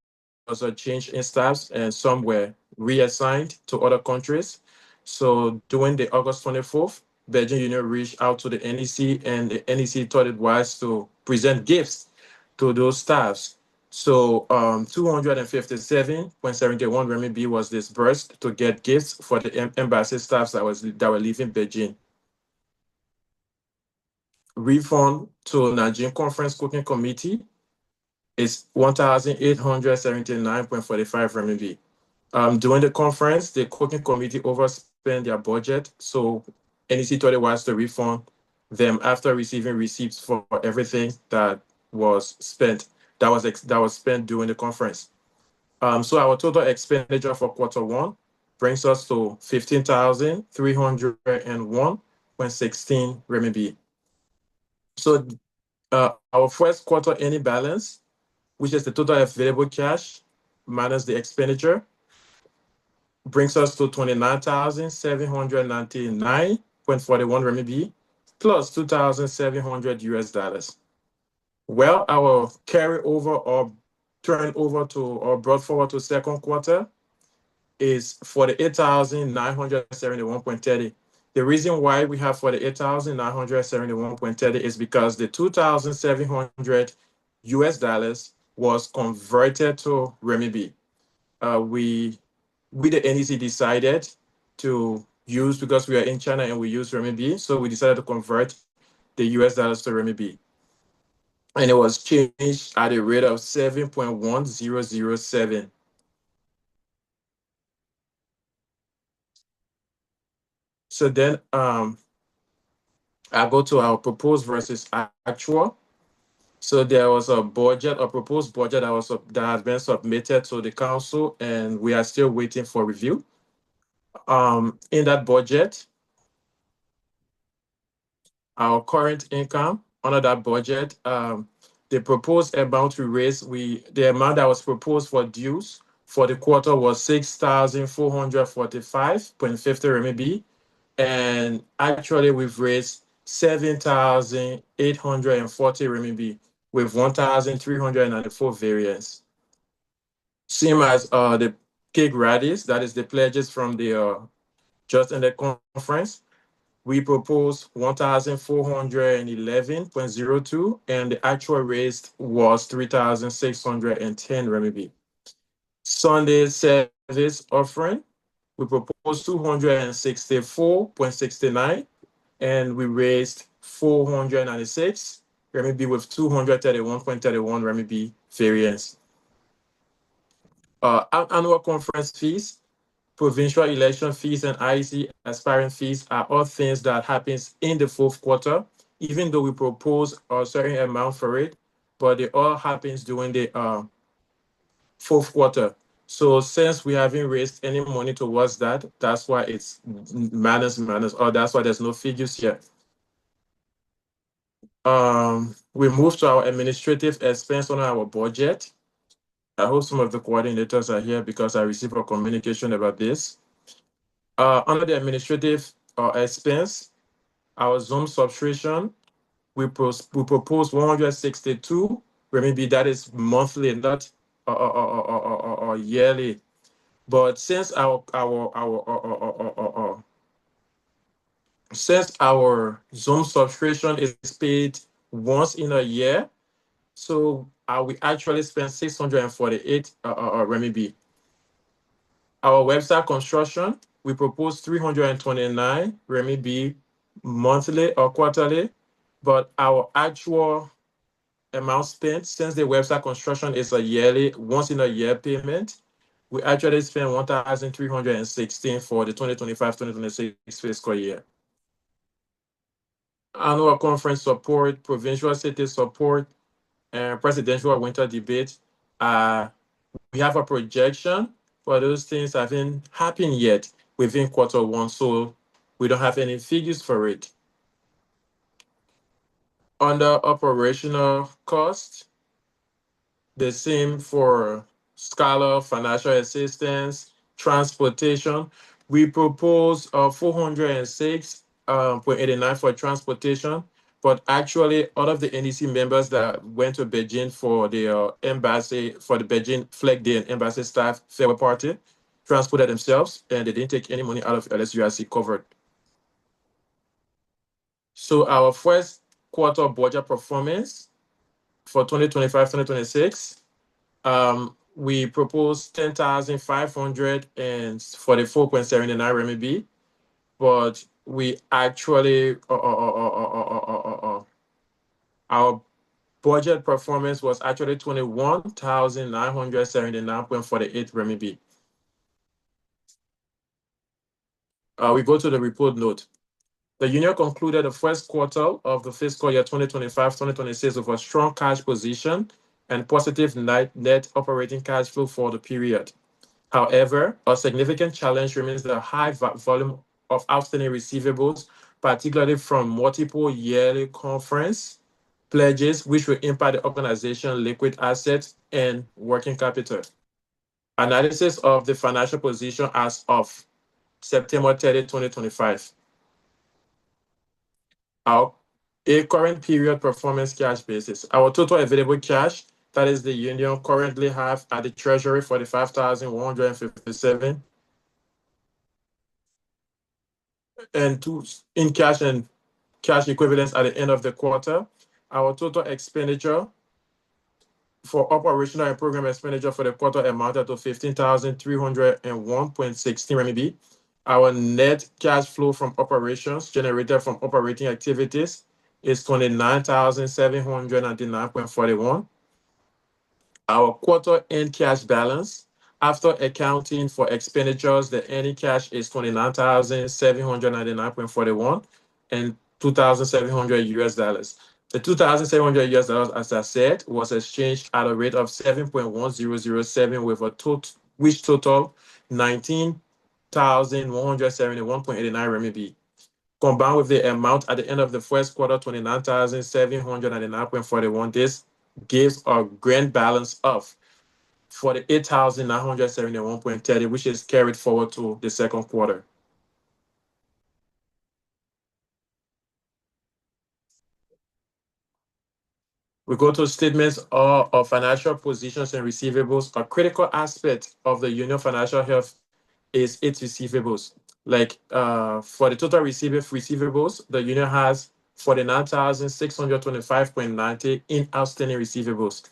was a change in staffs and some were reassigned to other countries. So during the August 24th, Belgian Union reached out to the NEC and the NEC thought it wise to present gifts to those staffs. So 257.71 renminbi was disbursed to get gifts for the embassy staffs that were leaving Beijing. Refund to Nanjing Conference Cooking Committee is 1,879.45 renminbi. During the conference, the cooking committee overspent their budget, so NEC thought it was to refund them after receiving receipts for everything that was spent. That was spent during the conference. So our total expenditure for quarter one brings us to 15,301.16 renminbi. So our first quarter ending balance, which is the total available cash minus the expenditure, brings us to 29,799.41 renminbi plus 2,700 US dollars. Well, our carryover or turnover to or brought forward to second quarter is 48,971.30. The reason why we have 48,971.30 is because the 2,700 US dollars was converted to renminbi. We the NEC decided to use, because we are in China and we use renminbi, so we decided to convert the US dollars to renminbi. And it was changed at a rate of 7.1007. So then I go to our proposed versus actual. So there was a budget, a proposed budget that has been submitted to the council, and we are still waiting for review. In that budget, our current income under that budget, the proposed amount we raised, the amount that was proposed for dues for the quarter was 6,445.50 renminbi, and actually we've raised 7,840 renminbi with 1,394 variants. Same as the cake rallies, that is the pledges from the just in the conference. We proposed 1,411.02, and the actual raised was 3,610 renminbi. Sunday service offering, we proposed 264.69, and we raised 496 renminbi with 231.31 renminbi variance. Annual conference fees, provincial election fees, and IEC aspiring fees are all things that happens in the fourth quarter, even though we propose a certain amount for it, but it all happens during the fourth quarter. So since we haven't raised any money towards that, that's why it's minus, or that's why there's no figures here. We move to our administrative expense on our budget. I hope some of the coordinators are here because I received a communication about this. Under the administrative expense, our Zoom subscription, we propose 162 renminbi. That is monthly, not yearly. But since our Zoom subscription is paid once in a year, so we actually spend 648 renminbi. Our website construction, we propose 329 RMB monthly or quarterly, but our actual amount spent, since the website construction is a yearly, once in a year payment, we actually spent 1,316 for the 2025-2026 fiscal year. Annual conference support, provincial city support, and presidential winter debate. We have a projection, but those things haven't happened yet within Q1, so we don't have any figures for it. Under operational cost, the same for scholar, financial assistance, transportation. We propose 406.89 for transportation, but actually all of the NEC members that went to Beijing for the embassy, for the Beijing Flag Day and embassy staff farewell party, transported themselves, and they didn't take any money out of LSUIC covered. So our first quarter budget performance for 2025-2026, we proposed 10,544.79 RMB, but we actually our budget performance was actually 21,979.48 RMB. We go to the report note. The union concluded the first quarter of the fiscal year 2025-2026 with a strong cash position and positive net operating cash flow for the period. However, a significant challenge remains the high volume of outstanding receivables, particularly from multiple yearly conference pledges, which will impact the organization's liquid assets and working capital. Analysis of the financial position as of September 30, 2025. Our current period performance cash basis. Our total available cash, that is the union currently have at the treasury 45,157 and in cash and cash equivalents at the end of the quarter. Our total expenditure for operational and program expenditure for the quarter amounted to 15,301.16 RMB. Our net cash flow from operations generated from operating activities is 29,799.41. Our quarter end cash balance, after accounting for expenditures, the ending cash is 29,799.41 and 2,700 US dollars. The 2,700 US dollars, as I said, was exchanged at a rate of 7.1007 with a total, which total 19,171.89 RMB. Combined with the amount at the end of the first quarter, 29,799.41, this gives a grand balance of 48,971.30, which is carried forward to the second quarter. We go to statements of financial positions and receivables. A critical aspect of the union financial health is its receivables. Like for the total receivables, the union has 49,625.90 in outstanding receivables.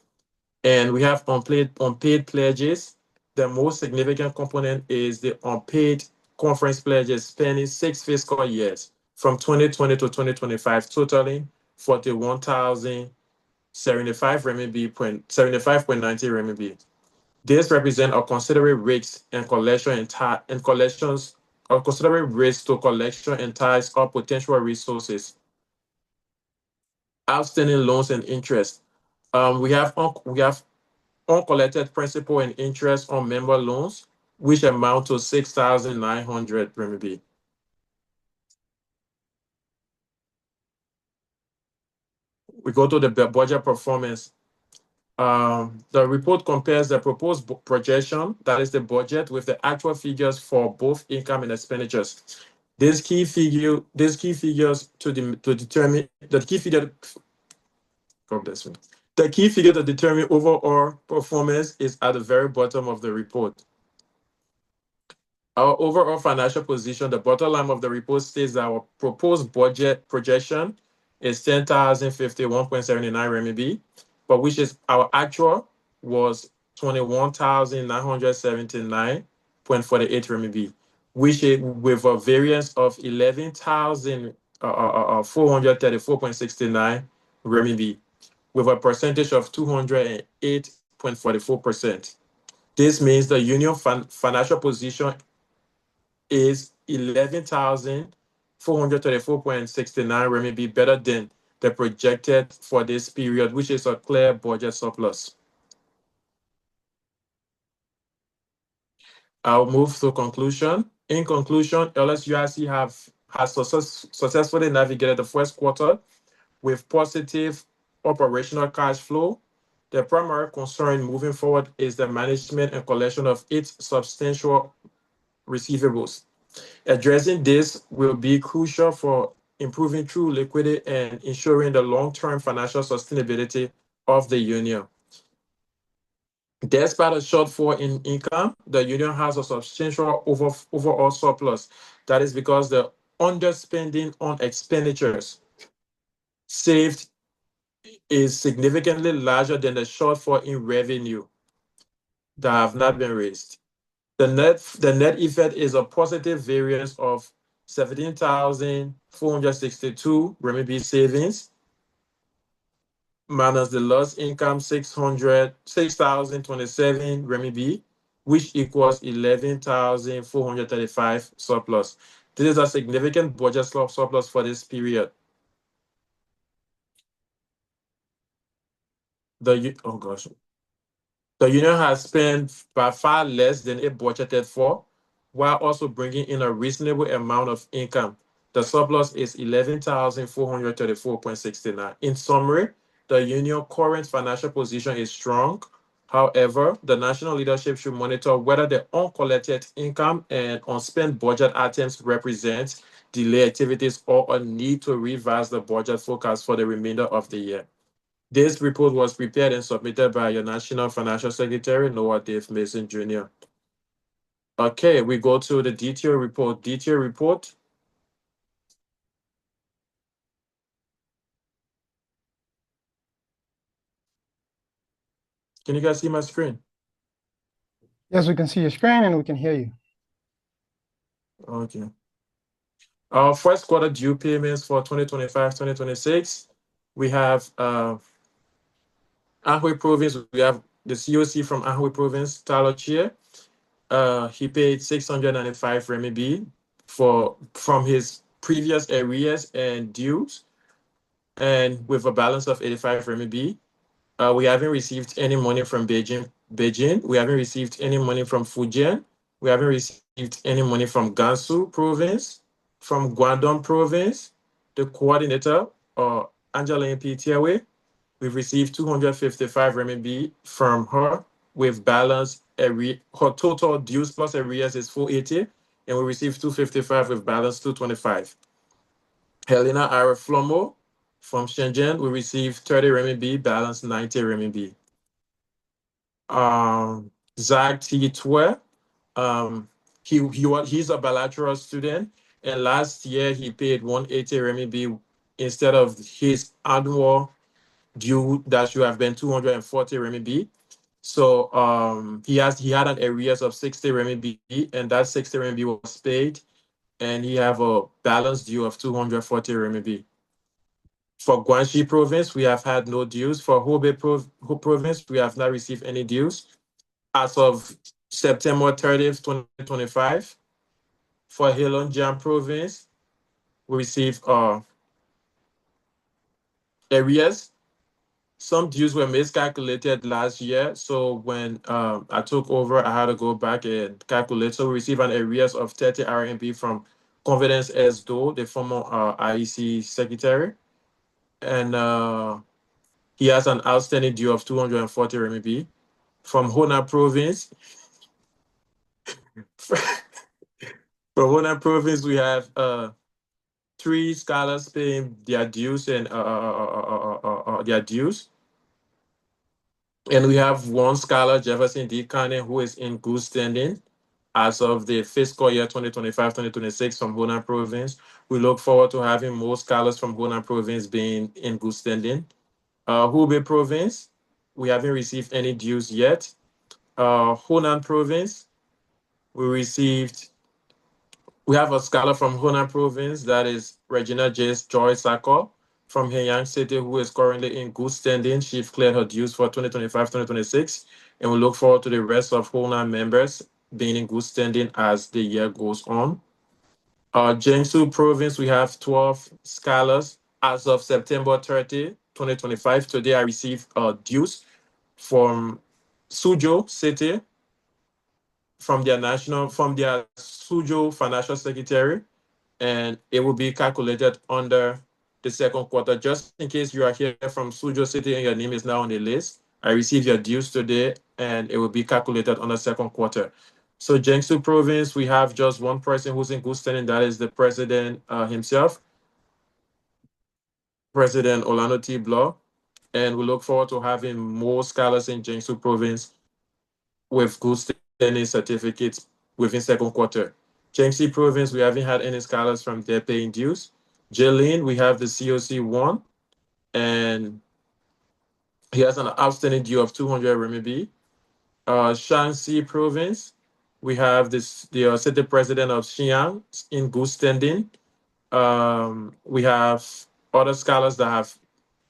And we have unpaid pledges. The most significant component is the unpaid conference pledges spanning 6 fiscal years from 2020 to 2025, totaling 75.90 RMB. This represents a considerable risk and collections, a considerable risk to collection and ties of potential resources. Outstanding loans and interest. We have uncollected principal and interest on member loans, which amount to 6,900 RMB. We go to the budget performance. The report compares the proposed projection, that is the budget, with the actual figures for both income and expenditures. The key figure to determine overall performance is at the very bottom of the report. Our overall financial position, the bottom line of the report states that our proposed budget projection is 10,051.79 RMB, but which is our actual was 21,979.40 renminbi, which is with a variance of 11,434.69 renminbi, with a percentage of 208.44%. This means the union financial position is 11,434.69 renminbi better than the projected for this period, which is a clear budget surplus. I'll move to conclusion. In conclusion, LSUIC has successfully navigated the first quarter with positive operational cash flow. The primary concern moving forward is the management and collection of its substantial receivables. Addressing this will be crucial for improving true liquidity and ensuring the long-term financial sustainability of the union. Despite a shortfall in income, the union has a substantial overall surplus. That is because the underspending on expenditures saved is significantly larger than the shortfall in revenue that have not been raised. The net effect is a positive variance of 17,462 renminbi savings minus the lost income 6,027 renminbi, which equals 11,435 surplus. This is a significant budget surplus for this period. The union has spent by far less than it budgeted for, while also bringing in a reasonable amount of income. The surplus is 11,434.69. In summary, the union's current financial position is strong. However, the national leadership should monitor whether the uncollected income and unspent budget items represent delay activities or a need to revise the budget forecast for the remainder of the year. This report was prepared and submitted by your National Financial Secretary, Noah Dave Mason Jr. Okay, we go to the detailed report. Detailed report. Can you guys see my screen? Yes, we can see your screen and we can hear you. Okay. Our first quarter due payments for 2025-2026, we have Anhui Province. We have the COC from Anhui Province, Talo Chia. He paid 695 renminbi from his previous arrears and dues, and with a balance of 85 renminbi. We haven't received any money from Beijing. We haven't received any money from Fujian. We haven't received any money from Gansu Province, from Guangdong Province. The coordinator, Angela P. Tiawe, we've received 255 renminbi from her with balance. Her total dues plus arrears is 480, and we received 255 with balance 225. Helena Araflomo from Shenzhen, we received 30 renminbi, balance 90 renminbi. Zach T. Tue, he's a bilateral student, and last year he paid 180 renminbi instead of his annual due that should have been 240 renminbi. So he had an arrears of 60 renminbi, and that 60 renminbi was paid, and he have a balance due of 240 renminbi. For Guangxi Province, we have had no dues. For Hubei Province, we have not received any dues. As of September 30th, 2025, for Heilongjiang Province, we received arrears. Some dues were miscalculated last year, so when I took over, I had to go back and calculate. So we received an arrears of 30 RMB from Confidence S. Do, the former IEC secretary. And he has an outstanding due of 240 RMB. From Honan Province, we have 3 scholars paying their dues and their dues. And we have 1 scholar, Jefferson D. Kane, who is in good standing as of the fiscal year 2025-2026 from Honan Province. We look forward to having more scholars from Honan Province being in good standing. Hubei Province, we haven't received any dues yet. Honan Province, We have a scholar from Hunan province, that is Regina J. Joy Sako from Heiyang City, who is currently in good standing. She's cleared her dues for 2025-2026, and we look forward to the rest of Hunan members being in good standing as the year goes on. Jiangsu province, we have 12 scholars as of September 30, 2025. Today I received dues from Suzhou City, from their Suzhou financial secretary, and it will be calculated under the second quarter. Just in case you are here from Suzhou City and your name is now on the list, I received your dues today, and it will be calculated on the second quarter. So Jiangsu province, we have just one person who's in good standing. That is the president himself, President Orlando T. Blow. And we look forward to having more scholars in Jiangsu province with good standing certificates within second quarter. Jiangxi province, we haven't had any scholars from there paying dues. Jilin, we have the COC 1, and he has an outstanding due of 200 RMB. Shanxi province, we have the city president of Xi'an in good standing. We have other scholars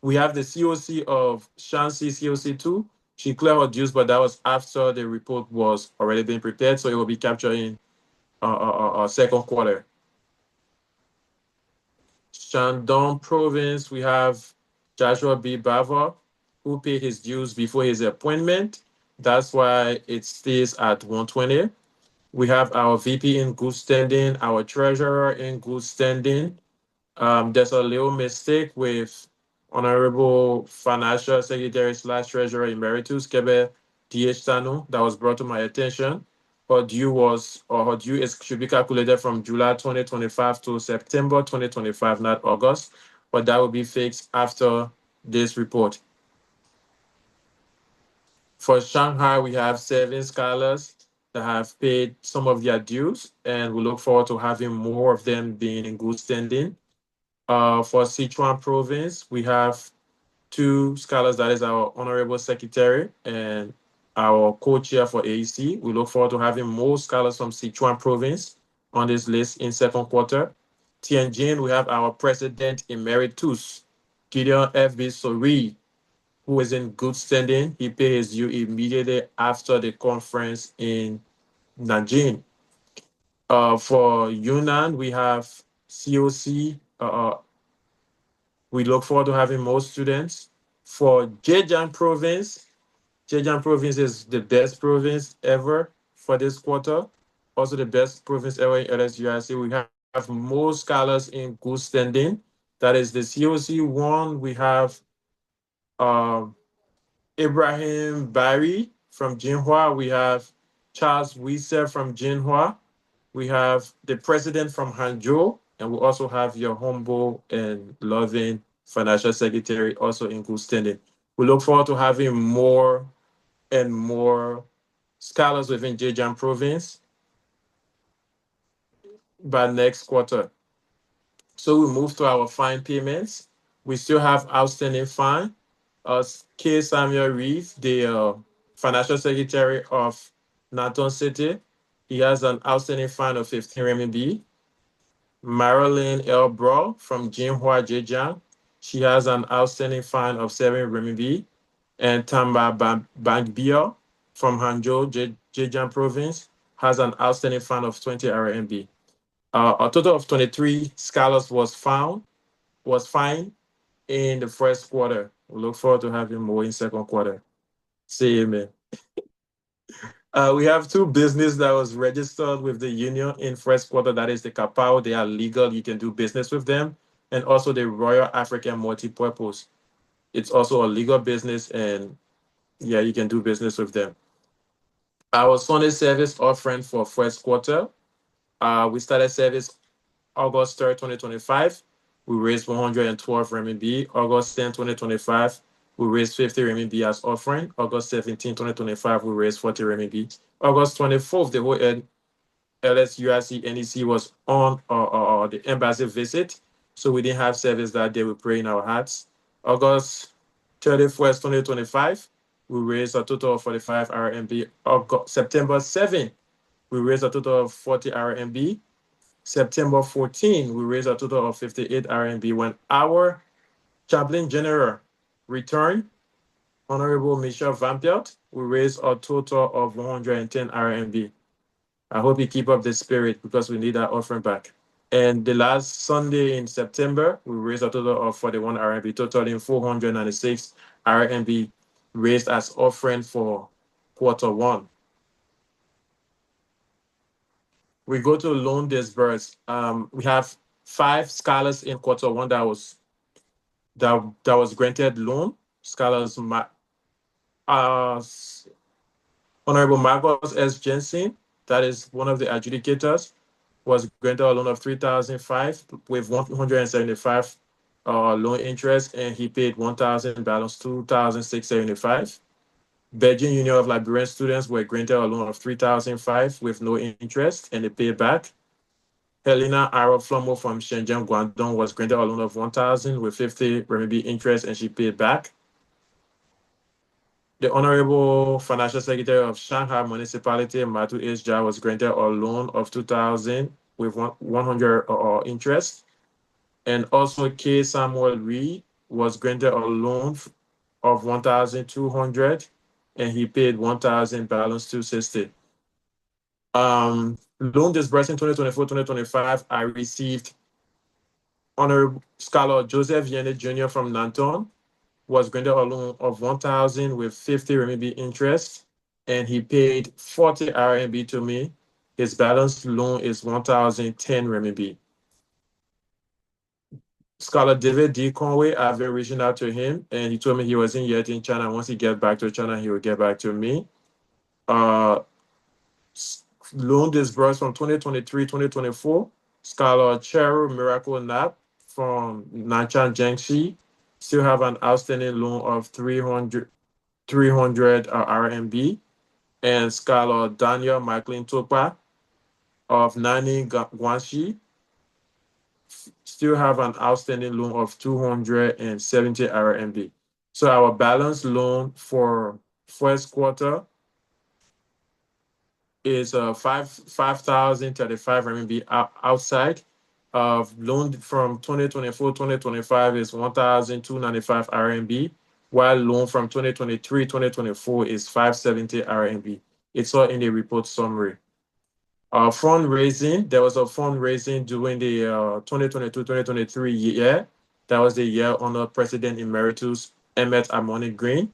we have the COC of Shanxi COC 2. She cleared her dues, but that was after the report was already being prepared, so it will be captured in second quarter. Shandong province, we have Joshua B. Bava, who paid his dues before his appointment. That's why it stays at 120. We have our VP in good standing, our treasurer in good standing. There's a little mistake with Honorable Financial Secretary / Treasurer Emeritus Kebe D.H. Tanu that was brought to my attention. Her due should be calculated from July 2025 to September 2025, not August, but that will be fixed after this report. For Shanghai, we have 7 scholars that have paid some of their dues, and we look forward to having more of them being in good standing. For Sichuan province, we have 2 scholars, that is our honorable secretary and our co-chair for AEC. We look forward to having more scholars from Sichuan province on this list in second quarter. Tianjin, we have our president emeritus, Gideon F.B. Sori, who is in good standing. He paid his due immediately after the conference in Nanjing. For Yunnan, we have COC. We look forward to having more students. For Zhejiang province is the best province ever for this quarter. Also the best province ever in LSUIC. We have more scholars in good standing. That is the COC 1. We have Ibrahim Bari from Jinhua. We have Charles Wieser from Jinhua. We have the president from Hangzhou, and we also have your humble and loving financial secretary also in good standing. We look forward to having more and more scholars within Zhejiang province by next quarter. So we move to our fine payments. We still have outstanding fine. K. Samuel Reeve, the financial secretary of Naton City, he has an outstanding fine of 15 RMB. Marilyn L. Bro from Jinhua, Zhejiang, she has an outstanding fine of 7 RMB. And Tamba Bangbio from Hangzhou, Zhejiang province, has an outstanding fine of 20 RMB. A total of 23 scholars was fined in the first quarter. We look forward to having more in second quarter. Say amen. We have 2 business that was registered with the union in first quarter. That is the Kapao. They are legal. You can do business with them. And also the Royal African Multipurpose. It's also a legal business, and yeah, you can do business with them. Our Sunday service offering for first quarter. We started service August 3rd, 2025. We raised 112 RMB. August 10, 2025, we raised 50 RMB as offering. August 17, 2025, we raised 40 RMB. August 24th, the whole LSUIC NEC was on the embassy visit, so we didn't have service that day. We pray in our hearts. August 31st, 2025, we raised a total of 45 RMB. September 7th, we raised a total of 40 RMB. September 14, we raised a total of 58 RMB. When our Chaplain General returned, Honorable Michel Vampelt, we raised a total of 110 RMB. I hope you keep up the spirit because we need that offering back. And the last Sunday in September, we raised a total of 41 RMB, totaling 496 RMB raised as offering for Q1. We go to loan disburse. We have 5 scholars in Q1 that was granted loan. Scholars Honorable Marcos S. Jensen, that is one of the adjudicators, was granted a loan of 3,005 with 175 loan interest, and he paid 1,000 balance 2,675. Belgian Union of Liberian Students were granted a loan of 3,005 with no interest, and they paid back. Helena Arab Flomo from Shenzhen, Guangdong was granted a loan of 1,000 with 50 RMB interest, and she paid back. The Honorable Financial Secretary of Shanghai Municipality, Matu H. was granted a loan of 2,000 with 100 interest. And also K. Samuel Reed was granted a loan of 1,200 and he paid 1,000 balance 260. Loan disbursement 2024-2025, I received Honorable Scholar Joseph Yene Jr. from Nanton, was granted a loan of 1,000 with 50 RMB interest, and he paid 40 RMB to me. His balance loan is 1,010 RMB. Scholar David D. Conway, I've been reaching out to him, and he told me he wasn't yet in China. Once he gets back to China, he will get back to me. Loan disbursed from 2023-2024. Scholar Cheryl Miracle Nap from Nanchan Jiangxi still have an outstanding loan of 300 RMB. And Scholar Daniel Maclean Topa of Nani Guangxi still have an outstanding loan of 270 RMB. So our balance loan for first quarter is 5,035 RMB outside. Of loan from 2024-2025 is 1,295 RMB, while loan from 2023-2024 is 570 RMB. It's all in the report summary. Fundraising, there was a fundraising during the 2022-2023 year. That was the year under President Emeritus Emmet Amoni Green.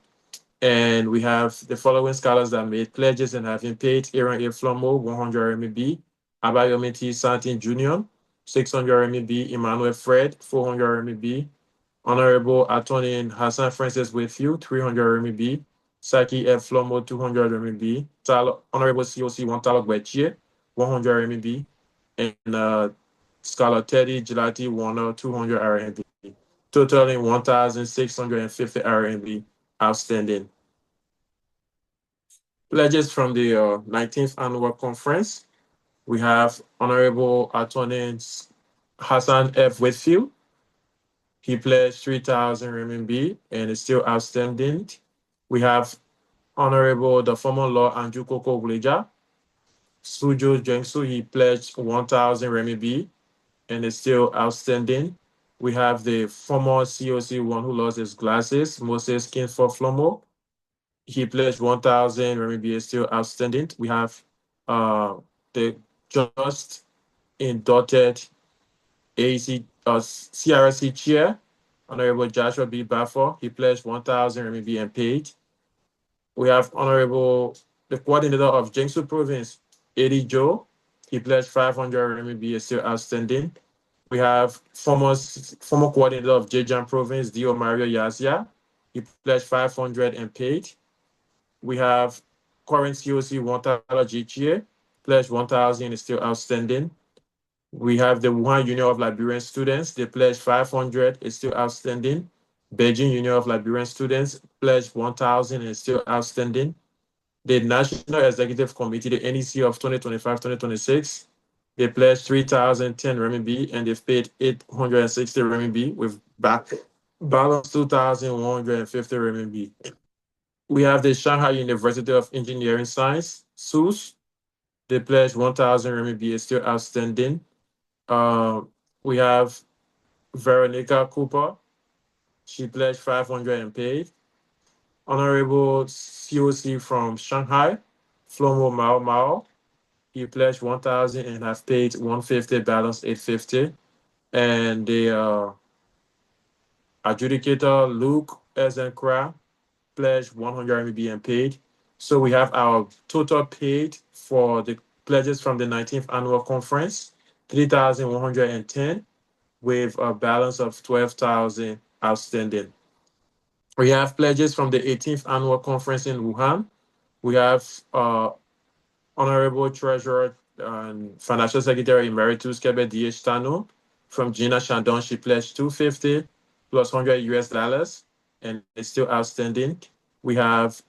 And we have the following scholars that made pledges and have been paid: Aaron A. Flomo, 100 RMB, Abayomi T. Santin Jr., 600 RMB, Emmanuel Fred, 400 RMB, Honorable Attorney Hassan Francis Whitfield, 300 RMB, Saki F. Flomo, 200 RMB, Honorable COC Wantalok Wechie, 100 RMB, and Scholar Teddy Gelati Warner, 200 RMB, totaling 1,650 RMB outstanding. Pledges from the 19th Annual Conference. We have Honorable Attorney Hassan F. Whitfield. He pledged 3,000 RMB and is still outstanding. We have Honorable the former law Andrew Koko Guleja. Sujo Jengsu, he pledged 1,000 RMB and is still outstanding. We have the former COC one who lost his glasses, Moses Kinfo Flomo. He pledged 1,000 RMB is still outstanding. We have the just indicted CRC chair, Honorable Joshua B. Baffor. He pledged 1,000 RMB and paid. We have Honorable the coordinator of Jiangsu Province, Eddie Joe. He pledged 500 RMB is still outstanding. We have former coordinator of Zhejiang Province, Dio Mario Yazia. He pledged 500 and paid. We have current COC Wantala Jichie, pledged 1,000 is still outstanding. We have the Wuhan Union of Liberian Students, they pledged 500 is still outstanding. Beijing Union of Liberian Students pledged 1,000 is still outstanding. The National Executive Committee, the NEC of 2025-2026, they pledged 3,010 RMB and they've paid 860 RMB with back balance 2,150 RMB. We have the Shanghai University of Engineering Science, SUS. They pledged 1,000 RMB is still outstanding. We have Veronica Cooper. She pledged 500 and paid. Honorable COC from Shanghai, Flomo Mao Mao. He pledged 1,000 and have paid 150, balance 850. And the adjudicator Luke Ezenkra pledged 100 RMB and paid. So we have our total paid for the pledges from the 19th annual conference, 3,110, with a balance of 12,000 outstanding. We have pledges from the 18th annual conference in Wuhan. We have Honorable Treasurer and Financial Secretary Emeritus Kebe D.H. Tano. From Gina Chandon, she pledged 250 plus 100 US dollars, and it's still outstanding. We have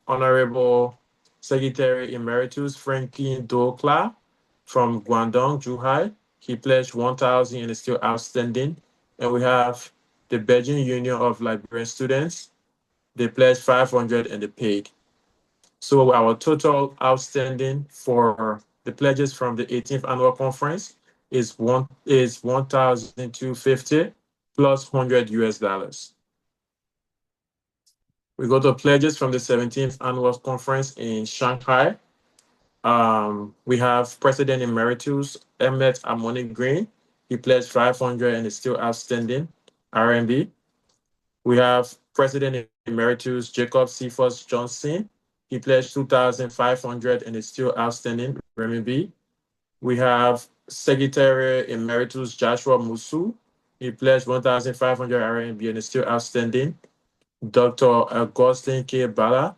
Honorable Secretary Emeritus Franklin Dokla from Guangdong, Zhuhai. He pledged 1,000 and it's still outstanding. And we have the Beijing Union of Liberian Students. They pledged 500 and they paid. So our total outstanding for the pledges from the 18th annual conference is 1,250 plus 100 US dollars. We go to pledges from the 17th annual conference in Shanghai. We have President Emeritus Emmett Amoni Green. He pledged 500 and is still outstanding RMB. We have President Emeritus Jacob Cephas Johnson. He pledged 2,500 and is still outstanding RMB. We have Secretary Emeritus Joshua Musu. He pledged 1,500 RMB and is still outstanding. Dr. Augustine K. Bala.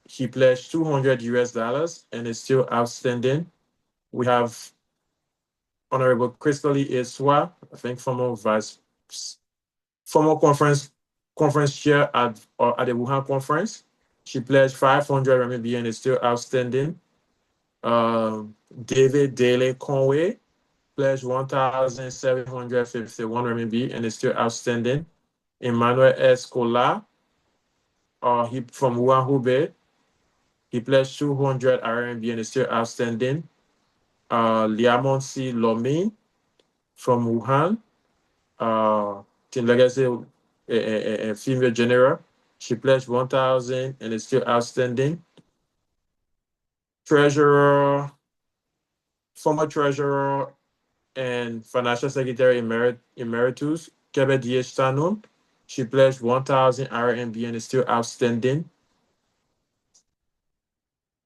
He pledged 200 US dollars and is still outstanding. We have Honorable Crystal Iswa, I think former conference chair at the Wuhan conference. She pledged 500 RMB and is still outstanding. David Daly Conway pledged 1,751 RMB and is still outstanding. Emmanuel Escola, he from Wuhan Hubei, he pledged 200 RMB and is still outstanding. Liamon C. Lomi from Wuhan, Legacy, a female general. She pledged 1,000 and is still outstanding. Treasurer, former treasurer and financial secretary emeritus, Kebe D.H. Tano. She pledged 1,000 RMB and is still outstanding.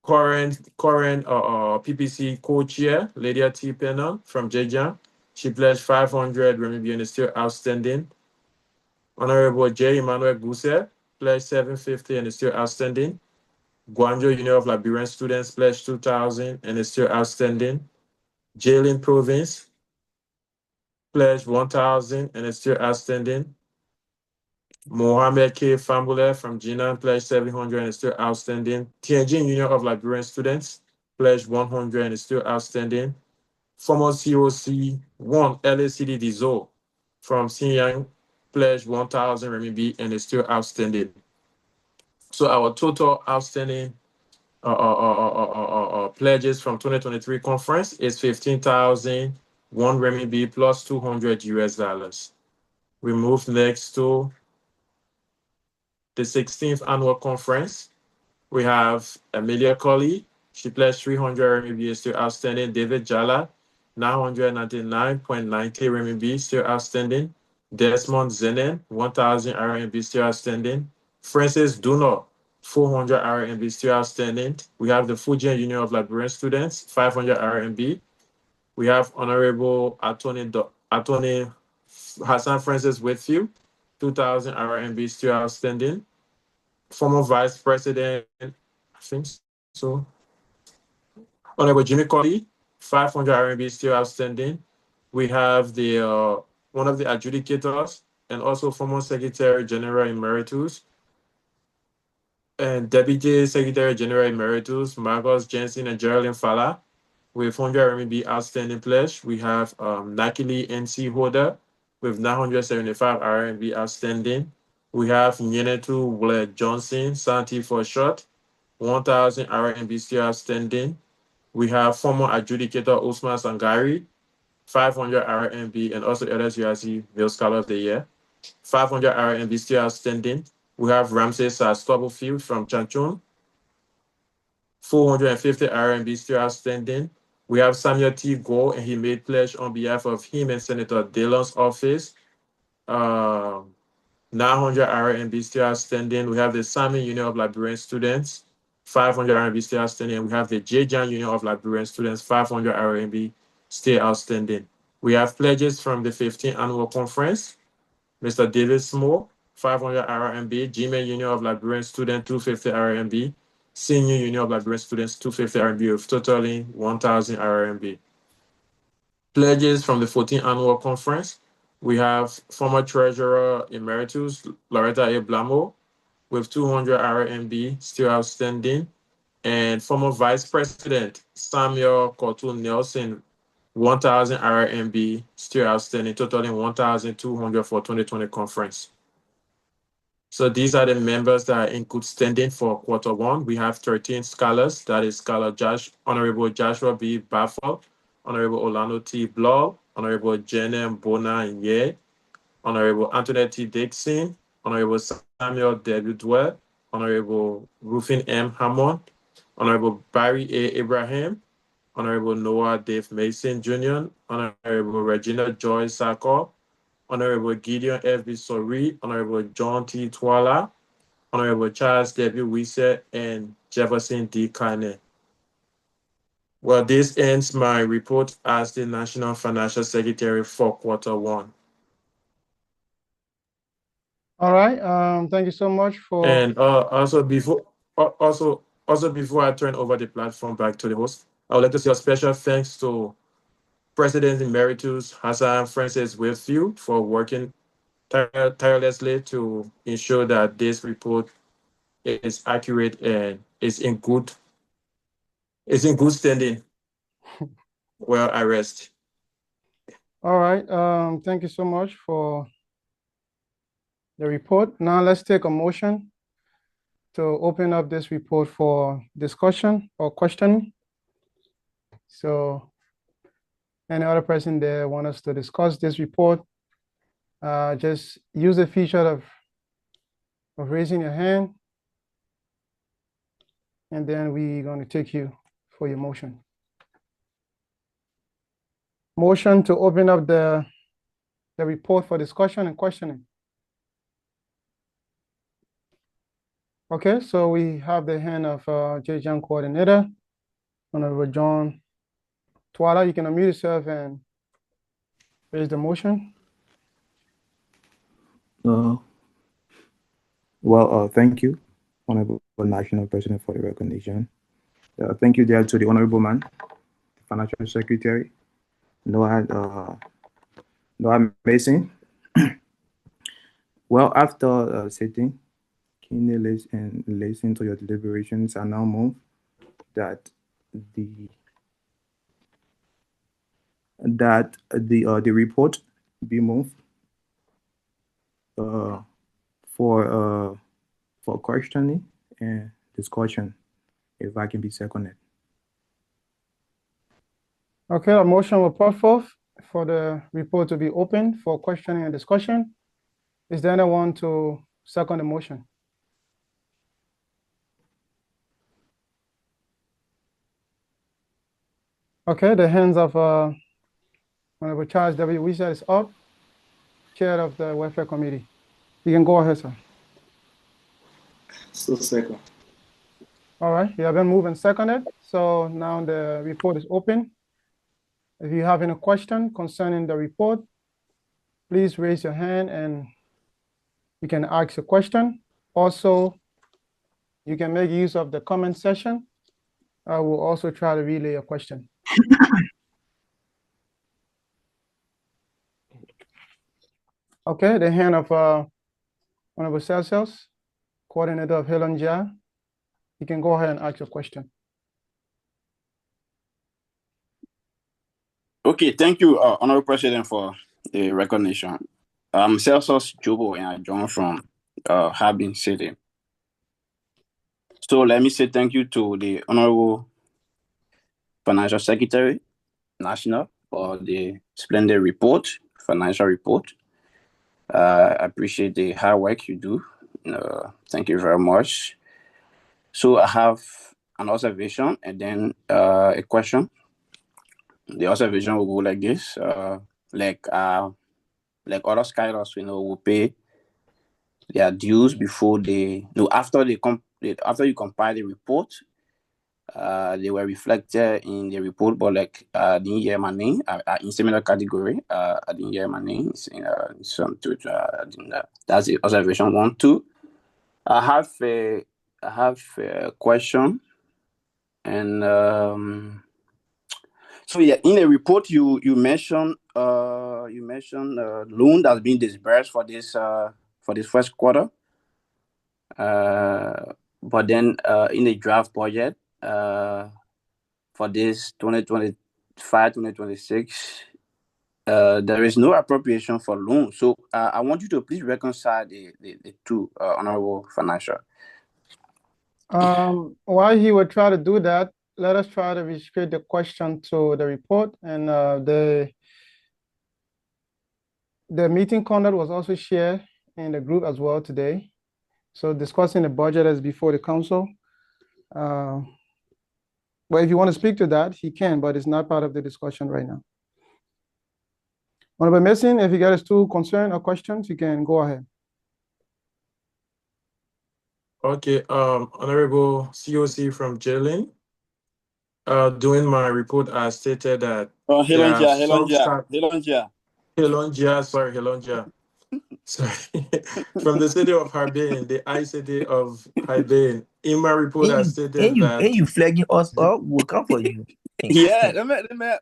Current PPC co-chair, Lydia T. Penna from Zhejiang. She pledged 500 RMB and is still outstanding. Honorable J. Emmanuel Gousset pledged 750 and is still outstanding. Guangzhou Union of Liberian Students pledged 2,000 and is still outstanding. Jilin Province pledged 1,000 and is still outstanding. Mohammed K. Fambule from Jinan pledged 700 and is still outstanding. Tianjin Union of Liberian Students pledged 100 and is still outstanding. Former COC 1 LACD Dizo from Xinjiang pledged 1,000 RMB and is still outstanding. So our total outstanding pledges from 2023 conference is 15,001 RMB plus 200 US dollars. We move next to the 16th annual conference. We have Amelia Colley. She pledged 300 RMB still outstanding. David Jala, 999.90 RMB still outstanding. Desmond Zenen, 1,000 RMB still outstanding. Francis Duno, 400 RMB still outstanding. We have the Fujian Union of Liberian Students, 500 RMB. We have Honorable Attorney Hassan Francis Whitfield, 2,000 RMB still outstanding. Former Vice President, I think so, Honorable Jimmy Colley, 500 RMB still outstanding. We have the one of the adjudicators and also former Secretary General Emeritus and Deputy Secretary General Emeritus Marcos Jensen and Geraldine Fala with 100 RMB outstanding pledge. We have Nakili NC holder with 975 RMB outstanding. We have Nyenetu Wule Johnson, Santi for short, 1,000 RMB still outstanding. We have former adjudicator Usman Sangari, 500 RMB, and also LSUIC Male Scholar of the Year. 500 RMB still outstanding. We have Ramses Stubblefield from Chanchun, 450 RMB still outstanding. We have Samuel T. Gore, and he made pledge on behalf of him and Senator Dillon's office. 900 RMB still outstanding. We have the Simon Union of Liberian Students, 500 RMB still outstanding. And we have the J-Jan Union of Liberian Students, 500 RMB still outstanding. We have pledges from the 15th Annual Conference. Mr. David Small, 500 RMB. G-Men Union of Liberian Students, 250 RMB. Senior Union of Liberian Students, 250 RMB, of totaling 1,000 RMB. Pledges from the 14th Annual Conference. We have former Treasurer Emeritus Loretta A. Blamo with 200 RMB still outstanding, and former Vice President Samuel Kotu Nelson, 1,000 RMB still outstanding, totaling 1,200 for 2020 conference. So these are the members that are in good standing for Q1. We have 13 scholars. That is Scholar Honorable Joshua B. Baffle, Honorable Orlando T. Blow, Honorable Jenna Bona Nye, Honorable Antoinette T. Dixon, Honorable Samuel W. Dwell, Honorable Rufin M. Hammond, Honorable Barry A. Abraham, Honorable Noah Dave Mason Jr., Honorable Regina Joy Sako, Honorable Gideon F. B. Sori, Honorable John T. Twala, Honorable Charles W. Wisse, and Jefferson D. Kane. Well, this ends my report as the National Financial Secretary for Q1. All right. Thank you so much for. And also before I turn over the platform back to the host, I would like to say a special thanks to President Emeritus Hassan Francis Whitfield for working tirelessly to ensure that this report is accurate and is in good standing. Well, I rest. All right. Thank you so much for the report. Now let's take a motion to open up this report for discussion or questioning. So any other person there want us to discuss this report, just use the feature of raising your hand, and then we're going to take you for your motion. Motion to open up the report for discussion and questioning. Okay, so we have the hand of JJAM coordinator, Honorable John Twala. You can unmute yourself and raise the motion. Thank you, Honorable National President, for the recognition. Thank you, dear, to the Honorable Man, the Financial Secretary, Noah Mason. Well, after sitting, keenly listening to your deliberations, I now move that the report be moved for questioning and discussion, if I can be seconded. Okay, a motion will put forth for the report to be open for questioning and discussion. Is there anyone to second the motion? Okay, the hands of Honorable Charles W. Wisse is up, Chair of the Welfare Committee. You can go ahead, sir. So second. All right, you have been moved and seconded. So now the report is open. If you have any question concerning the report, please raise your hand and you can ask a question. Also, you can make use of the comment section. I will also try to relay a question. Okay, the hand of Honorable Celsius, coordinator of Helen Jia. You can go ahead and ask your question. Okay, thank you, Honorable President, for the recognition. I'm Celsius Jobo, and I join from Harbin City. So let me say thank you to the Honorable Financial Secretary, National, for the splendid report, financial report. I appreciate the hard work you do. Thank you very much. So I have an observation and then a question. The observation will go like this: like other scholars, will pay their dues before after you compile the report. They were reflected in the report, but I didn't hear my name in similar category. I didn't hear my name in some two. That's the observation 1, 2. I have a question, and so yeah, in the report you mentioned loan that's been disbursed for this first quarter. But then in the draft budget for this 2025-2026, there is no appropriation for loan. So I want you to please reconcile the two, Honorable Financial. While he would try to do that, let us try to restrict the question to the report, and the meeting conduct was also shared in the group as well today. So discussing the budget is before the council. But if you want to speak to that, he can, but it's not part of the discussion right now. Honorable Mason, if you got us two concerns or questions, you can go ahead. Okay, Honorable COC from Jilin. During my report, I stated that Helongia. Sorry, from the city of Harbin, the ICT of Harbin. In my report, I stated that. You flagging us up, we'll come for you. Yeah,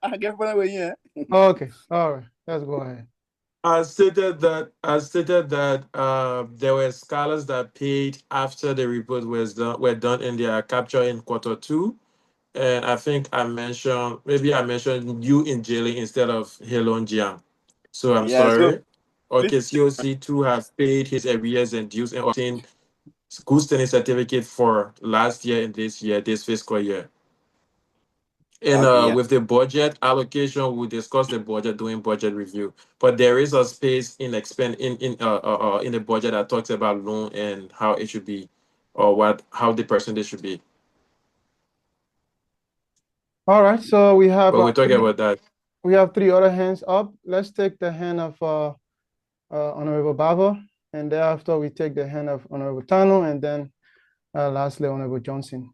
I get one away. Yeah. Okay, all right, let's go ahead. I stated that there were scholars that paid after the report were done in their capture in Q2. And I think I mentioned you in jailing instead of Helongia. So I'm sorry. Okay, COC2 has paid his arrears and dues and obtained good standing certificate for last year and this fiscal year. And with the budget allocation, we'll discuss the budget during budget review. But there is a space in the budget that talks about loan and how it should be, or how the percentage should be. All right, so we have. But we're talking about that. We have 3 other hands up. Let's take the hand of Honorable Bava, and thereafter we take the hand of Honorable Tano, and then lastly Honorable Johnson.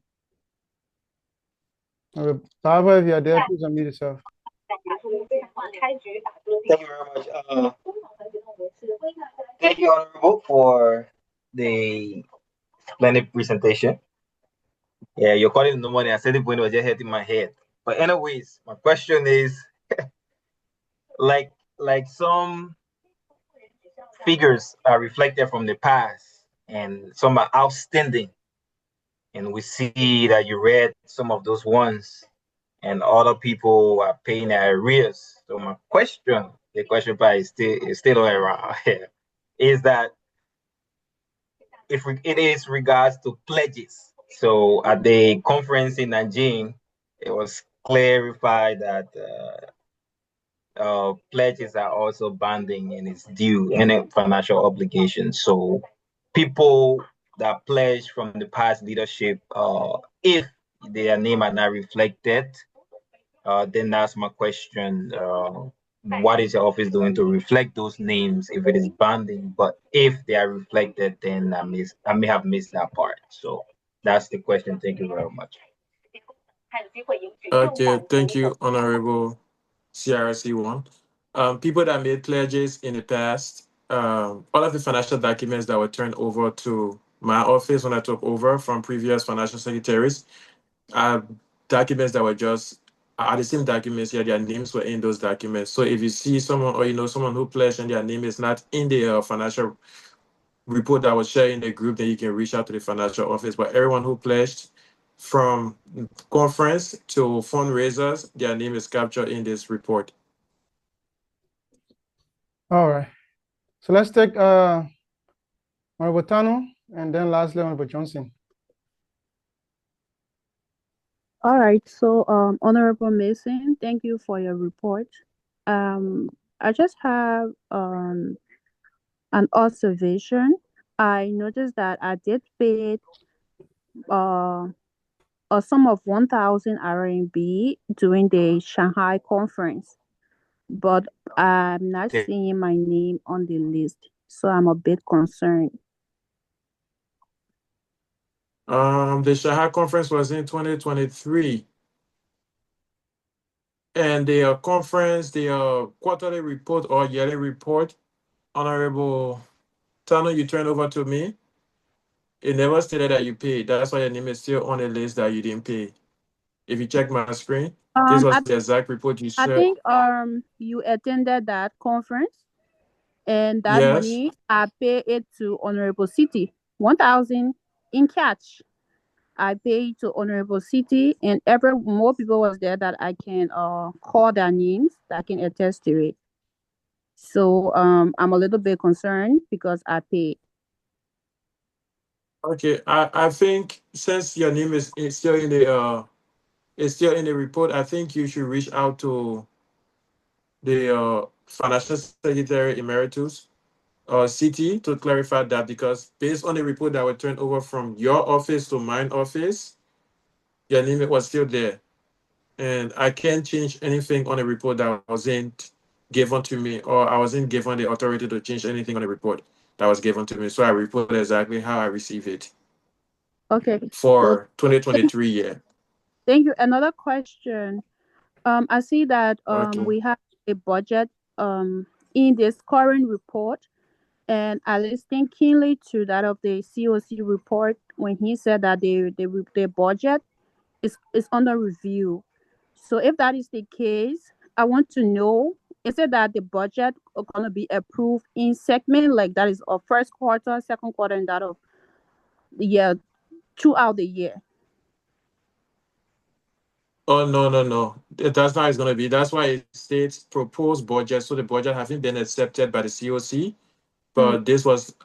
Honorable Bava, if you are there, please unmute yourself. Thank you very much. Thank you, Honorable, for the splendid presentation. Yeah, you're calling the money. I said it when it was just hitting my head. But anyways, my question is, like some figures are reflected from the past, and some are outstanding. And we see that you read some of those ones, and other people are paying their arrears. So my question, the question probably is still around here, is that if it is regards to pledges. So at the conference in Nanjing, it was clarified that pledges are also binding and it's due any financial obligation. So people that pledge from the past leadership, if their name are not reflected, then that's my question. What is your office doing to reflect those names if it is binding? But if they are reflected, then I may have missed that part. So that's the question. Thank you very much. Okay, thank you, Honorable CRC1. People that made pledges in the past, all of the financial documents that were turned over to my office when I took over from previous financial secretaries are documents that were the same documents. Yeah, their names were in those documents. So if you see someone or someone who pledged and their name is not in the financial report that was shared in the group, then you can reach out to the financial office. But everyone who pledged from conference to fundraisers, their name is captured in this report. All right. So let's take Honorable Tano, and then lastly Honorable Johnson. All right. So, Honorable Mason, thank you for your report. I just have an observation. I noticed that I did pay uh a sum of 1,000 RMB during the Shanghai conference, but I'm not Okay. seeing my name on the list, so I'm a bit concerned. The Shanghai conference was in 2023, and the conference, the quarterly report or yearly report, Honorable Tano, you turned over to me. It never stated that you paid. That's why your name is still on the list that you didn't pay. If you check my screen, this was I the exact report you I shared. think you attended that conference, and that Yes. money I pay it to Honorable City, 1,000 in cash. I pay to Honorable City, and every more people was there that I can call their names that can attest to it. So I'm a little bit concerned because I paid. Okay. I think since your name is still in the report, I think you should reach out to the financial secretary emeritus CT to clarify that, because based on the report that was turned over from your office to mine office, your name was still there. And I can't change anything on a report that wasn't given to me, or I wasn't given the authority to change anything on the report that was given to me. So I report exactly how I receive it Okay. So for 2023 year. thank you. Another question. I see that Okay. we have a budget in this current report, and I listened keenly to that of the COC report when he said that the budget is under review. So if that is the case, I want to know, is it that the budget are gonna be approved in segment, like that is of first quarter, second quarter, and that of the year throughout the year? Oh, no, no, no. That's not how it's going to be. That's why it states proposed budget. So the budget hasn't been accepted by the COC, Mm. but this was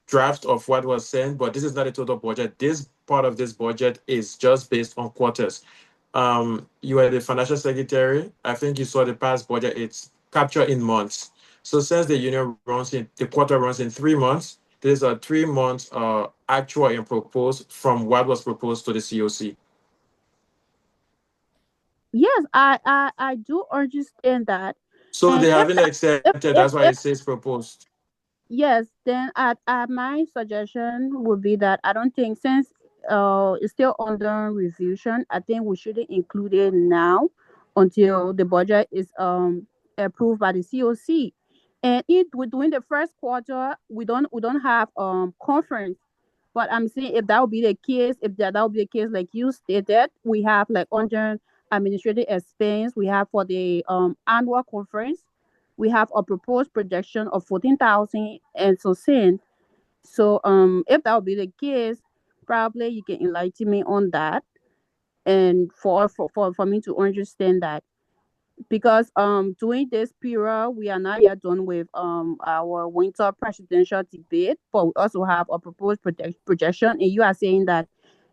draft of what was sent, but this is not a total budget. This part of this budget is just based on quarters. You are the financial secretary. I think you saw the past budget. It's captured in months. So since the quarter runs in 3 months, there's a 3 months actual and proposed from what was proposed to the COC. Yes, I do understand that. So And they if haven't that accepted. That's why if it says proposed. yes, then my suggestion would be that I don't think, since it's still under revision, I think we shouldn't include it now until the budget is approved by the COC. And if we're doing the first quarter, we don't have conference. But I'm saying, if that would be the case, if that would be the case, like you stated, we have like under administrative expense, we have for the annual conference, we have a proposed projection of 14,000 and so cent. So if that would be the case, probably you can enlighten me on that, and for me to understand that, because during this period we are not yet done with our winter presidential debate, but we also have a proposed projection, and you are saying that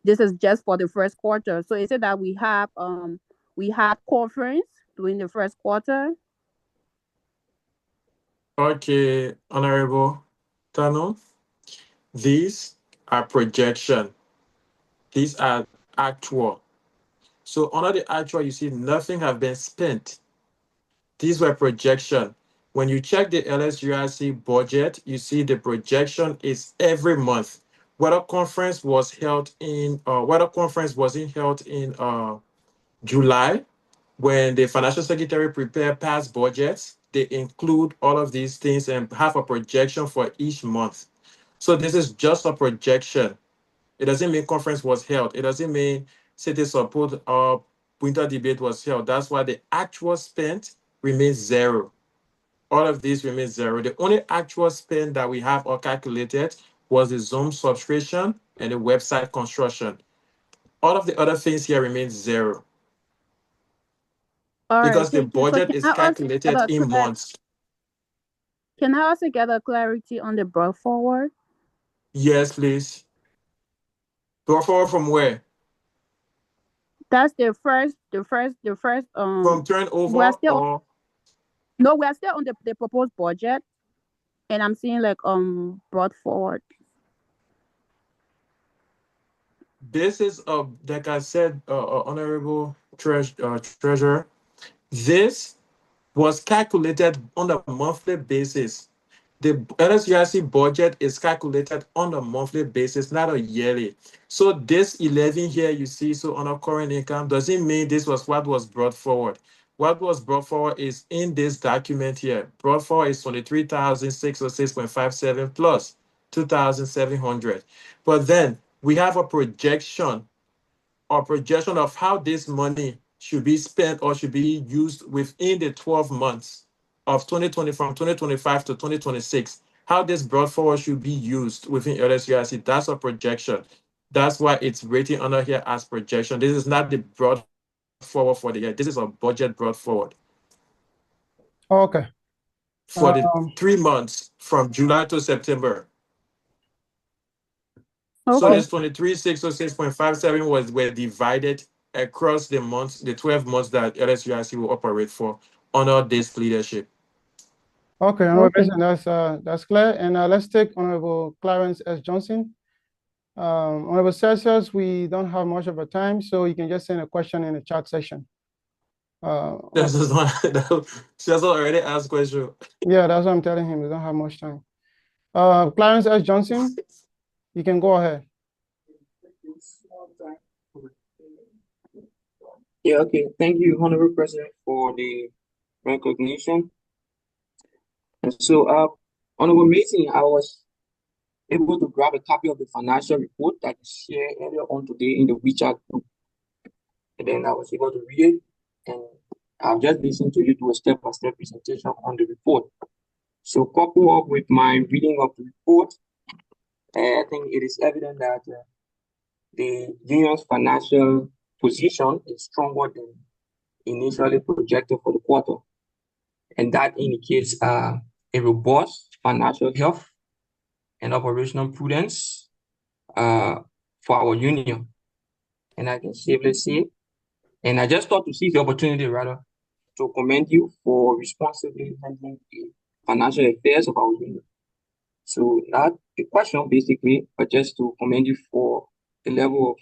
this is just for the first quarter. So is it that we had conference during the first quarter? Okay, Honorable Tano. These are projection. These are actual. So under the actual, you see nothing have been spent. These were projection. When you check the LSUIC budget, you see the projection is every month. Whether conference wasn't held in July, when the financial secretary prepare past budgets, they include all of these things and have a projection for each month. So this is just a projection. It doesn't mean conference was held. It doesn't mean city support or winter debate was held. That's why the actual spend remains zero. All of these remains zero. The only actual spend that we have or calculated was the Zoom subscription and the website construction. All of the other things here remains zero, All right, because the thank you. So budget is calculated in months. can I also get a clarity on the brought forward? Yes, please. Go forward from where? That's the first. From turnover We are still or no, we are still on the proposed budget, and I'm seeing like brought forward. this is like I said, Honorable Treasurer, this was calculated on a monthly basis. The LSUIC budget is calculated on a monthly basis, not a yearly. So this 11 here you see, so on a current income, doesn't mean this was what was brought forward. What was brought forward is in this document here. Brought forward is 23,606.57 plus 2,700. But then we have a projection of how this money should be spent or should be used within the 12 months of 2020 from 2025 to 2026. How this brought forward should be used within LSUIC. That's a projection. That's why it's written under here as projection. This is not the brought forward for the year. This is a budget brought forward Okay. for the 3 months from July to September. So Okay. this 23,606.57 were divided across the months, the 12 months that LSUIC will operate for under this leadership. Okay, Honorable Okay. Benson, that's clear. And let's take Honorable Clarence S. Johnson. Honorable Celsius, we don't have much of a time, so you can just send a question in the chat section. This is one she has already asked question. Yeah, that's what I'm telling him. We don't have much time. Clarence S. Johnson, you can go ahead. Yeah, okay. Thank you, Honorable President, for the recognition. And so, Honorable meeting, I was able to grab a copy of the financial report that is shared earlier on today in the WeChat group. And then I was able to read it, and I've just listened to you do a step-by-step presentation on the report. So, coupled up with my reading of the report, I think it is evident that the union's financial position is stronger than initially projected for the quarter. And that indicates a robust financial health and operational prudence for our union. And I can safely say, and I just thought to seize the opportunity rather to commend you for responsibly handling the financial affairs of our union. So not a question basically, but just to commend you for the level of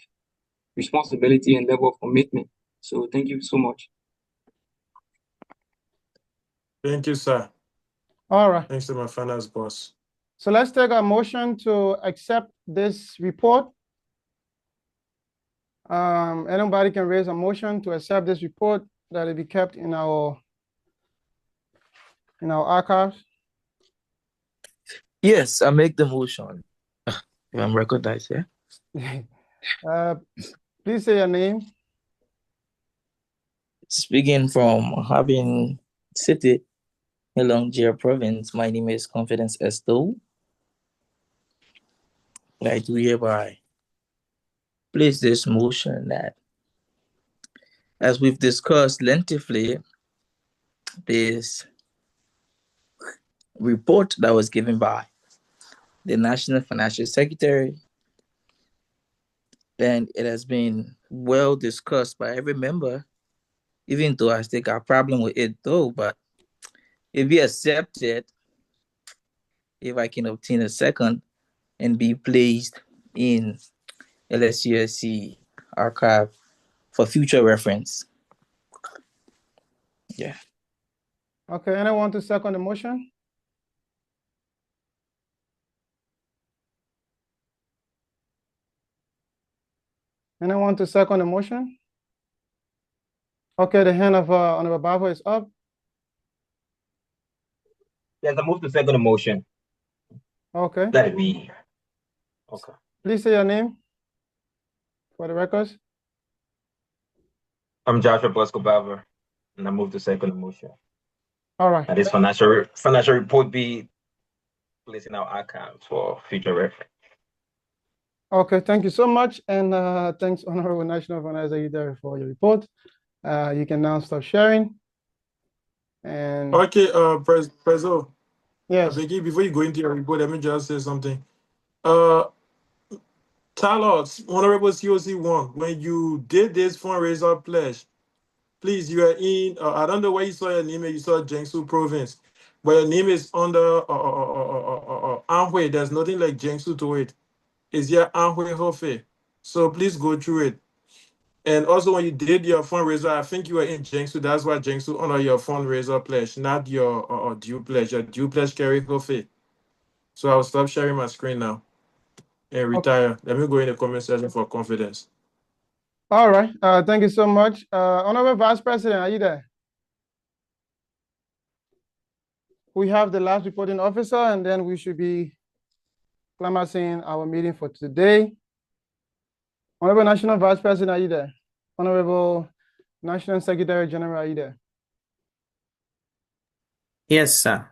responsibility and level of commitment. So thank you so much. Thank you, sir. All right. Thanks to my finance boss. So let's take a motion to accept this report. Anybody can raise a motion to accept this report that it be kept in our archives. Yes, I make the motion. If I'm recognized, yeah. Please say your name. Speaking from having city along Jia province, my name is Confidence Esto. I do hereby place this motion that, as we've discussed lengthily, this report that was given by the National Financial Secretary, and it has been well discussed by every member, even though I think a problem with it though, but if we accept it, if I can obtain a second and be placed in LSUIC archive for future reference. Yeah. Okay, anyone to second the motion? Anyone to second the motion? Okay, the hand of Honorable Bavo is up. Yes, I move to second motion. Okay. Let it be. Okay. Please say your name for the records. I'm Joshua Bosco Bava, and I move to second motion. All right. And this financial report be placed in our archives for future reference. Okay, thank you so much. And thanks, Honorable National Finance Secretary, for your report. You can now stop sharing. And Okay, Prezo. Yes. Before you go into your report, let me just say something. Tell us, Honorable COC1, when you did this fundraiser pledge, please, you are in, I don't know where you saw your name, you saw Jiangsu province, but your name is under Anhui. There's nothing like Jiangsu to it. It's here Anhui Hofe. So please go through it. And also, when you did your fundraiser, I think you were in Jiangsu. That's why Jiangsu honor your fundraiser pledge, not your due pledge. Your due pledge carry Hofe. So I'll stop sharing my screen now and retire. Let me go in the comment section for confidence. All right. Thank you so much. Honorable Vice President, are you there? We have the last reporting officer, and then we should be climaxing our meeting for today. Honorable National Vice President, are you there? Honorable National Secretary General, are you there? Yes, sir.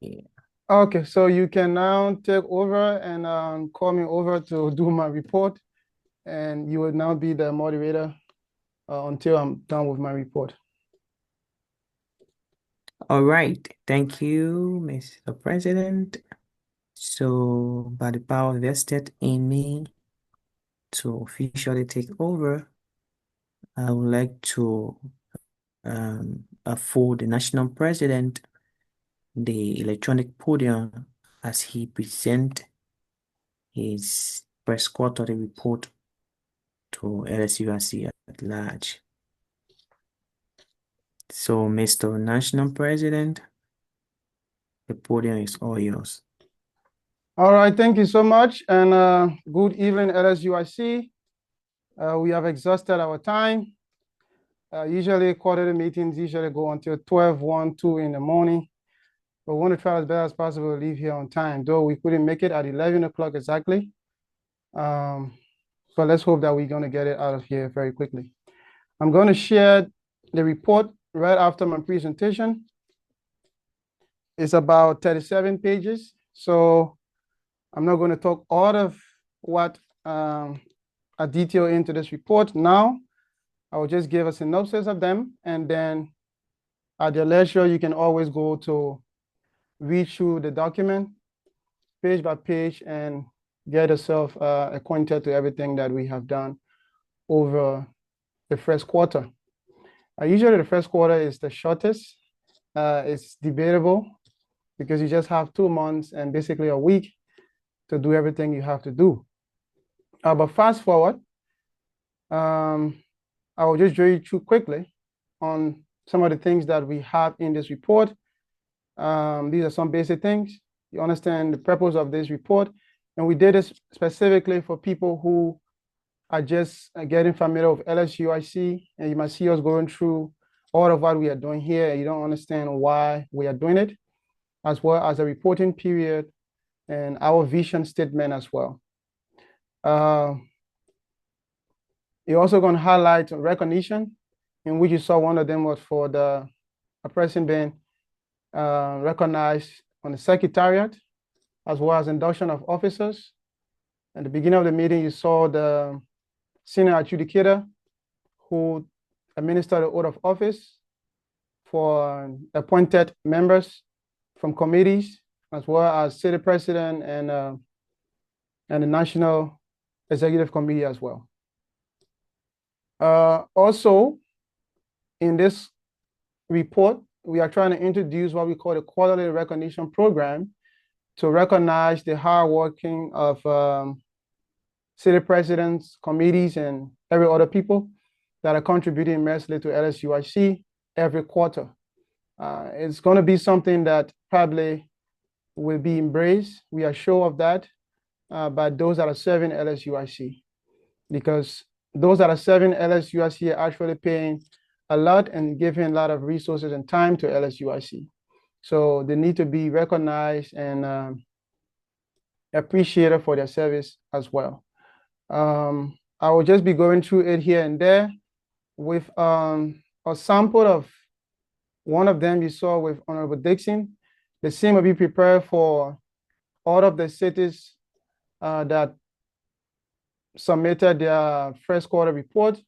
Yeah. Okay, so you can now take over and call me over to do my report, and you will now be the moderator until I'm done with my report. All right. Thank you, Mr. President. So, by the power vested in me to officially take over, I would like to afford the national president the electronic podium as he present his first quarterly report to LSUIC at large. So, Mr. National President, the podium is all yours. All right, thank you so much, and good evening, LSUIC. We have exhausted our time. Usually quarterly meetings usually go until 12, 1, 2 in the morning. But we want to try as best as possible to leave here on time, though we couldn't make it at 11 o'clock exactly. But let's hope that we're going to get it out of here very quickly. I'm going to share the report right after my presentation. It's about 37 pages. So I'm not going to talk all of what I detail into this report now. I will just give a synopsis of them, and then at your leisure, you can always go to read through the document page by page and get yourself acquainted to everything that we have done over the first quarter. Usually the first quarter is the shortest. It's debatable because you just have 2 months and basically a week to do everything you have to do. But fast forward, I will just draw you through quickly on some of the things that we have in this report. These are some basic things. You understand the purpose of this report. And we did this specifically for people who are just getting familiar with LSUIC, and you might see us going through all of what we are doing here, and you don't understand why we are doing it, as well as a reporting period and our vision statement as well. You're also going to highlight recognition, in which you saw one of them was for a person being recognized on the Secretariat, as well as induction of officers. At the beginning of the meeting, you saw the senior adjudicator who administered the oath of office for appointed members from committees, as well as city president and the National Executive Committee as well. Also, in this report, we are trying to introduce what we call the quarterly recognition program to recognize the hard working of city presidents, committees, and every other people that are contributing immensely to LSUIC every quarter. It's going to be something that probably will be embraced. We are sure of that by those that are serving LSUIC, because those that are serving LSUIC are actually paying a lot and giving a lot of resources and time to LSUIC. So they need to be recognized and appreciated for their service as well. I will just be going through it here and there with a sample of one of them you saw with Honorable Dixon. The same will be prepared for all of the cities that submitted their first quarter report.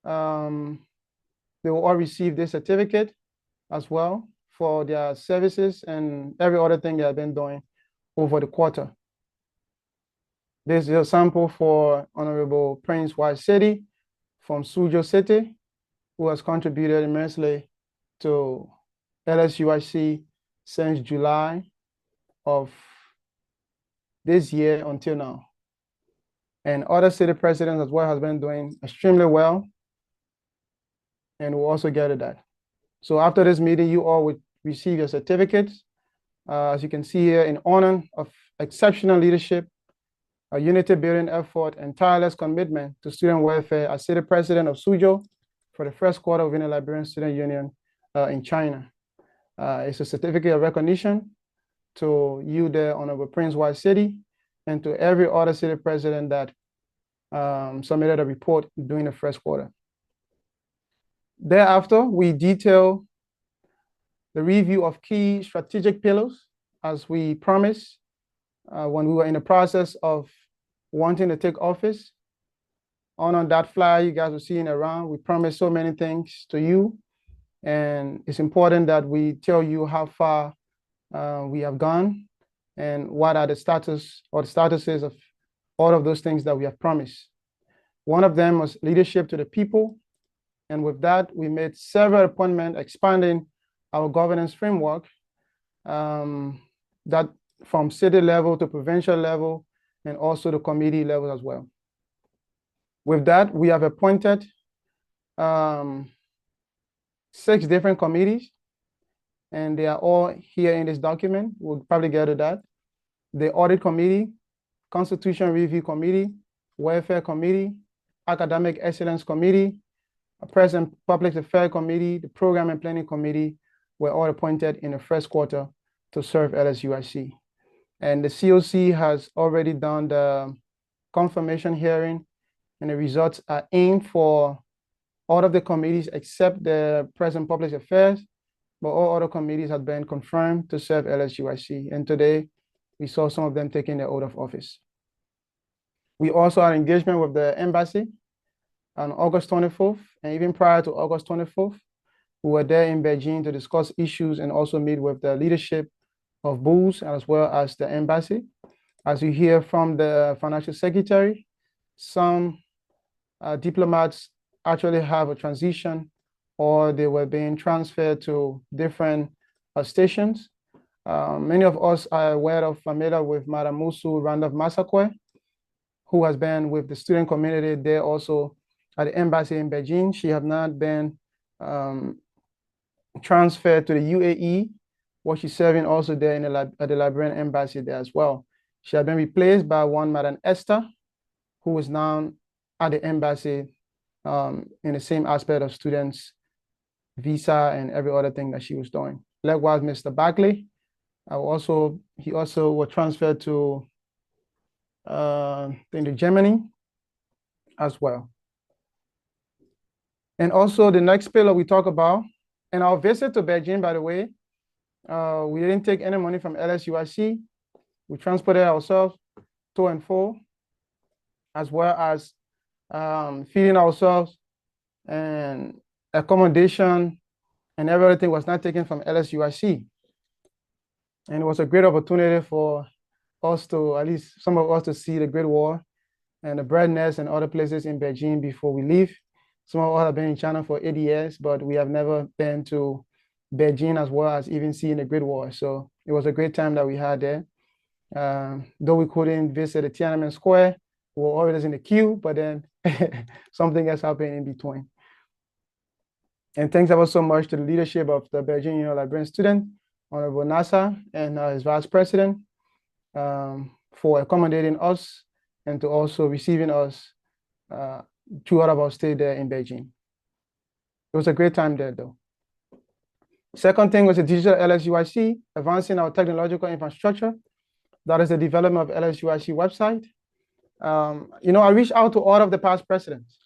They will all receive this certificate as well for their services and every other thing they have been doing over the quarter. This is a sample for Honorable Prince White City from Sujo City, who has contributed immensely to LSUIC since July of this year until now. And other city presidents as well has been doing extremely well, and we'll also get to that. So after this meeting, you all will receive your certificates. As you can see here, in honor of exceptional leadership, a unity building effort, and tireless commitment to student welfare as city president of Suzhou for the first quarter within the Liberian Student Union in China. It's a certificate of recognition to you there, Honorable Prince White City, and to every other city president that submitted a report during the first quarter. Thereafter, we detail the review of key strategic pillars as we promised when we were in the process of wanting to take office. On that flyer you guys are seeing around, we promised so many things to you, and it's important that we tell you how far we have gone and what are the status or the statuses of all of those things that we have promised. One of them was leadership to the people, and with that, we made several appointments expanding our governance framework that from city level to provincial level and also the committee level as well. With that, we have appointed 6 different committees, and they are all here in this document. We'll probably get to that. The Audit Committee, Constitution Review Committee, Welfare Committee, Academic Excellence Committee, Press and Public Affairs Committee, the Program and Planning Committee were all appointed in the first quarter to serve LSUIC. And the COC has already done the confirmation hearing, and the results are in for all of the committees except the Press and Public Affairs, but all other committees have been confirmed to serve LSUIC. And today, we saw some of them taking their oath of office. We also had engagement with the embassy on August 24th, and even prior to August 24th, we were there in Beijing to discuss issues and also meet with the leadership of BUS as well as the embassy. As you hear from the financial secretary, some diplomats actually have a transition or they were being transferred to different stations. Many of us are familiar with Madam Musu Randolph Masakwe, who has been with the student community there also at the embassy in Beijing. She has not been transferred to the UAE, where she's serving also there at the Liberian embassy there as well. She has been replaced by one Madam Esther, who is now at the embassy in the same aspect of students, visa, and every other thing that she was doing. Likewise, Mr. Barkley, he also was transferred to into Germany as well. And also the next pillar we talk about, and our visit to Beijing, by the way, we didn't take any money from LSUIC. We transported ourselves to and fro, as well as feeding ourselves, and accommodation and everything was not taken from LSUIC. And it was a great opportunity for us to, at least some of us, to see the Great Wall and the Bird Nest and other places in Beijing before we leave. Some of us have been in China for 8 years, but we have never been to Beijing as well as even seeing the Great Wall. So it was a great time that we had there. Though we couldn't visit the Tiananmen Square, we were always in the queue, but then something else happened in between. And thanks ever so much to the leadership of the Beijing Liberian Student, Honorable Nasser and his Vice President, for accommodating us and to also receiving us throughout our stay there in Beijing. It was a great time there, though. Second thing was the digital LSUIC, advancing our technological infrastructure. That is the development of LSUIC website. I reached out to all of the past presidents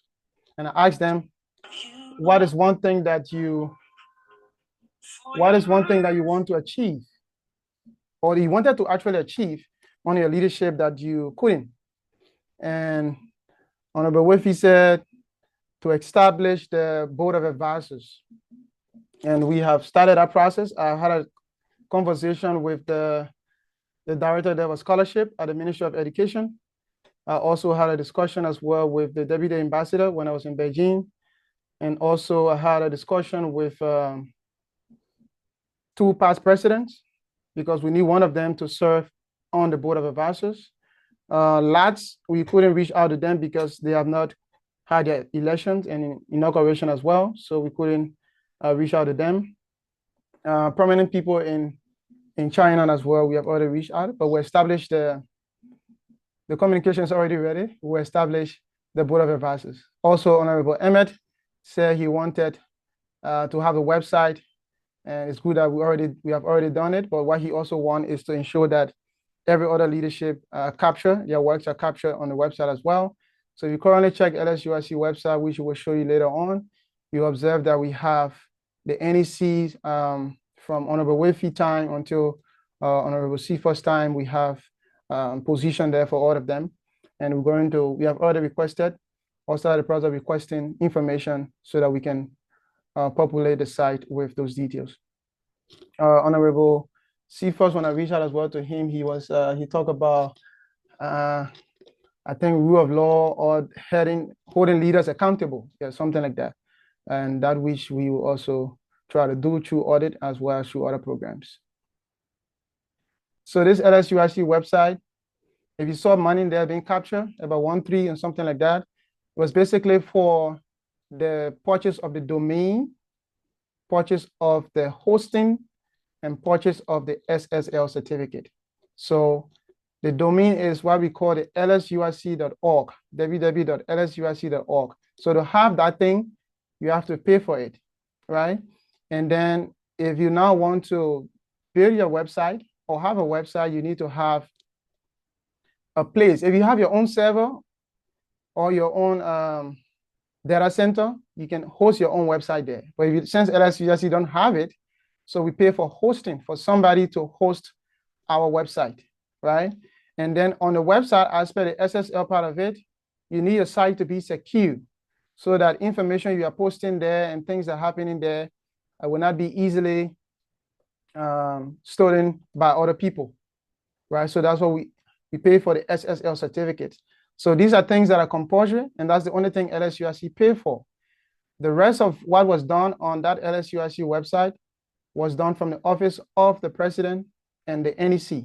and I asked them, what is one thing that you want to achieve, or you wanted to actually achieve on your leadership that you couldn't? And Honorable Wiffy said to establish the Board of Advisors. And we have started that process. I had a conversation with the director of scholarship at the Ministry of Education. I also had a discussion as well with the deputy ambassador when I was in Beijing. And also I had a discussion with 2 past presidents, because we need one of them to serve on the board of advisors. LATs, we couldn't reach out to them because they have not had their elections and inauguration as well. So we couldn't reach out to them. Prominent people in China as well, we have already reached out, but we established the communication is already ready. We established the board of advisors. Also, Honorable Emmett said he wanted to have a website, and it's good that we have already done it. But what he also wants is to ensure that every other leadership their works are captured on the website as well. So you currently check LSUIC website, which we will show you later on. You observe that we have the NECs from Honorable Wilfie time until Honorable Cephas time. We have position there for all of them. And we have already requested, also the process of requesting information so that we can populate the site with those details. Honorable Cephas, when I reached out as well to him, he talked about, I think, rule of law or holding leaders accountable, something like that. And that which we will also try to do through audit as well as through other programs. So this LSUIC website, if you saw money there being captured, about 1.3 and something like that, it was basically for the purchase of the domain, purchase of the hosting, and purchase of the SSL certificate. So the domain is what we call the lsuic.org, www.lsuic.org. So to have that thing, you have to pay for it, right? And then if you now want to build your website or have a website, you need to have a place. If you have your own server or your own data center, you can host your own website there. But since LSUIC don't have it, so we pay for hosting, for somebody to host our website, right? And then on the website aspect, the SSL part of it, you need a site to be secure so that information you are posting there and things that are happening there will not be easily stolen by other people, right? So that's what we pay for the SSL certificate. So these are things that are compulsory, and that's the only thing LSUIC pay for. The rest of what was done on that LSUIC website was done from the office of the president and the NEC.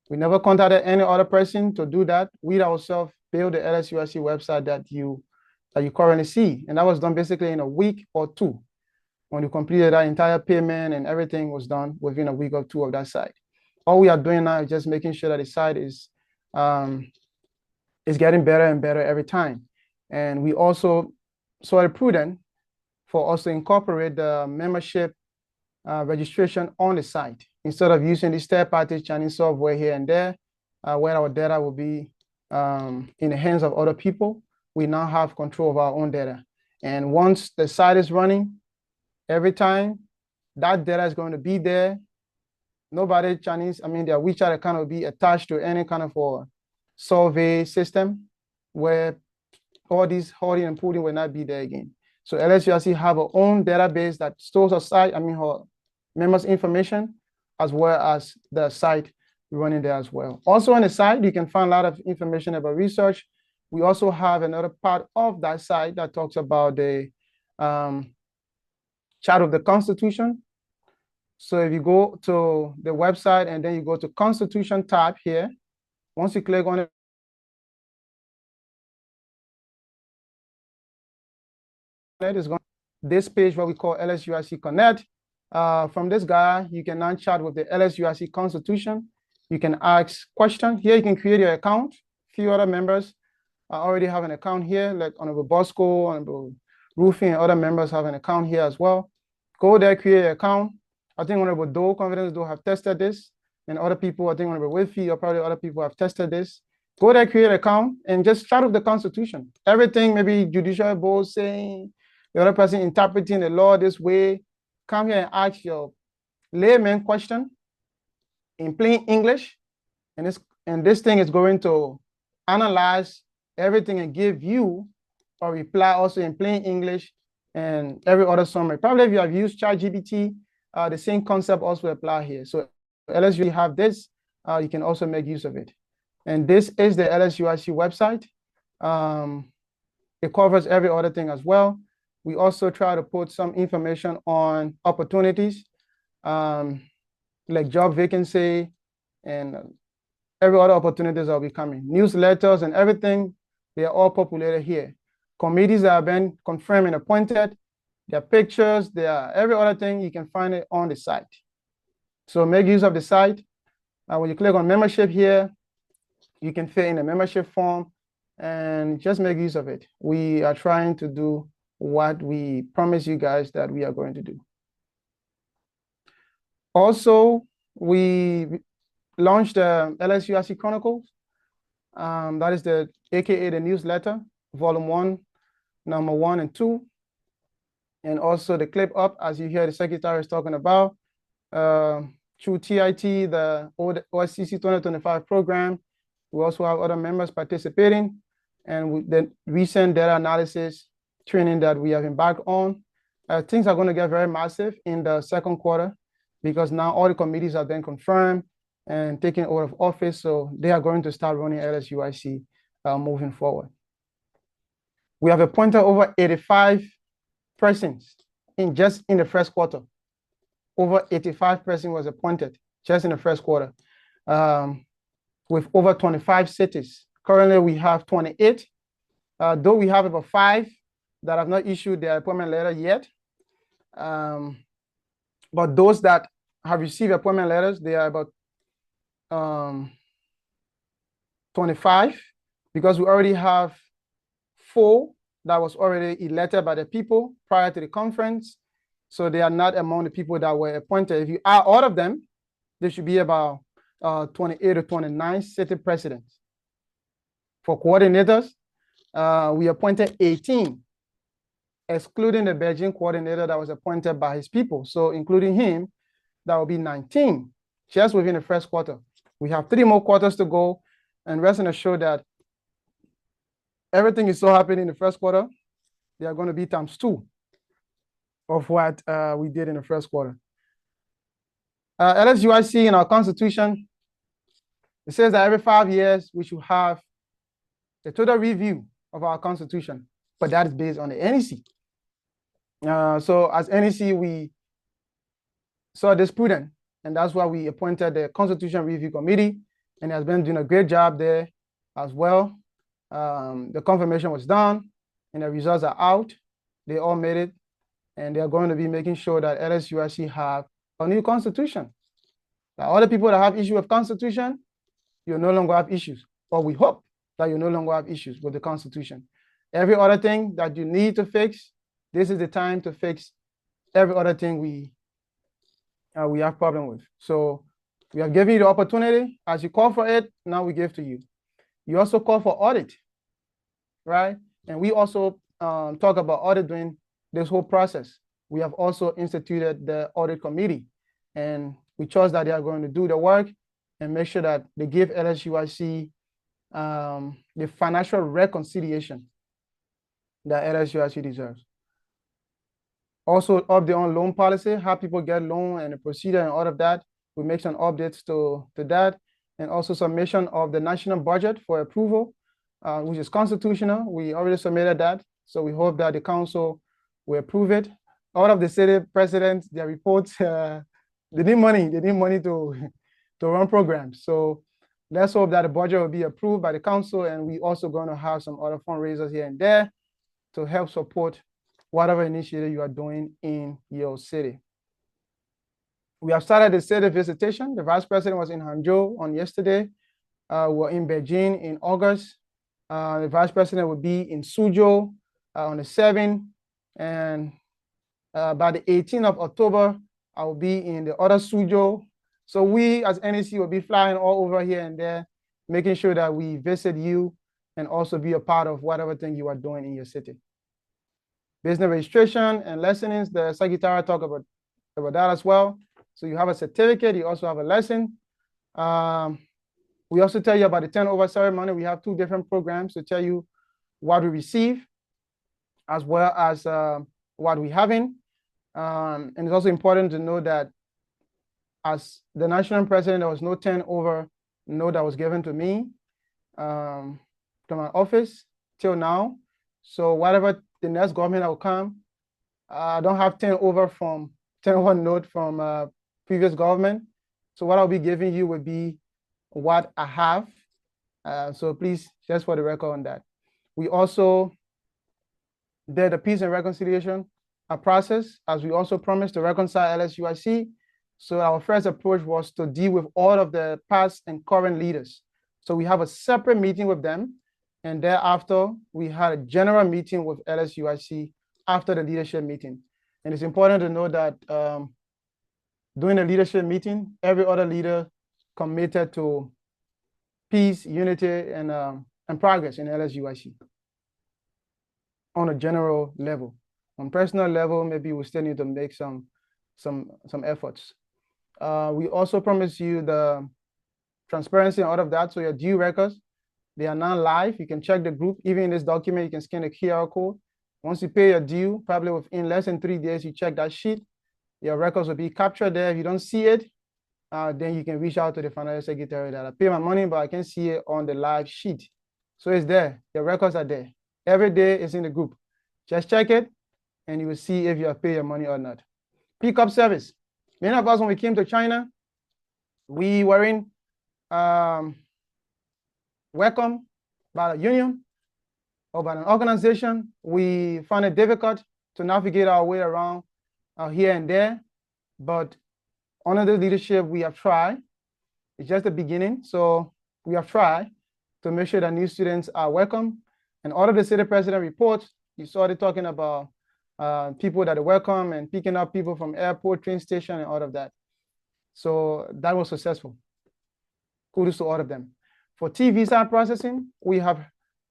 We never contacted any other person to do that. We ourselves built the LSUIC website that you currently see. And that was done basically in a week or 2. When you completed that entire payment and everything was done within a week or 2 of that site. All we are doing now is just making sure that the site is getting better and better every time. And we also saw it prudent for us to incorporate the membership registration on the site instead of using this third-party Chinese software here and there, where our data will be in the hands of other people. We now have control of our own data. And once the site is running, every time that data is going to be there. Nobody Chinese, their WeChat account will be attached to any kind of survey system where all these hoarding and pooling will not be there again. So LSUIC have our own database that stores our site, her members' information, as well as the site running there as well. Also on the site, you can find a lot of information about research. We also have another part of that site that talks about the chart of the Constitution. So if you go to the website and then you go to Constitution tab here, once you click on it, is going this page what we call LSUIC Connect. From this guy, you can now chat with the LSUIC Constitution. You can ask questions. Here you can create your account. Few other members already have an account here, like Honorable Bosco, Honorable Roofing, and other members have an account here as well. Go there, create your account. I think Honorable Doe, Confidence Doe have tested this, and other people, I think Honorable Wilfie or probably other people have tested this. Go there, create an account, and just start with the Constitution. Everything, maybe judicial board saying, the other person interpreting the law this way, come here and ask your layman question in plain English, and this thing is going to analyze everything and give you a reply also in plain English and every other summary. Probably if you have used ChatGPT, the same concept also apply here. So unless you have this, you can also make use of it. And this is the LSUIC website. It covers every other thing as well. We also try to put some information on opportunities, like job vacancy and every other opportunities that will be coming. Newsletters and everything, they are all populated here. Committees that have been confirmed and appointed, their pictures, their every other thing, you can find it on the site. So make use of the site. When you click on membership here, you can fill in a membership form and just make use of it. We are trying to do what we promise you guys that we are going to do. Also, we launched the LSUIC Chronicles. That is the AKA the newsletter, volume 1, number 1 and 2. And also the clip up, as you hear the secretary is talking about, through TIT, the OSCC 2025 program. We also have other members participating, and the recent data analysis training that we have embarked on. Things are going to get very massive in the second quarter because now all the committees have been confirmed and taken out of office, so they are going to start running LSUIC moving forward. We have appointed over 85 persons just in the first quarter. Over 85 persons was appointed just in the first quarter, with over 25 cities. Currently, we have 28, though we have about 5 that have not issued their appointment letter yet. But those that have received appointment letters, they are about 25, because we already have 4 that was already elected by the people prior to the conference. So they are not among the people that were appointed. If you add all of them, there should be about 28 or 29 city presidents. For coordinators, we appointed 18, excluding the Beijing coordinator that was appointed by his people. So including him, that will be 19 just within the first quarter. We have 3 more quarters to go, and rest assured that everything is so happening in the first quarter, they are going to be times 2 of what we did in the first quarter. LSUIC in our constitution, it says that every 5 years we should have a total review of our constitution, but that is based on the NEC. So as NEC, we saw this prudent, and that's why we appointed the Constitution Review Committee, and it has been doing a great job there as well. The confirmation was done, and the results are out. They all made it, and they're going to be making sure that LSUIC have a new constitution. Now, other people that have issues with constitution, you no longer have issues, or we hope that you no longer have issues with the constitution. Every other thing that you need to fix, this is the time to fix every other thing we have problem with. So we are giving you the opportunity. As you call for it, now we give to you. You also call for audit, right? And we also talk about audit during this whole process. We have also instituted the audit committee, and we trust that they are going to do the work and make sure that they give LSUIC the financial reconciliation that LSUIC deserves. Also, up their own loan policy, how people get loan and the procedure and all of that. We make some updates to that, and also submission of the national budget for approval, which is constitutional. We already submitted that, so we hope that the council will approve it. All of the city presidents, their reports, they need money. They need money to run programs. So let's hope that the budget will be approved by the council, and we also going to have some other fundraisers here and there to help support whatever initiative you are doing in your city. We have started the city visitation. The vice president was in Hangzhou on yesterday. We're in Beijing in August. The vice president will be in Suzhou on the 7th. And by the 18th of October, I will be in the other Suzhou. So we as NEC will be flying all over here and there, making sure that we visit you and also be a part of whatever thing you are doing in your city. Business registration and lessons, the secretary talked about that as well. So you have a certificate, you also have a lesson. We also tell you about the turnover ceremony. We have 2 different programs to tell you what we receive as well as what we haven't. And it's also important to know that as the national president, there was no turnover note that was given to me. to my office till now. So whatever the next government that will come, I don't have 10 over note from previous government. So what I'll be giving you would be what I have. So please, just for the record on that. We also did the peace and reconciliation process, as we also promised to reconcile LSUIC. So our first approach was to deal with all of the past and current leaders. So we have a separate meeting with them. And thereafter, we had a general meeting with LSUIC after the leadership meeting. And it's important to know that during the leadership meeting, every other leader committed to peace, unity, and progress in LSUIC on a general level. On personal level, maybe we still need to make some efforts. We also promise you the transparency and all of that. So your due records, they are now live. You can check the group. Even in this document, you can scan the QR code. Once you pay your due, probably within less than 3 days, you check that sheet. Your records will be captured there. If you don't see it, then you can reach out to the financial secretary that I pay my money, but I can see it on the live sheet. So it's there. Your records are there. Every day it's in the group. Just check it, and you will see if you have paid your money or not. Pickup service. Many of us, when we came to China, we were in welcome by a union or by an organization. We found it difficult to navigate our way around here and there, but under the leadership, we have tried. It's just the beginning, so we have tried to make sure that new students are welcome. And all of the city president reports, you saw it talking about people that are welcome and picking up people from airport, train station, and all of that. So that was successful. Kudos to all of them. For T visa processing, we have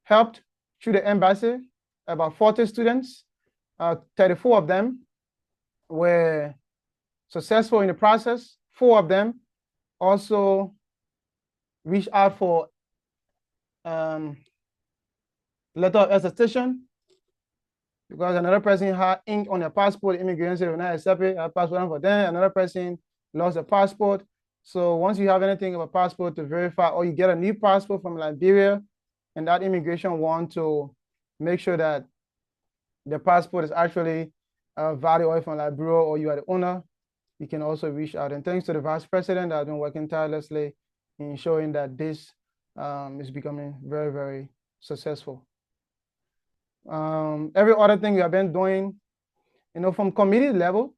helped through the embassy about 40 students. 34 of them were successful in the process. 4 of them also reached out for letter of attestation because another person had ink on their passport. Immigrants did not accept it. A passport for them. Another person lost their passport. So once you have anything of a passport to verify, or you get a new passport from Liberia, and that immigration want to make sure that the passport is actually valid or from Liberia, or you are the owner, you can also reach out. And thanks to the Vice President that has been working tirelessly in ensuring that this is becoming very, very successful. Every other thing we have been doing, from committee level,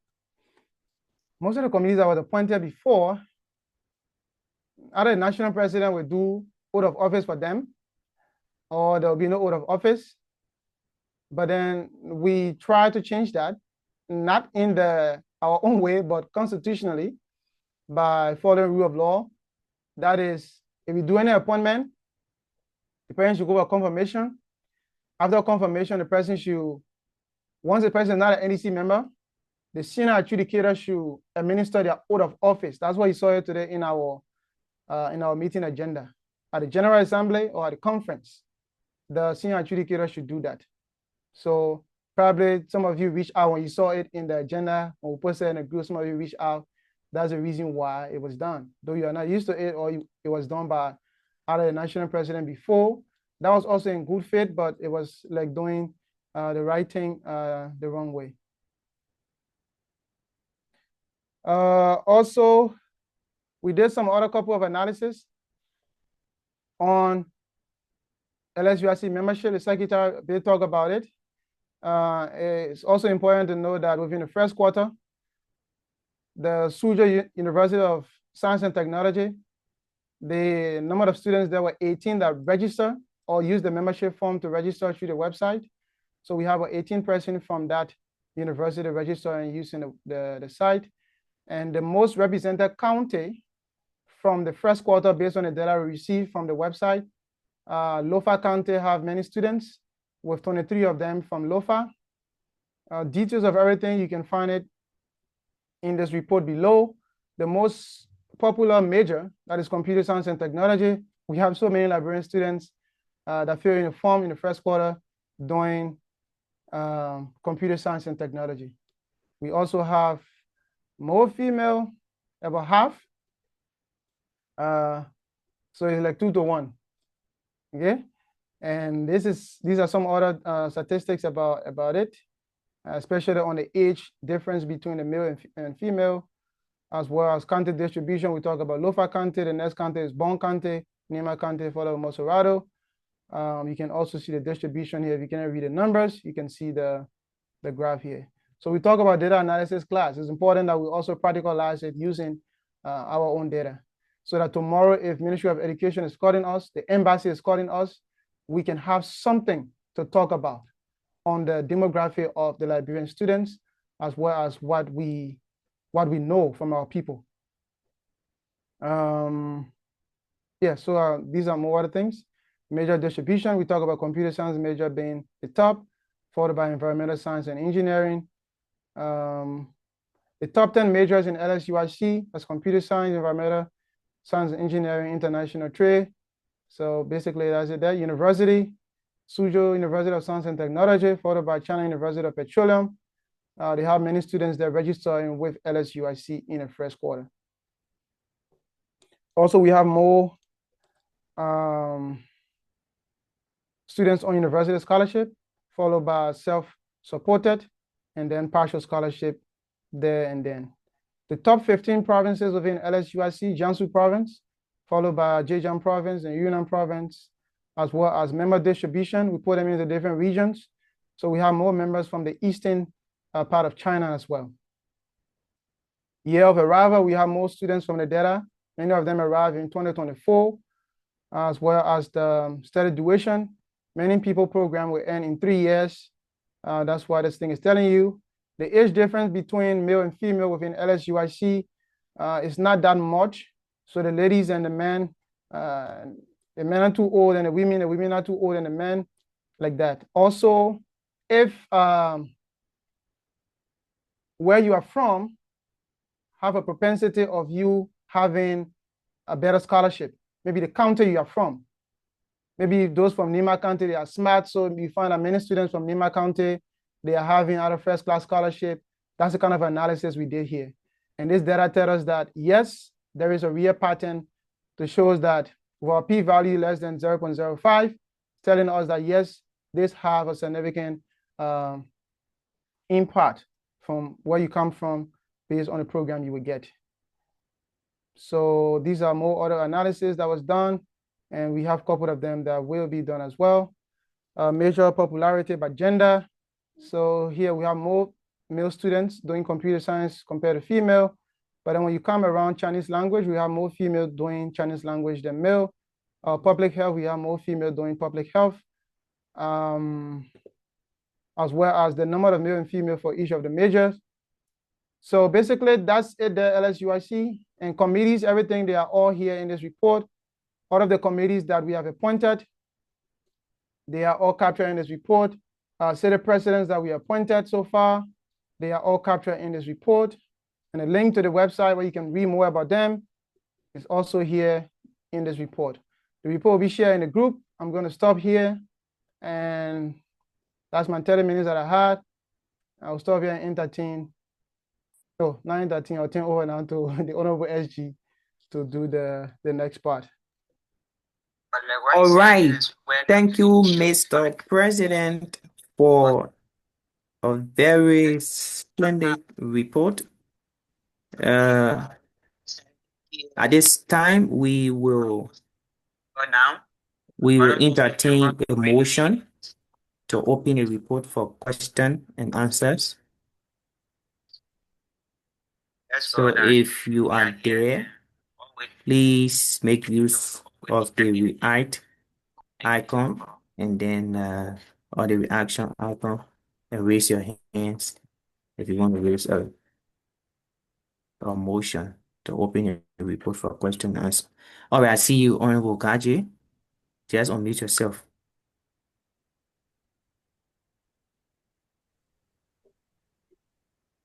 most of the committees that were appointed before, either the national president will do oath of office for them, or there will be no oath of office. But then we try to change that, not in our own way, but constitutionally, by following rule of law. That is, if you do any appointment, the person should go for confirmation. After confirmation, the person should, once the person is not an NEC member, the senior adjudicator should administer their oath of office. That's what you saw here today in our meeting agenda. At the General Assembly or at the conference, the senior adjudicator should do that. So probably some of you reached out when you saw it in the agenda, when we posted it in the group, some of you reached out. That's the reason why it was done. Though you are not used to it, or it was done by either the national president before. That was also in good faith, but it was like doing the right thing the wrong way. Also, we did some other couple of analysis on LSUIC membership. The secretary did talk about it. It's also important to know that within the first quarter, the Suzhou University of Science and Technology, the number of students, there were 18 that registered or used the membership form to register through the website. So we have 18 persons from that university register and using the site. And the most represented county from the first quarter, based on the data we received from the website, Lofa County have many students, with 23 of them from Lofa. Details of everything, you can find it in this report below. The most popular major, that is computer science and technology. We have so many Liberian students that fill in the form in the first quarter doing computer science and technology. We also have more female, about half. So it's like 2 to 1. Okay, and these are some other statistics about it, especially on the age difference between the male and female, as well as county distribution. We talk about Lofa County. The next county is Bon County, Nima County, followed by Moserado. You can also see the distribution here. If you cannot read the numbers, you can see the graph here. So we talk about data analysis class. It's important that we also practicalize it using our own data, so that tomorrow, if Ministry of Education is calling us, the embassy is calling us, we can have something to talk about on the demographic of the Liberian students, as well as what we know from our people. Yeah, so these are more other things. Major distribution, we talk about computer science major being the top, followed by environmental science and engineering. The top 10 majors in LSUIC as computer science, environmental science, engineering, international trade. So basically that's it there. University, Suzhou University of Science and Technology, followed by China University of Petroleum. They have many students that register with LSUIC in the first quarter. Also, we have more students on university scholarship, followed by self-supported, and then partial scholarship there and then. The top 15 provinces within LSUIC, Jiangsu province, followed by Zhejiang province and Yunnan province, as well as member distribution. We put them into different regions. So we have more members from the eastern part of China as well. Year of arrival, we have more students from the data. Many of them arrived in 2024, as well as the study duration. Many people program will end in 3 years. That's what this thing is telling you. The age difference between male and female within LSUIC is not that much. So the ladies and the men are too old, and the women are too old, and the men, like that. Also, if where you are from have a propensity of you having a better scholarship, maybe the county you are from. Maybe those from Nima County, they are smart, so you find that many students from Nima County, they are having other first-class scholarship. That's the kind of analysis we did here. And this data tells us that, yes, there is a real pattern to show us that with our p-value less than 0.05, telling us that, yes, this have a significant impact from where you come from based on the program you will get. So these are more other analysis that was done, and we have a couple of them that will be done as well. Measure popularity by gender. So here we have more male students doing computer science compared to female. But then when you come around Chinese language, we have more female doing Chinese language than male. Public health, we have more female doing public health, as well as the number of male and female for each of the majors. So basically, that's it, the LSUIC. And committees, everything, they are all here in this report. All of the committees that we have appointed, they are all captured in this report. City presidents that we appointed so far, they are all captured in this report. And a link to the website where you can read more about them is also here in this report. The report will be shared in the group. I'm going to stop here. And that's my 30 minutes that I had. I'll stop here and entertain. Oh, not entertain, I'll turn over now to the Honorable SG to do the next part. All right. Thank you, Mr. President, for a very splendid report. At this time, we will entertain a motion to open a report for question and answers. So if you are there, please make use of the react icon and then or the reaction icon and raise your hands if you want to raise a motion to open a report for question and answer. All right, I see you, Honorable Kaji. Just unmute yourself.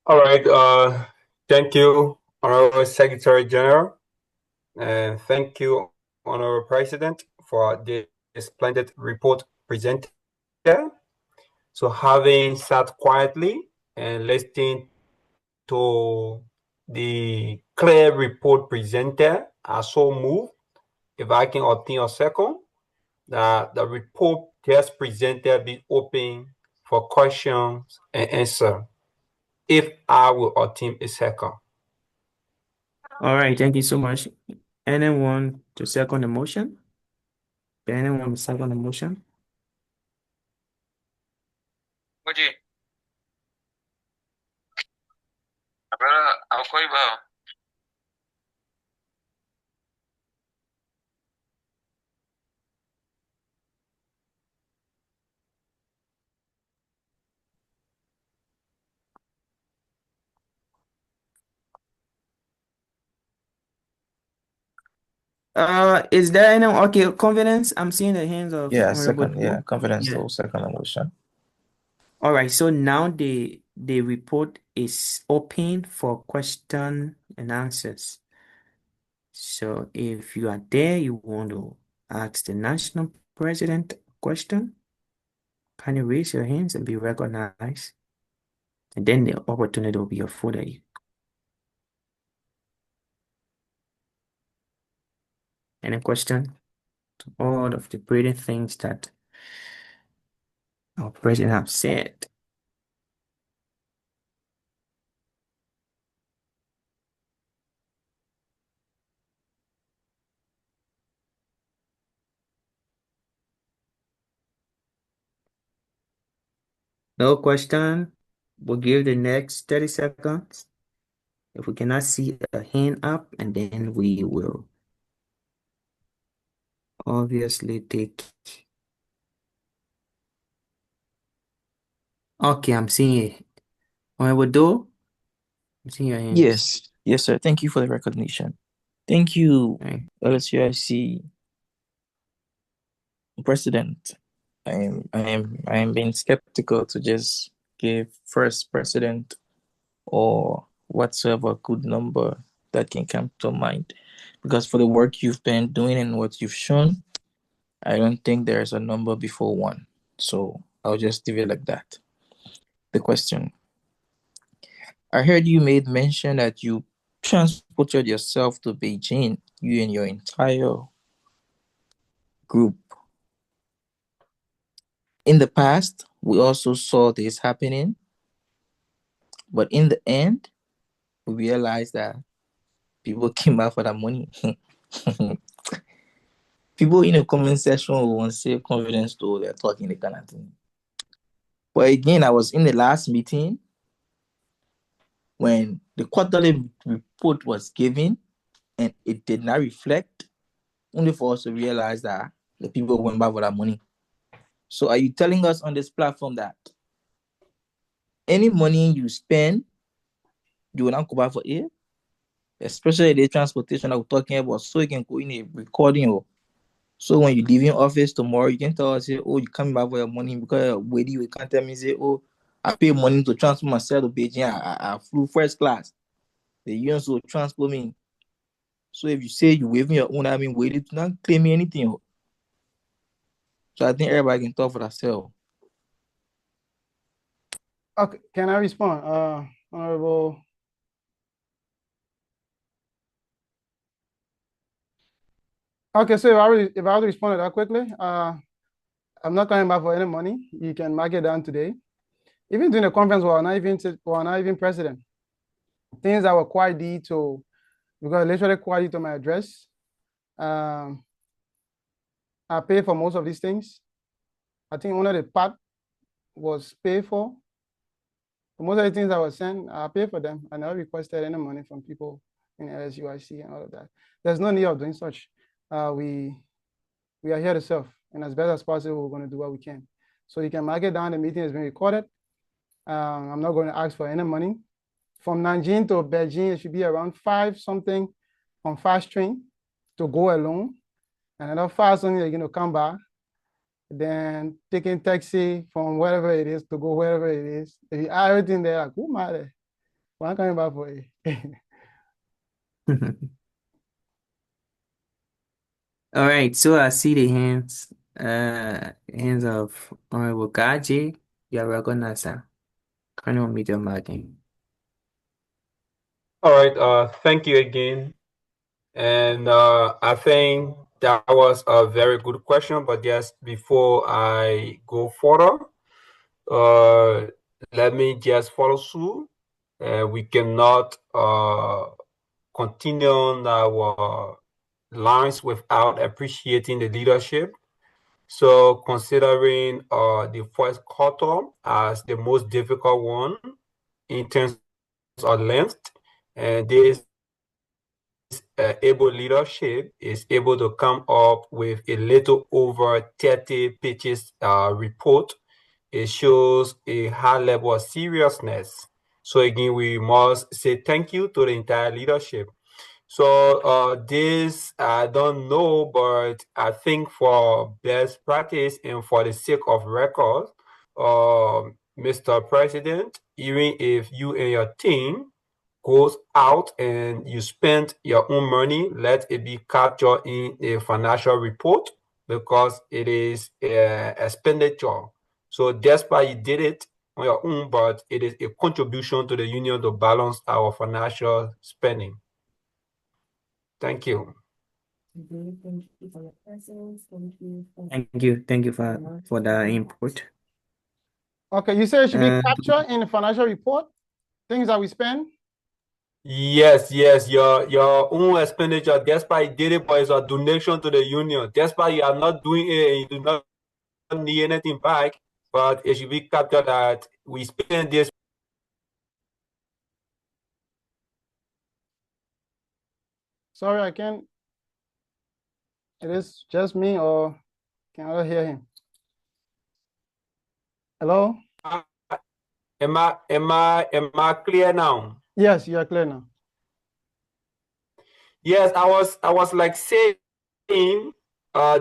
All right. Thank you, Honorable Secretary General, and thank you, Honorable President, for this splendid report presented. So having sat quietly and listening to the clear report presented, I so move. If I can obtain a second, that the report just presented be open for questions and answer. If I will team a second. All right, thank you so much. Anyone to second the motion? Anyone to second the motion? Oye, agora ao Coibao. Is there any okay confidence? I'm seeing the hands of Yeah, Honorable second. Yeah, Duo. confidence Yeah. to second the motion. All right. So now the report is open for question and answers. So if you are there, you want to ask the national president a question, can you raise your hands and be recognized? And then the opportunity will be afforded you. Any question to all of the brilliant things that our president have said? No question. We'll give the next 30 seconds. If we cannot see a hand up, and then we will obviously take. Okay, I'm seeing it. Honorable Do, I'm seeing your hands. Yes, sir. Thank you for the recognition. Thank you, LSUIC President. I am being skeptical to just give first president or whatsoever good number that can come to mind, because for the work you've been doing and what you've shown, I don't think there's a number before one. So I'll just leave it like that. The question: I heard you made mention that you transported yourself to Beijing, you and your entire group. In the past, we also saw this happening, but in the end, we realized that people came out for that money. People in the comment section will say confidence to they're talking the kind of thing. But again, I was in the last meeting when the quarterly report was given and it did not reflect, only for us to realize that the people went back for that money. So are you telling us on this platform that any money you spend, you will not go back for it? Especially the transportation that we're talking about, so you can go in a recording. So when you leave in office tomorrow, you can tell us, say, oh, you coming back for your money, because waiting, you can't tell me, say, oh, I pay money to transport myself to Beijing. I flew first class. The unions will transport me. So if you say you waiving your own, I mean, waiting to not claim me anything. So I think everybody can talk for themselves. Okay, can I respond, Honorable? Okay, so if I respond to that quickly, I'm not coming back for any money. You can mark it down today. Even during the conference, we're not even president. Things that were quite detailed, because literally quite detailed my address. I pay for most of these things. I think only the part was paid for. Most of the things I was sent, I pay for them. I never requested any money from people in LSUIC and all of that. There's no need of doing such. We are here to serve, and as best as possible, we're going to do what we can. So you can mark it down. The meeting has been recorded. I'm not going to ask for any money. From Nanjing to Beijing, it should be around 5 something on fast train to go alone. And another 5 something, you're going to come back. Then taking taxi from wherever it is to go wherever it is. If you add everything there, like, who matter? Why coming back for it? All right, so I see the hands of Honorable Gaji. You are recognized, sir. Can you meet your marking? All right, thank you again. And I think That was a very good question, but just before I go further, let me just follow through. We cannot continue on our lines without appreciating the leadership. So considering the first quarter as the most difficult one in terms of length, and this able leadership is able to come up with a little over 30 pages report. It shows a high level of seriousness. So again, we must say thank you to the entire leadership. So this, I don't know, but I think for best practice and for the sake of record, Mr. President, even if you and your team goes out and you spend your own money, let it be captured in a financial report because it is expenditure. So despite you did it on your own, but it is a contribution to the union to balance our financial spending. Thank you. Thank you for the input. Okay, you say it should be captured in the financial report, things that we spend? Yes, your own expenditure, despite you did it, but it's a donation to the union. Despite you are not doing it and you do not need anything back, but it should be captured that we spend this. Sorry, I can't. It is just me, or can I hear him? Hello? Am I clear now? Yes, you are clear now. Yes, I was like saying,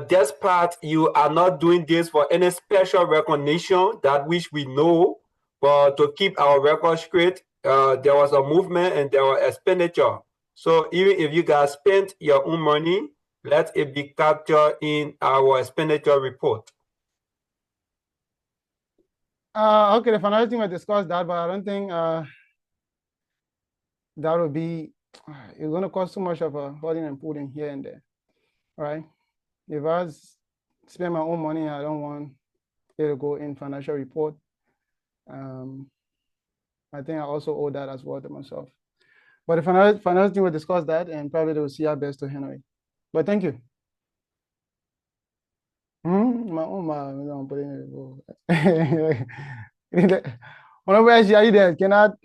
this part, you are not doing this for any special recognition, that which we know, but to keep our record straight, there was a movement and there was expenditure. So even if you guys spent your own money, let it be captured in our expenditure report. Okay, the financial team will discuss that, but I don't think that would be, it's going to cost too much of a holding and putting here and there, right? If I spend my own money, I don't want it to go in financial report. I think I also owe that as well to myself. But the financial team will discuss that, and probably they will see how best to handle it. But thank you. My own mind, don't put in it. Whenever I see you there, cannot.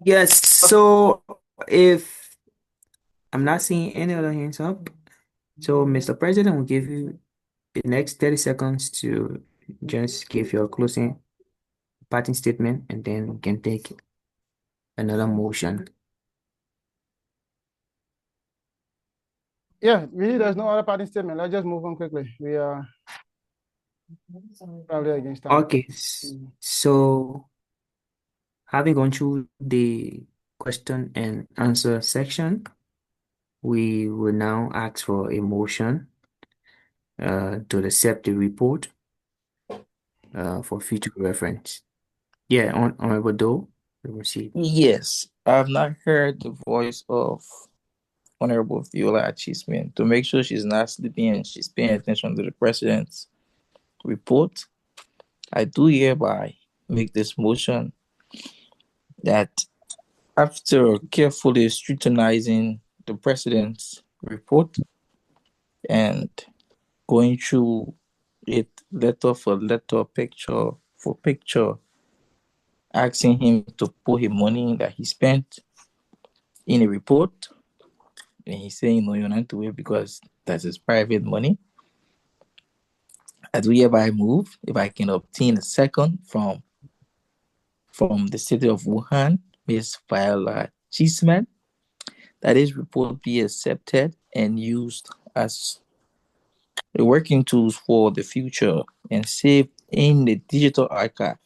Yes, so if I'm not seeing any other hands up, so Mr. President will give you the next 30 seconds to just give your closing parting statement, and then we can take another motion. Yeah, really, there's no other parting statement. Let's just move on quickly. We are probably against time. Okay, so having gone through the question and answer section, we will now ask for a motion to accept the report for future reference. Yeah, Honorable Doe, we receive. Yes, I have not heard the voice of Honorable Viola Chisman to make sure she's not sleeping and she's paying attention to the president's report. I do hereby make this motion that after carefully scrutinizing the president's report and going through it letter for letter, picture for picture, asking him to put his money that he spent in a report, and he's saying no, you're not to it because that's his private money. I do hereby move, if I can obtain a second from the city of Wuhan, Ms. Viola Chisman, that his report be accepted and used as a working tools for the future and saved in the digital archive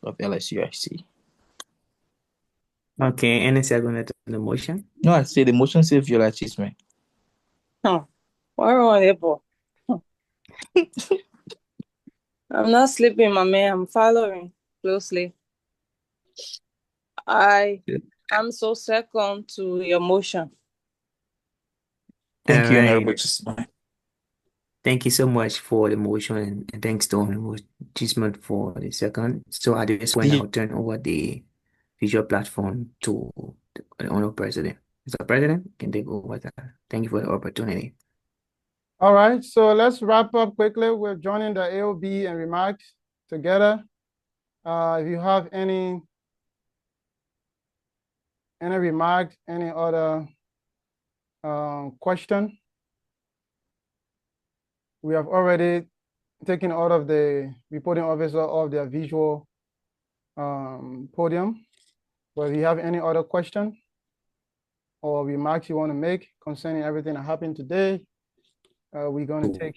of LSUIC. Okay, any second to the motion? No, I say the motion says Viola Chisman. I'm not sleeping, my man. I'm following closely. I am so second to your motion. Thank you, All Honorable right. Chisman. Thank you so much for the motion, and thanks to Honorable Chisman for the second. So at this point, I'll turn over the visual platform to the Honorable President. Mr. President, can take over that. Thank you for the opportunity. All right, so let's wrap up quickly. We're joining the AOB and remarks together. If you have any remarks, any other question, we have already taken out of the reporting officer of their visual podium. But if you have any other question or remarks you want to make concerning everything that happened today, we're going to take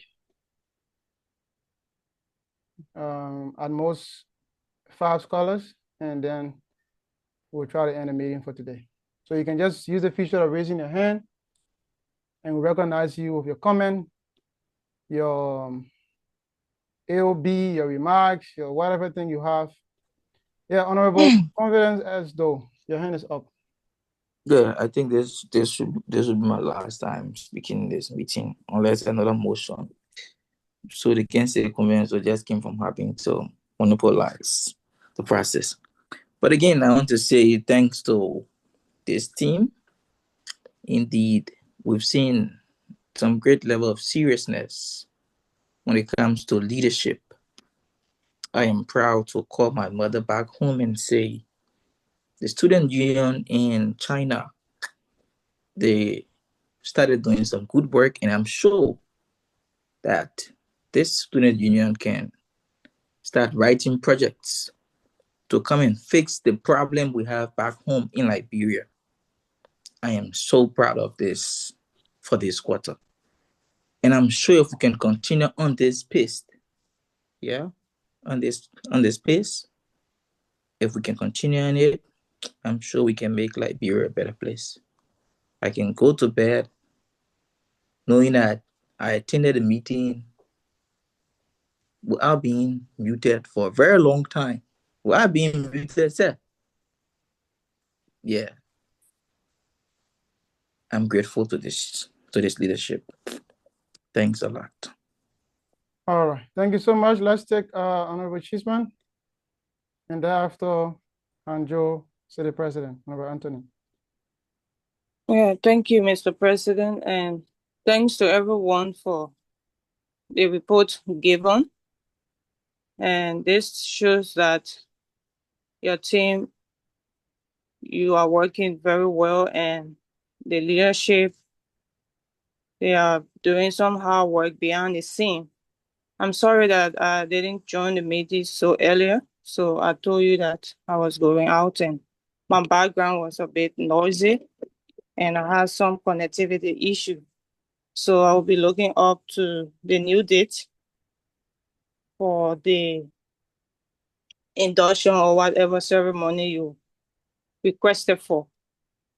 at most 5 scholars, and then we'll try to end the meeting for today. So you can just use the feature of raising your hand, and we'll recognize you with your comment, your AOB, your remarks, your whatever thing you have. Yeah, Honorable Confidence as though your hand is up. Good. I think this would be my last time speaking in this meeting, unless another motion. So they can say convenience or just came from having to monopolize the process. But again, I want to say thanks to this team. Indeed, we've seen some great level of seriousness when it comes to leadership. I am proud to call my mother back home and say the student union in China, they started doing some good work, and I'm sure that this student union can start writing projects to come and fix the problem we have back home in Liberia. I am so proud of this for this quarter. And I'm sure if we can continue on this pace, on this pace, if we can continue on it, I'm sure we can make Liberia a better place. I can go to bed knowing that I attended a meeting without being muted for a very long time. Without being muted, sir. Yeah. I'm grateful to this leadership. Thanks a lot. All right, thank you so much. Let's take Honorable Chisman, and thereafter, Hanjo, City President, Honorable Anthony. Yeah, thank you, Mr. President, and thanks to everyone for the report given. And this shows that your team, you are working very well, and the leadership, they are doing some hard work behind the scene. I'm sorry that I didn't join the meeting so earlier. So I told you that I was going out and my background was a bit noisy and I had some connectivity issue. So I'll be looking up to the new date for the induction or whatever ceremony you requested for.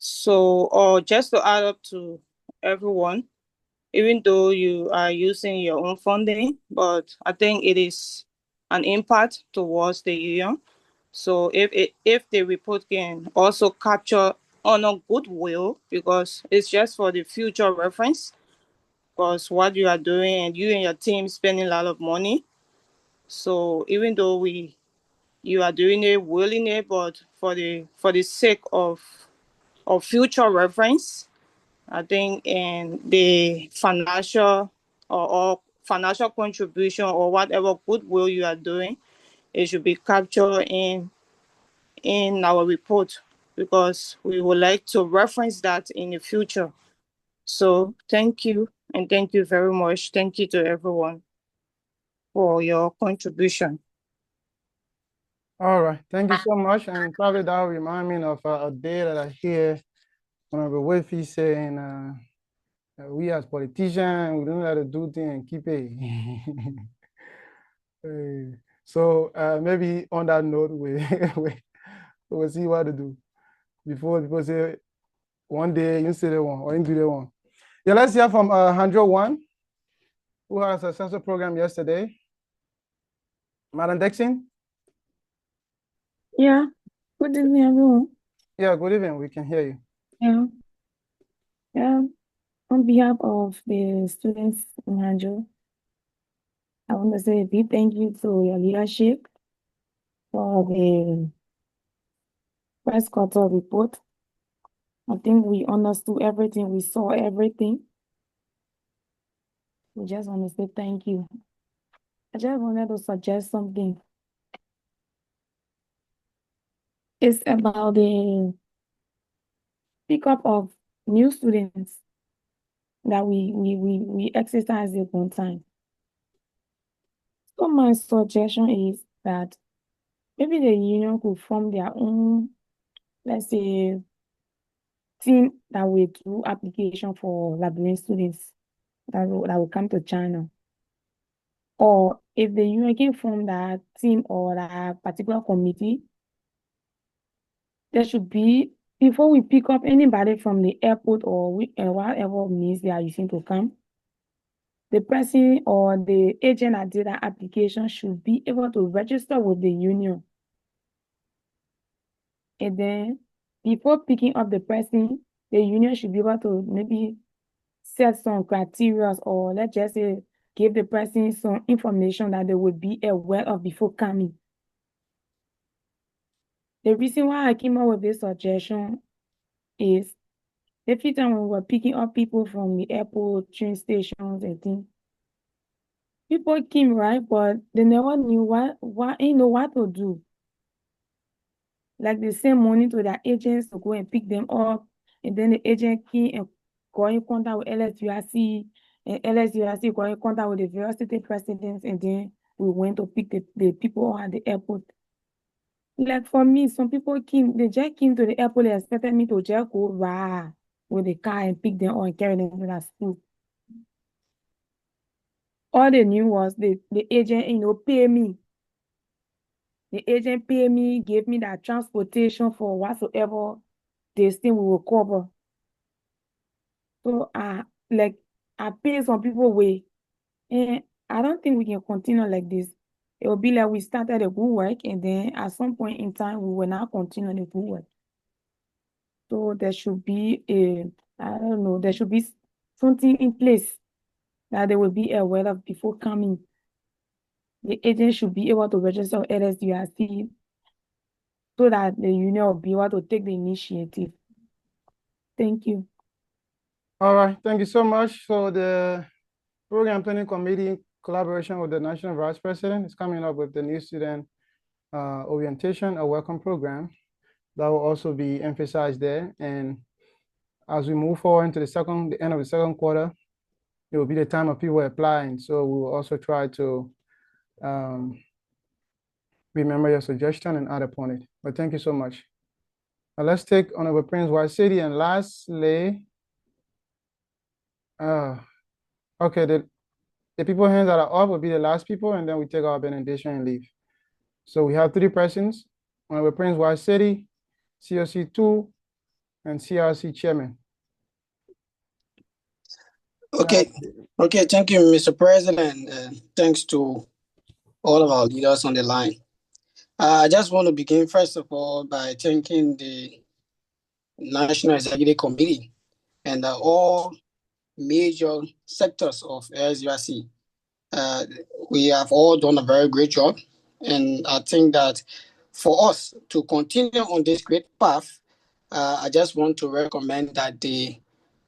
So, just to add up to everyone, even though you are using your own funding, but I think it is an impact towards the union. So if the report can also capture honor goodwill, because it's just for the future reference, because what you are doing and you and your team spending a lot of money. So even though you are doing it willingly, but for the sake of future reference, I think in the financial or financial contribution or whatever goodwill you are doing, it should be captured in our report, because we would like to reference that in the future. So thank you, and thank you very much. Thank you to everyone for your contribution. All right, thank you so much. And probably that will remind me of a day that I hear Honorable Wilfie saying, we as politicians, we don't know how to do things and keep it. So maybe on that note, we'll see what to do before people say one day you say the one or you do the one. Yeah, let's hear from Handro One, who had a successful program yesterday. Madam Dixon? Yeah, good evening, everyone. Yeah, good evening. We can hear you. Yeah. On behalf of the students in Hanjo, I want to say a big thank you to your leadership for the first quarter report. I think we understood everything, we saw everything. We just want to say thank you. I just wanted to suggest something. It's about the pickup of new students that we exercise at one time. So my suggestion is that maybe the union could form their own, let's say, team that will do application for Liberian students that will come to China. Or if the union can form that team or that particular committee, there should be, before we pick up anybody from the airport or whatever means they are using to come, the person or the agent that did that application should be able to register with the union. And then before picking up the person, the union should be able to maybe set some criteria, or let's just say give the person some information that they would be aware of before coming. The reason why I came up with this suggestion is every time when we were picking up people from the airport, train stations, and things, people came, right? But they never knew what to do. Like they send money to their agents to go and pick them up, and then the agent came and got in contact with LSUIC, and LSUIC got in contact with the various state presidents, and then we went to pick the people at the airport. Like for me, some people they just came to the airport, they expected me to just go rah with the car and pick them up and carry them to that school. All they knew was the agent, pay me. The agent pay me, gave me that transportation for whatsoever they still we will cover. So I pay some people way, and I don't think we can continue like this. It will be like we started a good work, and then at some point in time we will not continue the good work. So there should be there should be something in place that they will be aware of before coming. The agent should be able to register LSUIC so that the union will be able to take the initiative. Thank you. All right, thank you so much. So the Program Planning Committee, in collaboration with the National Vice President, is coming up with the new student orientation, a welcome program that will also be emphasized there. And as we move forward into the end of the second quarter, it will be the time of people applying. So we will also try to remember your suggestion and add upon it. But thank you so much. Now let's take Honorable Prince White City, and lastly, okay, the people hands that are up will be the last people, and then we take our benediction and leave. So we have 3 persons: Honorable Prince White City, COC 2, and CRC Chairman. Okay, thank you, Mr. President. Thanks to all of our leaders on the line. I just want to begin, first of all, by thanking the National Executive Committee and all major sectors of LSUIC. We have all done a very great job, and I think that for us to continue on this great path, I just want to recommend that the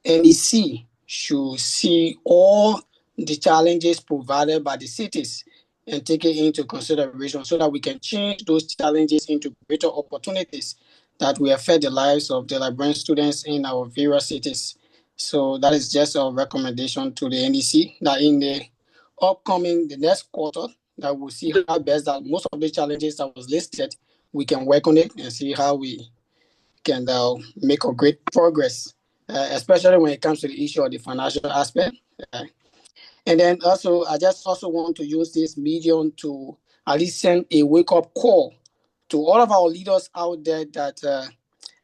NEC should see all the challenges provided by the cities and take it into consideration so that we can change those challenges into greater opportunities that will affect the lives of the Liberian students in our various cities. So that is just a recommendation to the NEC that in the next quarter, that we'll see how best that most of the challenges that was listed, we can work on it and see how we can make a great progress, especially when it comes to the issue of the financial aspect. And then also, I just also want to use this medium to at least send a wake-up call to all of our leaders out there that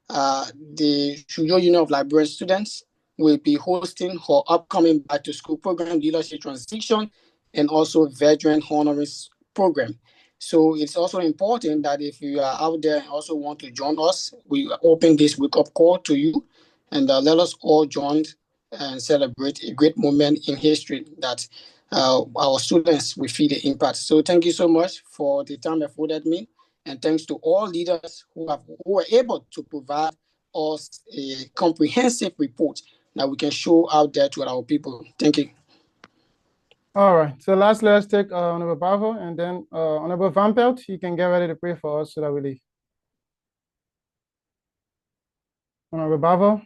the Shujo Union of Liberian Students will be hosting her upcoming back-to-school program, Leadership Transition, and also Veteran Honoris program. So it's also important that if you are out there and also want to join us, we open this wake-up call to you, and let us all join and celebrate a great moment in history that our students will feel the impact. So thank you so much for the time afforded me, and thanks to all leaders who were able to provide us a comprehensive report that we can show out there to our people. Thank you. All right. So lastly, let's take Honorable Bravo, and then Honorable Van Pelt. You can get ready to pray for us so that we leave. Honorable Bravo.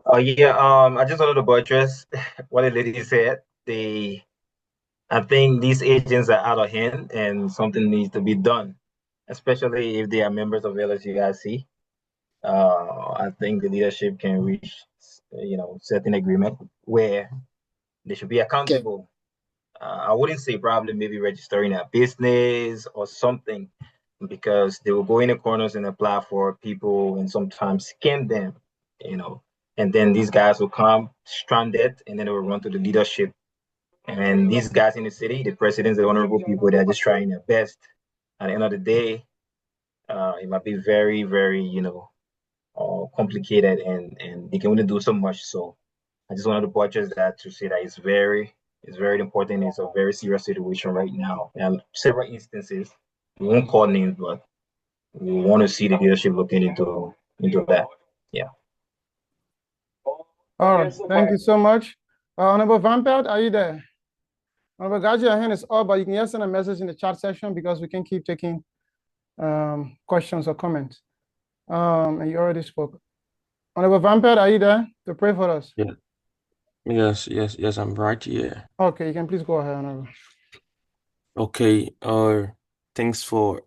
Oh yeah, I just wanted to buttress what the lady said. I think these agents are out of hand and something needs to be done, especially if they are members of LSUIC. I think the leadership can reach, certain agreement where they should be accountable. I wouldn't say probably maybe registering a business or something, because they will go in the corners and apply for people and sometimes scam them, and then these guys will come stranded and then they will run to the leadership. And these guys in the city, the presidents, the honorable people, they're just trying their best. At the end of the day, it might be very, very, complicated, and they can only do so much. So I just wanted to buttress that to say that it's very important. It's a very serious situation right now. And several instances, we won't call names, but we want to see the leadership looking into that. Yeah. All right. Thank you so much. Honorable Van Pelt, are you there? Honorable Gaji, your hand is up, but you can just send a message in the chat section because we can keep taking questions or comments. And you already spoke. Honorable Van Pelt, are you there to pray for us? Yeah. Yes, I'm right here. Okay, you can please go ahead, Honorable. Okay, thanks for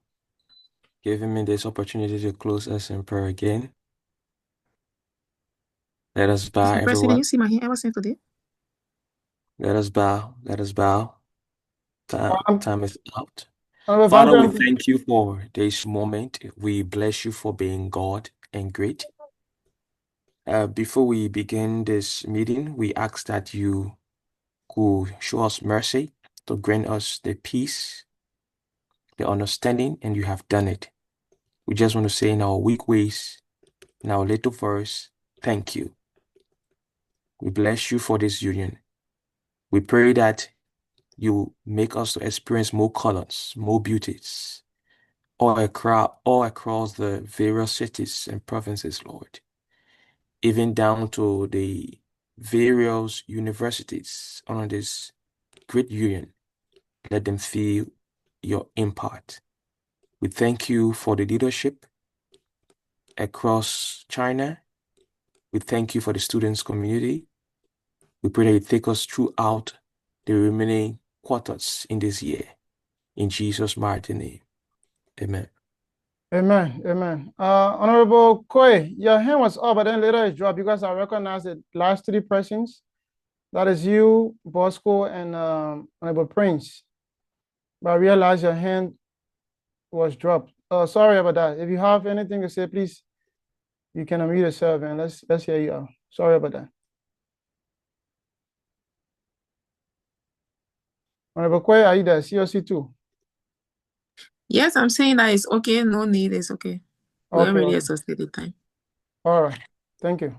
giving me this opportunity to close us in prayer again. Let us bow, Mr. President, everyone. you see my hand ever since today? Let us bow. Time is out. Honorable Van Father, we Pelt, thank you for this moment. We bless you for being God and great. Before we begin this meeting, we ask that you could show us mercy to grant us the peace, the understanding, and you have done it. We just want to say in our weak ways, in our little verse, thank you. We bless you for this union. We pray that you make us to experience more colors, more beauties, all across the various cities and provinces, Lord, even down to the various universities under this great union. Let them feel your impact. We thank you for the leadership across China. We thank you for the students' community. We pray that you take us throughout the remaining quarters in this year. In Jesus' mighty name. Amen. Amen. Amen. Honorable Koi, your hand was up, but then later it dropped because I recognize the last three persons. That is you, Bosco, and Honorable Prince. But I realized your hand was dropped. Sorry about that. If you have anything to say, please, you can unmute yourself and let's hear you out. Sorry about that. Honorable Koi, are you there? COC2. Yes, I'm saying that it's okay. No need. It's okay. We Okay. already exhausted the time. All right. Thank you.